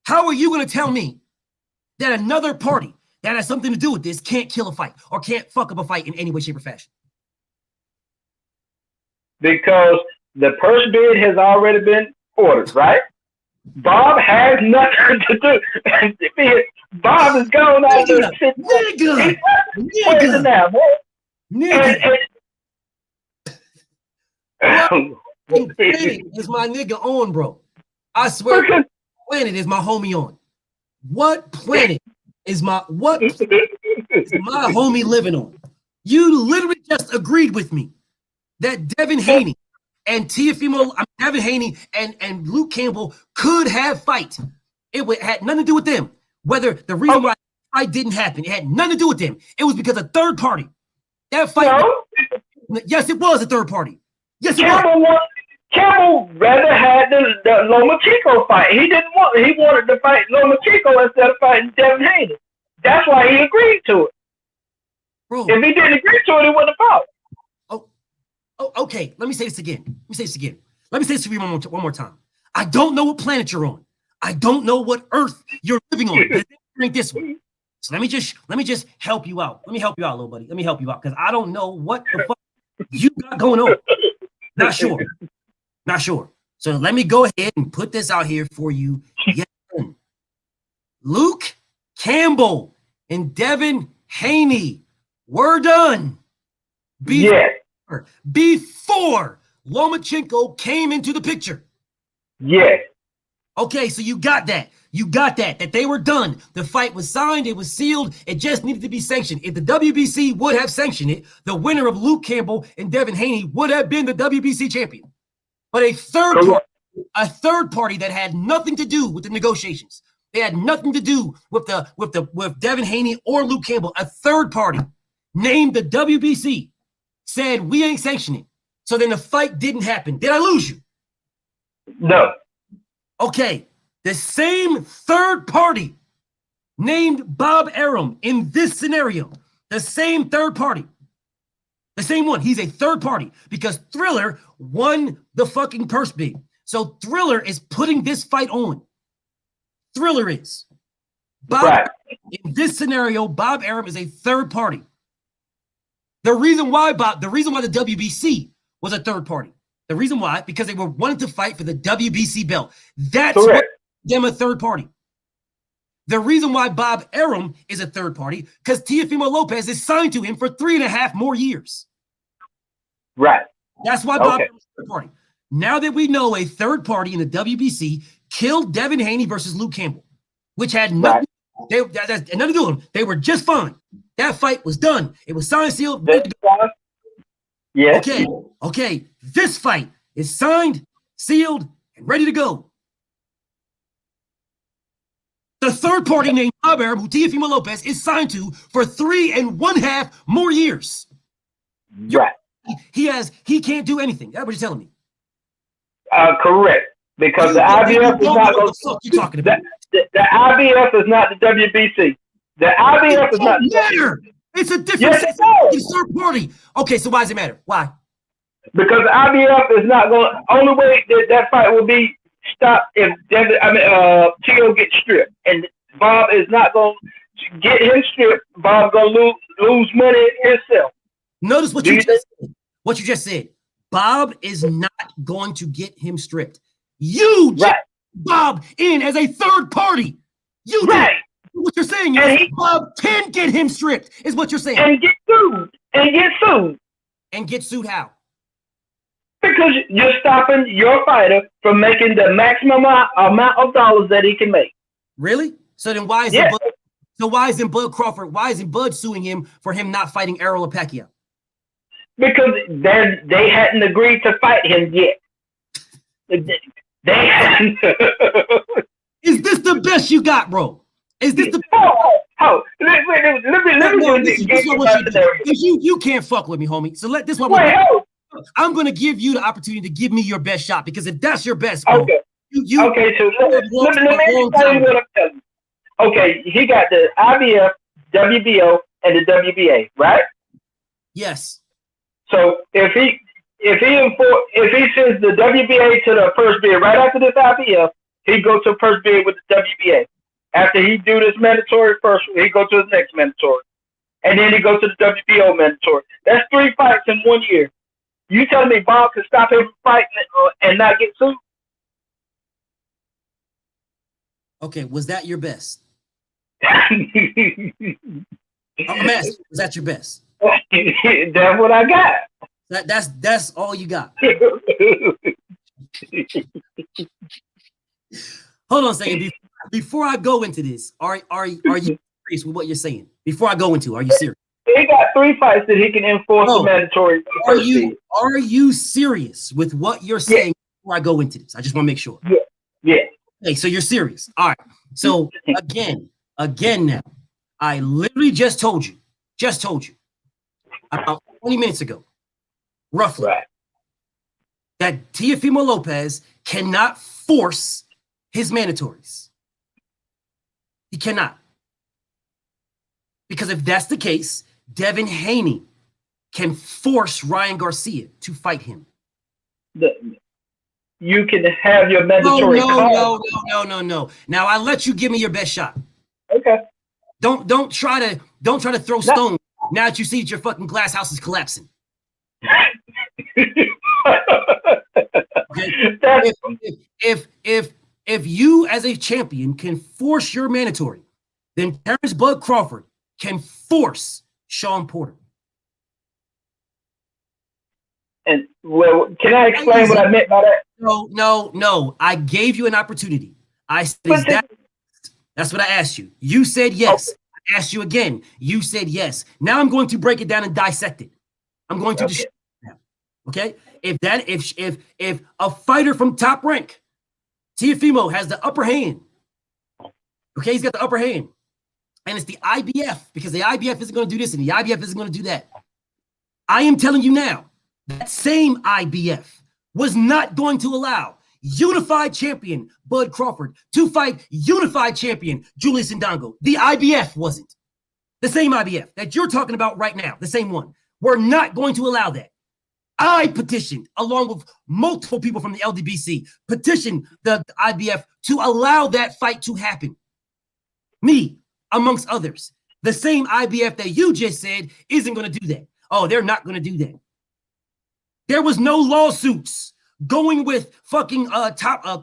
how are you going to tell me that another party that has something to do with this can't kill a fight or can't fuck up a fight in any way, shape, or fashion? Because the purse bid has already been ordered, right? Bob has nothing to do. Bob is going out there. Nigga. Now, boy. What planet is my nigga on, bro? I swear, what planet is my homie on? What planet is my homie living on? You literally just agreed with me that Devin Haney and Devin Haney and Luke Campbell could have fight. It had nothing to do with them. Whether the reason why the fight didn't happen, it had nothing to do with them. It was because a third party. That fight. No. Yes, it was a third party. Yes, it was. Campbell rather had the Loma Chico fight. He wanted to fight Loma Chico instead of fighting Devin Haney. That's why he agreed to it. Bro. If he didn't agree to it, he wouldn't have fought. Oh, okay. Let me say this again. Let me say this to you one more time. I don't know what planet you're on. I don't know what Earth you're living on. Drink this one. So let me just help you out. Let me help you out, little buddy. Let me help you out because I don't know what the fuck you got going on. Not sure. So let me go ahead and put this out here for you. Yes. Luke Campbell and Devin Haney were done. Before Lomachenko came into the picture. Yes. Okay, so you got that. That they were done. The fight was signed. It was sealed. It just needed to be sanctioned. If the WBC would have sanctioned it, the winner of Luke Campbell and Devin Haney would have been the WBC champion. But a third party that had nothing to do with the negotiations. They had nothing to do with with Devin Haney or Luke Campbell. A third party named the WBC said we ain't sanctioning. So then the fight didn't happen. Did I lose you? No. Okay. The same third party named Bob Arum in this scenario. The same third party. The same one. He's a third party because Thriller won the fucking purse bid. So Thriller is putting this fight on. Thriller is. In this scenario, Bob Arum is a third party. The reason why the WBC was a third party. The reason why, because they were wanting to fight for the WBC belt. That's what made them a third party. The reason why Bob Arum is a third party, because Teofimo Lopez is signed to him for 3.5 more years. Right. That's why Bob Arum is a third party. Now that we know a third party in the WBC killed Devin Haney versus Luke Campbell, which had nothing, nothing to do with them. They were just fine. That fight was done. It was signed, sealed. Yeah. Okay. This fight is signed, sealed, and ready to go. The third party named Bob Arum, who Teofimo Lopez is signed to for 3.5 more years. Right. He can't do anything. That's what you're telling me. Correct. Because the IBF is not going to. You talking about? The IBF is not the WBC. The IBF is not. Matter. It's a different third party. Okay, so why does it matter? Why? Because the IBF is not going. Only way that fight will be stopped if Tio gets stripped, and Bob is not going to get him stripped. Bob's going to lose money himself. Notice what you just said. Bob is not going to get him stripped. You Bob in as a third party. You did. What you're saying is Bob can get him stripped, is what you're saying. And get sued. And get sued how? Because you're stopping your fighter from making the maximum amount of dollars that he can make. Really? So then why isn't Bud Crawford, why isn't Bud suing him for him not fighting Errol or Pacquiao? Because they hadn't agreed to fight him yet. They hadn't. Is this the best you got, bro? Is this the? Let me get you can't fuck with me, homie. So let this one. I'm gonna give you the opportunity to give me your best shot, because if that's your best, bro, okay. Okay, so let me explain what I'm telling you. Okay, he got the IBF, WBO, and the WBA, right? Yes. So if he sends the WBA to the first bid right after this IBF, he go to first bid with the WBA. After he do this mandatory first, he go to the next mandatory, and then he goes to the WBO mandatory. That's 3 fights in 1 year. You telling me Bob can stop him fighting and not get sued? Okay, was that your best? I'm asking, was that your best? That's what I got. That's all you got. Hold on a second. Before I go into this, are you serious with what you're saying? Before I go into, are you serious? He got 3 fights that he can enforce the mandatory. Are you serious with what you're saying before I go into this? I just want to make sure. Yeah. Okay, so you're serious. All right. So again now, I literally just told you about 20 minutes ago, roughly, that Teofimo Lopez cannot force his mandatories. He cannot. Because if that's the case, Devin Haney can force Ryan Garcia to fight him. You can have your mandatory. No. Now I let you give me your best shot. Okay. Don't try to throw stones now that you see that your fucking glass house is collapsing. Okay? If you as a champion can force your mandatory, then Terrence Bud Crawford can force Sean Porter. And well, can I explain what I meant by that? No. I gave you an opportunity. I said, that's what I asked you. You said yes. Okay. I asked you again. You said yes. Now I'm going to break it down and dissect it. I'm going to destroy it now. Okay? If a fighter from Top Rank, Teofimo, has the upper hand, okay, he's got the upper hand, and it's the IBF, because the IBF isn't going to do this and the IBF isn't going to do that. I am telling you now, that same IBF was not going to allow unified champion Bud Crawford to fight unified champion Julius Ndongo. The IBF wasn't. The same IBF that you're talking about right now, the same one. We're not going to allow that. I petitioned, along with multiple people from the LDBC, petitioned the IBF to allow that fight to happen. Me, amongst others. The same IBF that you just said isn't going to do that. Oh, they're not going to do that. There was no lawsuits going with fucking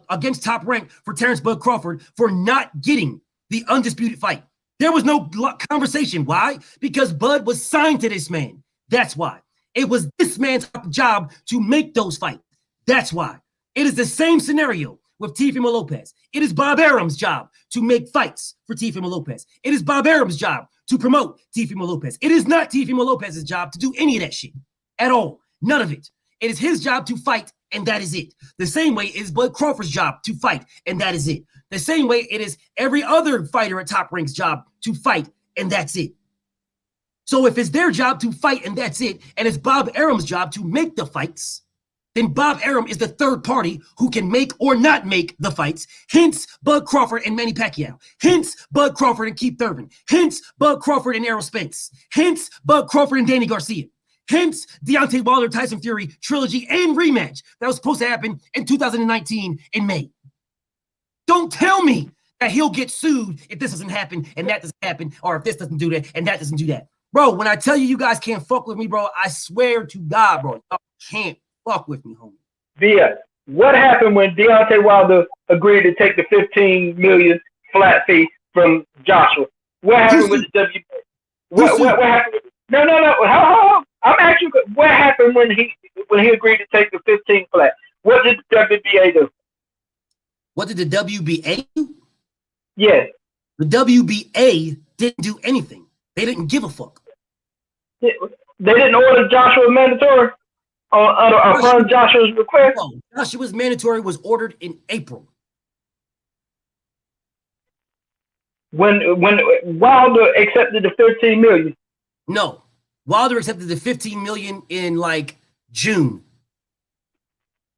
against Top Rank for Terrence Bud Crawford for not getting the undisputed fight. There was no conversation. Why? Because Bud was signed to this man. That's why. It was this man's job to make those fights. That's why. It is the same scenario with Teofimo Lopez. It is Bob Arum's job to make fights for Teofimo Lopez. It is Bob Arum's job to promote Teofimo Lopez. It is not Teofimo Lopez's job to do any of that shit at all. None of it. It is his job to fight, and that is it. The same way it is Bud Crawford's job to fight, and that is it. The same way it is every other fighter at Top Rank's job to fight, and that's it. So if it's their job to fight and that's it, and it's Bob Arum's job to make the fights, then Bob Arum is the third party who can make or not make the fights. Hence, Bud Crawford and Manny Pacquiao. Hence, Bud Crawford and Keith Thurman. Hence, Bud Crawford and Errol Spence. Hence, Bud Crawford and Danny Garcia. Hence, Deontay Wilder, Tyson Fury trilogy and rematch that was supposed to happen in 2019 in May. Don't tell me that he'll get sued if this doesn't happen and that doesn't happen, or if this doesn't do that and that doesn't do that. Bro, when I tell you you guys can't fuck with me, bro, I swear to God, bro, y'all can't fuck with me, homie. Via, what happened when Deontay Wilder agreed to take the $15 million flat fee from Joshua? What happened with the WBA? What happened? No. I'm asking you, what happened when he agreed to take the 15 flat? What did the WBA do? What did the WBA do? Yes. The WBA didn't do anything. They didn't give a fuck. Yeah. They didn't order Joshua mandatory upon Joshua's request. No, Joshua's mandatory was ordered in April. When Wilder accepted the 15 million. No, Wilder accepted the 15 million in like June.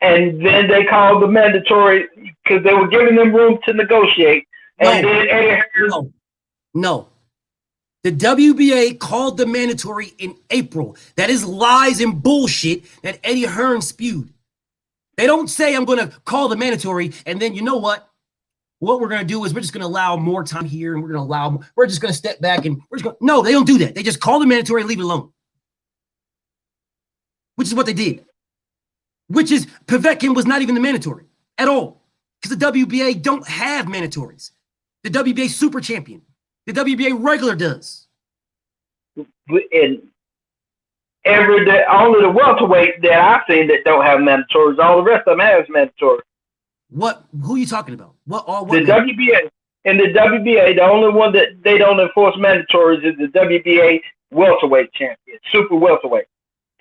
And then they called the mandatory because they were giving them room to negotiate. And then Eddie Hearn. No. The WBA called the mandatory in April. That is lies and bullshit that Eddie Hearn spewed. They don't say I'm going to call the mandatory and then you know what? What we're going to do is we're just going to allow more time here and we're just going to step back and we're just going. No, they don't do that. They just call the mandatory and leave it alone. Which is what they did. Which is Povetkin was not even the mandatory at all because the WBA don't have mandatories. The WBA super champion, the WBA regular does. And only the welterweight that I've seen that don't have mandatories. All the rest of them has mandatory. What? Who are you talking about? What? WBA. In the WBA, the only one that they don't enforce mandatories is the WBA welterweight champion, super welterweight.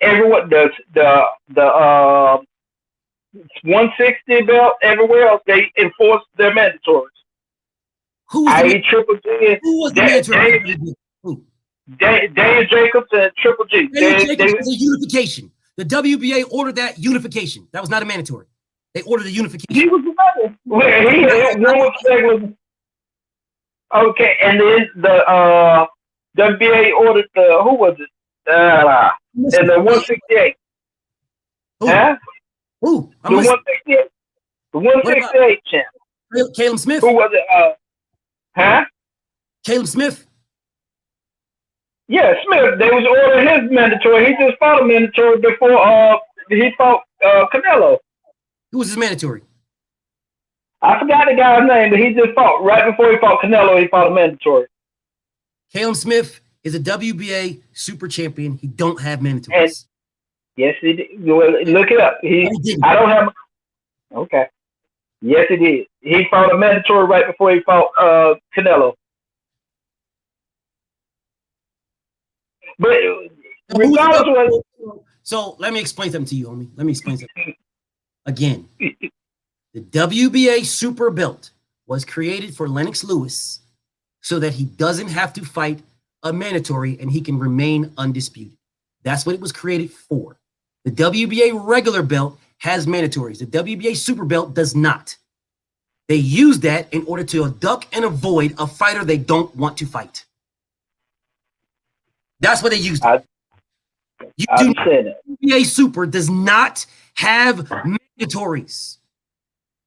Everyone does the 160 belt. Everywhere else, they enforce their mandatories. Who was Triple G? Who was the mandatory? Dan Jacobs and Triple G. Dan Jacobs was a unification. The WBA ordered that unification. That was not a mandatory. They ordered the unification. He was another. Okay, and then the WBA ordered the who was it? And the 168. Huh? Who? The 168. The 168 champ. Caleb Smith. Who was it? Huh? Caleb Smith. Yeah, Smith. They was ordering his mandatory. He just fought a mandatory before he fought Canelo. Who was his mandatory? I forgot the guy's name, but he just fought right before he fought Canelo. He fought a mandatory. Caleb Smith is a WBA super champion. He don't have mandatories. And yes, he did. Well, look it up. I don't have. Okay. Yes, he did. He fought a mandatory right before he fought Canelo. But regardless, so let me explain something to you, homie. Let me explain something. Again, the WBA super belt was created for Lennox Lewis so that he doesn't have to fight a mandatory and he can remain undisputed. That's what it was created for. The WBA regular belt has mandatories. The WBA super belt does not. They use that in order to duck and avoid a fighter they don't want to fight. That's what they used. WBA super does not have mandatories.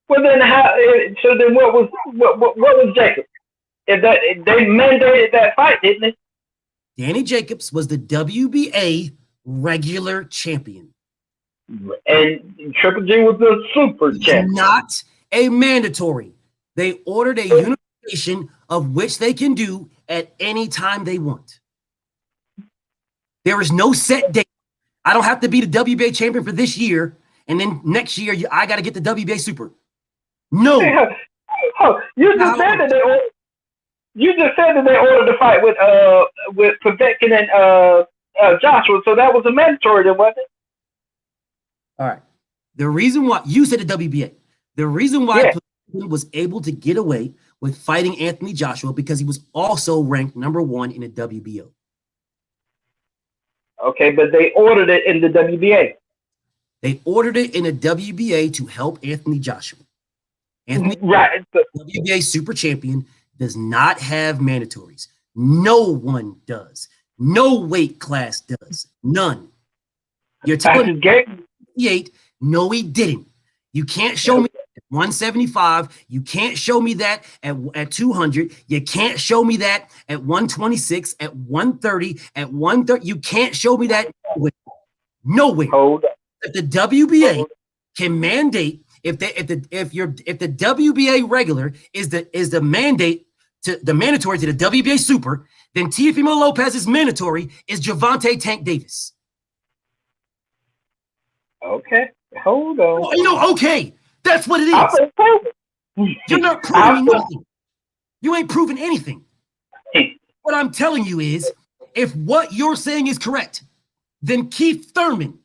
Well, then how? So then, what was Jacobs? If they mandated that fight, didn't they? Danny Jacobs was the WBA regular champion, and Triple G was the super champion. Not a mandatory. They ordered a unification of which they can do at any time they want. There is no set date. I don't have to be the WBA champion for this year, and then next year I got to get the WBA super. No. You just said that they ordered. You just said that they ordered the fight with Povetkin and Joshua, so that was a mandatory, then, wasn't it? All right. The reason why you said the WBA, the reason why Povetkin was able to get away with fighting Anthony Joshua because he was also ranked #1 in the WBO. Okay, but they ordered it in the WBA. They ordered it in the WBA to help Anthony Joshua. Anthony, WBA super champion, does not have mandatories. No one does. No weight class does. None. You're telling me 58. No, he didn't. You can't show me at 175. You can't show me that at 200. You can't show me that at 126, at 130, at 130. You can't show me that nowhere. Hold up. If the WBA can mandate, if the WBA regular is the mandate to the mandatory to the WBA super, then Teofimo Lopez's mandatory is Gervonta Tank Davis. Okay, hold on. Oh, you know, okay, that's what it is. You're not proving nothing. You ain't proving anything. What I'm telling you is, if what you're saying is correct, then Keith Thurman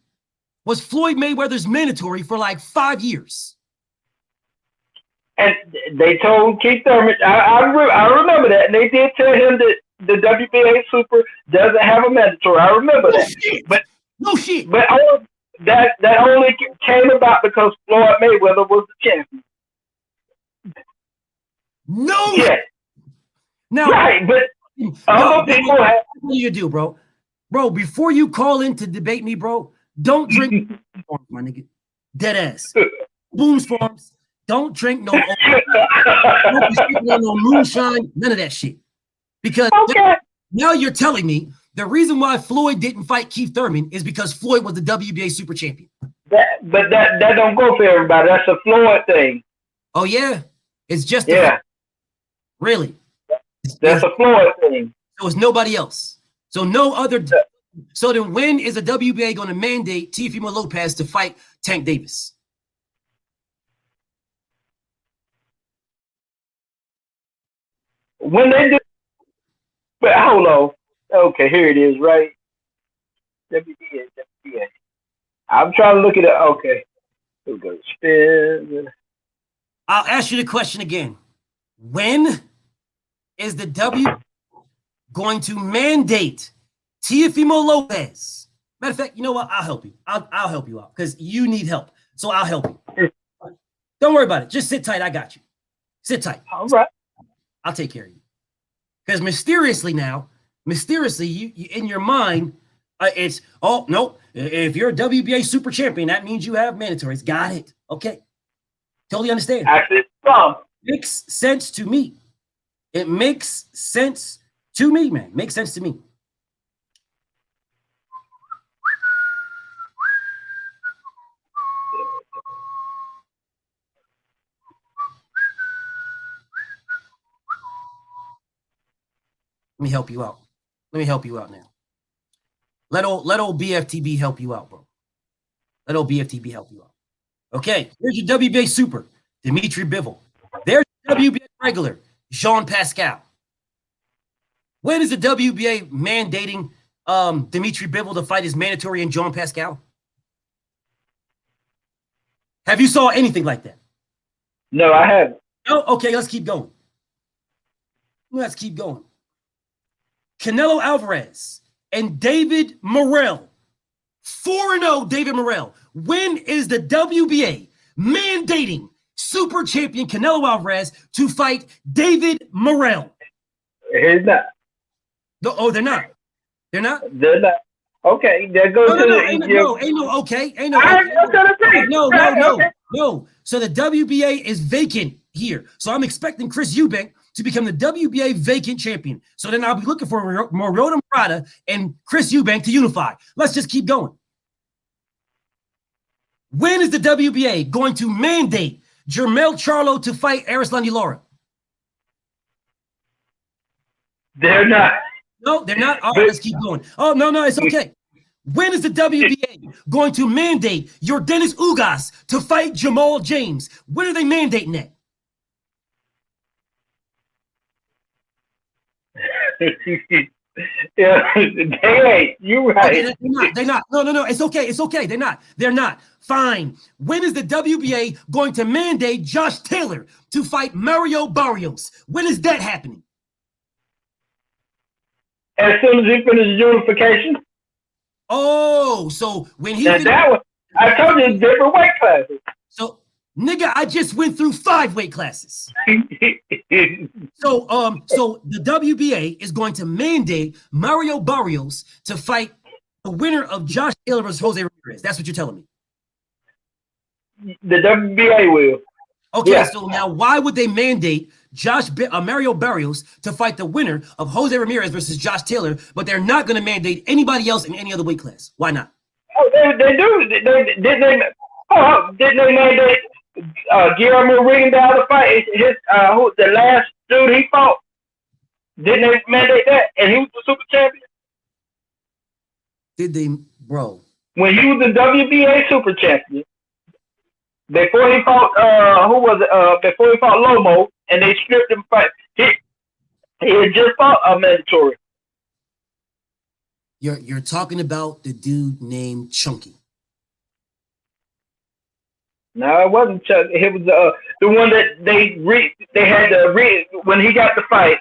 was Floyd Mayweather's mandatory for like 5 years. And they told Keith Thurman, I remember that, and they did tell him that the WBA Super doesn't have a mandatory. I remember that. Shit. But no shit. But that only came about because Floyd Mayweather was the champion. No. Yeah. Now, right, but other people have. What do you do, bro? Bro, before you call in to debate me, bro, don't drink, my nigga. Dead ass. Boone's Farms. Don't drink no moonshine, none of that shit. Because now you're telling me the reason why Floyd didn't fight Keith Thurman is because Floyd was the WBA super champion. But that don't go for everybody. That's a Floyd thing. Oh yeah, it's just really. That's a Floyd thing. So it's nobody else. So no other. So then, when is the WBA going to mandate Teofimo Lopez to fight Tank Davis? When they do, but hold on. Okay, here it is, right? WBA. I'm trying to look at it. Okay. Here we go. Spin. I'll ask you the question again. When is the W going to mandate Teofimo Lopez? Matter of fact, you know what? I'll help you. I'll help you out because you need help. So I'll help you. Don't worry about it. Just sit tight. I got you. Sit tight. All right. I'll take care of you. Because mysteriously, you in your mind, it's, oh, no, if you're a WBA super champion, that means you have mandatories. Got it. Okay. Totally understand. Makes sense to me. It makes sense to me, man. Makes sense to me. Let me help you out. Let me help you out now. Let old Bftb help you out, bro. Let old Bftb help you out. Okay, here's your WBA super, Dimitri Bivol. There's your WBA regular, Jean Pascal. When is the WBA mandating Dimitri Bivol to fight his mandatory and Jean Pascal? Have you saw anything like that? No, I haven't. Oh, okay, let's keep going. Let's keep going. Canelo Alvarez and David Morrell. 4-0 David Morrell. When is the WBA mandating super champion Canelo Alvarez to fight David Morrell? He's not. No, oh, they're not. They're not? They're not. Okay, that goes No. So the WBA is vacant here. So I'm expecting Chris Eubank to become the WBA vacant champion. So then I'll be looking for Morota Murata and Chris Eubank to unify. Let's just keep going. When is the WBA going to mandate Jermell Charlo to fight Arislandi Lara? They're not. No, they're not. All right, let's keep going. Oh, no, it's okay. When is the WBA going to mandate your Dennis Ugas to fight Jamal James? When are they mandating that? Yeah, they ain't. You right. Okay, they're not. No. It's okay. They're not. Fine. When is the WBA going to mandate Josh Taylor to fight Mario Barrios? When is that happening? As soon as he finishes unification. Oh, so when he I told you it's different weight classes. So, nigga, I just went through 5 weight classes. So the WBA is going to mandate Mario Barrios to fight the winner of Josh Taylor versus Jose Ramirez. That's what you're telling me. The WBA will. Okay, yeah. So now why would they mandate Mario Barrios to fight the winner of Jose Ramirez versus Josh Taylor, but they're not going to mandate anybody else in any other weight class? Why not? Oh, they do. Didn't they mandate Guillermo Rigondeaux to fight the last dude he fought? Didn't they mandate that? And he was the super champion? Did they, bro? When he was the WBA super champion, before he fought before he fought Loma, and they stripped him fight. He had just fought a mandatory. You're talking about the dude named Chunky. No, it wasn't Chuck. It was the one that they had when he got the fight.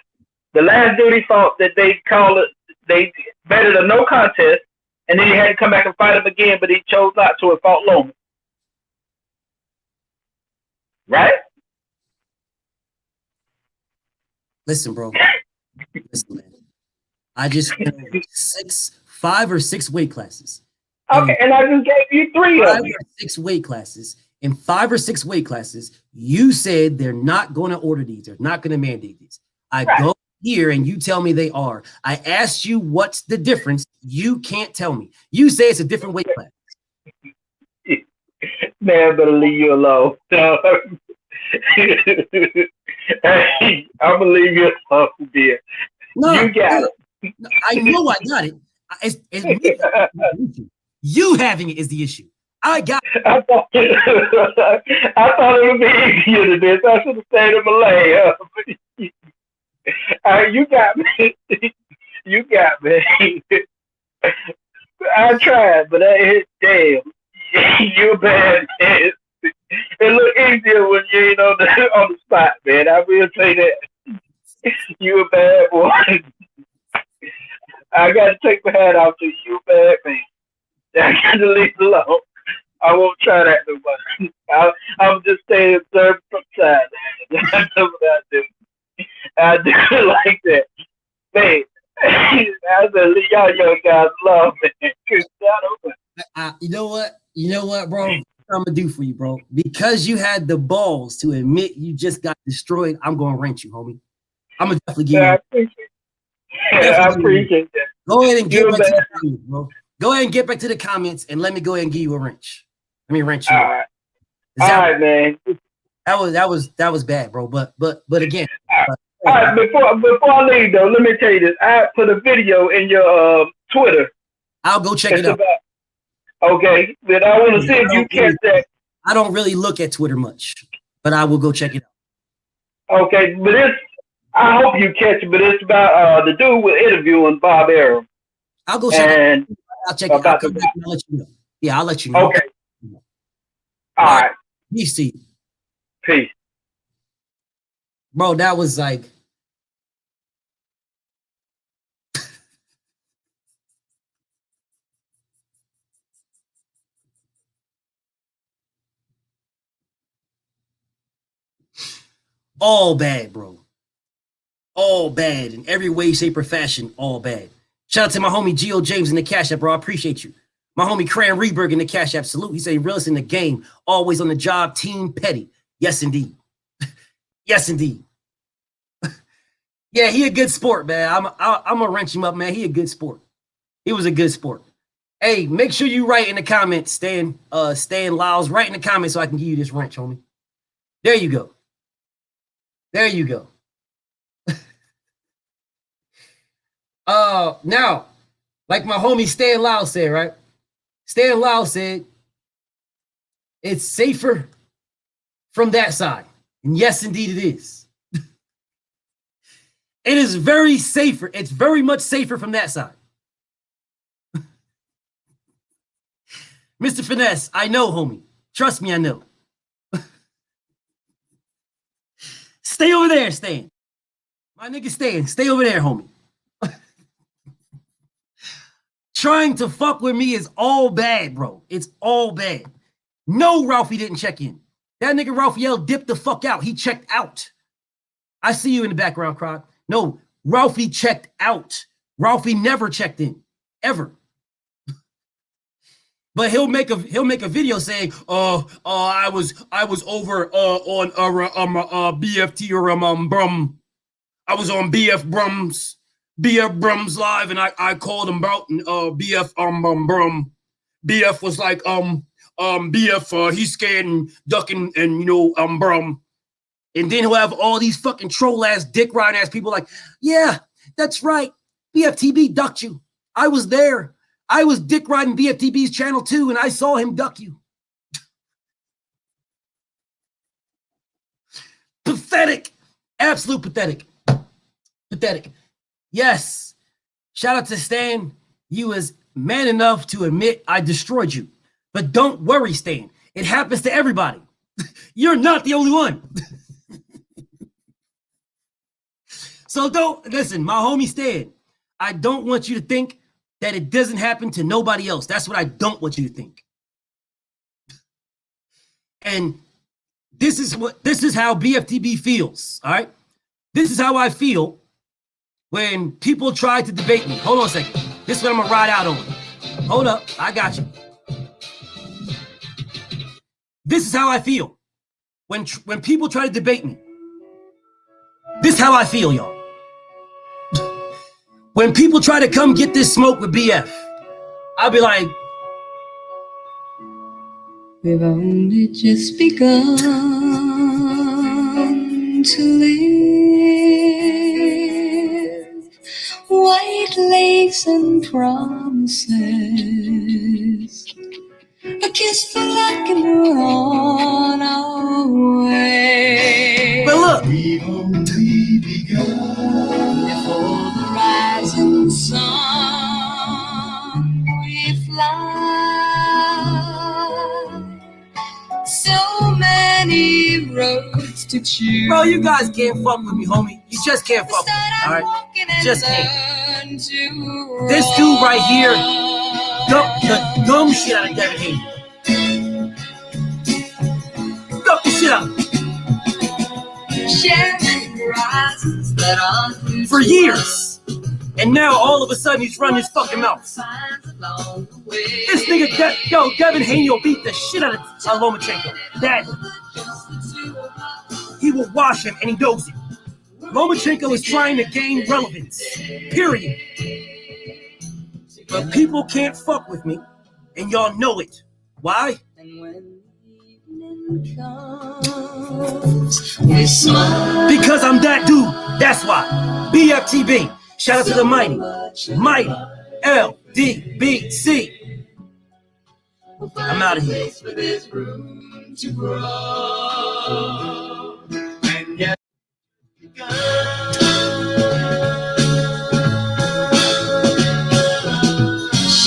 The last dude he fought that they called it, they betted a no contest, and then he had to come back and fight him again, but he chose not to and fought Loma. Right? Listen, bro. Listen, man. I just went over 5 or 6 weight classes. Okay, and I just gave you 3 of them. 5 or 6 weight classes. In 5 or 6 weight classes, you said they're not going to order these. They're not going to mandate these. I go here and you tell me they are. I asked you what's the difference. You can't tell me. You say it's a different weight class. Man, better leave you alone. Hey, I'm gonna leave you alone, dear. No, you got it. I know I got it. It's you having it is the issue. I got it. I thought it would be easier than this. I should have stayed in Malay. You got me. You got me. I tried, but damn, you're bad, man. It look easier when you ain't on the spot, man. I will say that. You a bad boy. I got to take my hat off to you, bad man. I got to leave it alone. I won't try that no more. I'm just staying observed from side. That's what I do. I do it like that. Man, I said, y'all young guys love me. You know what? You know what, bro? What I'm gonna do for you, bro. Because you had the balls to admit you just got destroyed, I'm gonna rent you, homie. I'm gonna definitely give you. I appreciate that. Go ahead and get back to the comments, bro. Go ahead and get back to the comments and let me go ahead and give you a wrench. Let me wrench you. All right. All right, man. That was bad, bro. But again. All right, before I leave though, let me tell you this. I put a video in your Twitter. I'll go check it out. Okay, but I want to see if you catch that. I don't really look at Twitter much, but I will go check it out. Okay, but I hope you catch it, but it's about the dude with interviewing Bob Arum. I'll go check it out. I'll check it out. I'll come back and I'll let you know. Yeah, I'll let you know. Okay. All right. Peace to you. Peace. Bro, that was like all bad, bro. All bad in every way, shape, or fashion. All bad. Shout out to my homie Geo James in the Cashapp, bro. I appreciate you. My homie Cran Reberg in the Cashapp. Salute. He said realist in the game. Always on the job. Team Petty. Yes, indeed. Yes, indeed. Yeah, he a good sport, man. I'm gonna wrench him up, man. He a good sport. He was a good sport. Hey, make sure you write in the comments, Stan Lyles. Write in the comments so I can give you this wrench, homie. There you go. There you go. Now, like my homie Stan Lyles said, right? Stan Lyles said it's safer from that side. And yes, indeed it is. It is very safer. It's very much safer from that side. Mr. Finesse, I know, homie. Trust me, I know. Stay over there, Stan. My nigga Stan, stay over there, homie. Trying to fuck with me is all bad, bro. It's all bad. No, Ralphie didn't check in. That nigga Raphael dipped the fuck out. He checked out. I see you in the background, Croc. No, Ralphie checked out. Ralphie never checked in, ever. But he'll make a video saying, I was over on BFT or Brum. I was on BF Brum's live, and I called him out and BF Brum. BF was like BF he's scared and ducking and Brum. And then he'll have all these fucking troll ass dick riding ass people like, yeah, that's right. Bftb ducked you. I was there. I was dick riding Bftb's channel too, and I saw him duck you. Pathetic. Absolute pathetic. Pathetic. Yes. Shout out to Stan. You was man enough to admit I destroyed you. But don't worry, Stan. It happens to everybody. You're not the only one. So don't, listen, my homie Stan, I don't want you to think that it doesn't happen to nobody else. That's what I don't want you to think. And this is how Bftb feels, all right? This is how I feel when people try to debate me. Hold on a second. This is what I'm gonna ride out on. Hold up, I got you. This is how I feel when people try to debate me. This is how I feel, y'all. When people try to come get this smoke with BF, I'll be like, we've only just begun to live. White lakes and promises, a kiss for luck and we're on our way. but look, We've only begun. Before the rising sun, we fly. So many roads to choose. bro, you guys can't fuck with me, homie. You just can't fuck with me, all right? Just can't. This dude right here, the dumb shit out of Devin Haney. Dump the shit out. For years. And now all of a sudden he's running his fucking mouth. This nigga, Devin Haney will beat the shit out of Lomachenko. That he will wash him and he knows it. Lomachenko is trying to gain relevance. Period. But people can't fuck with me, and y'all know it. Why? Because I'm that dude. That's why. Bftb. Shout out to the mighty LDBC. I'm out of here.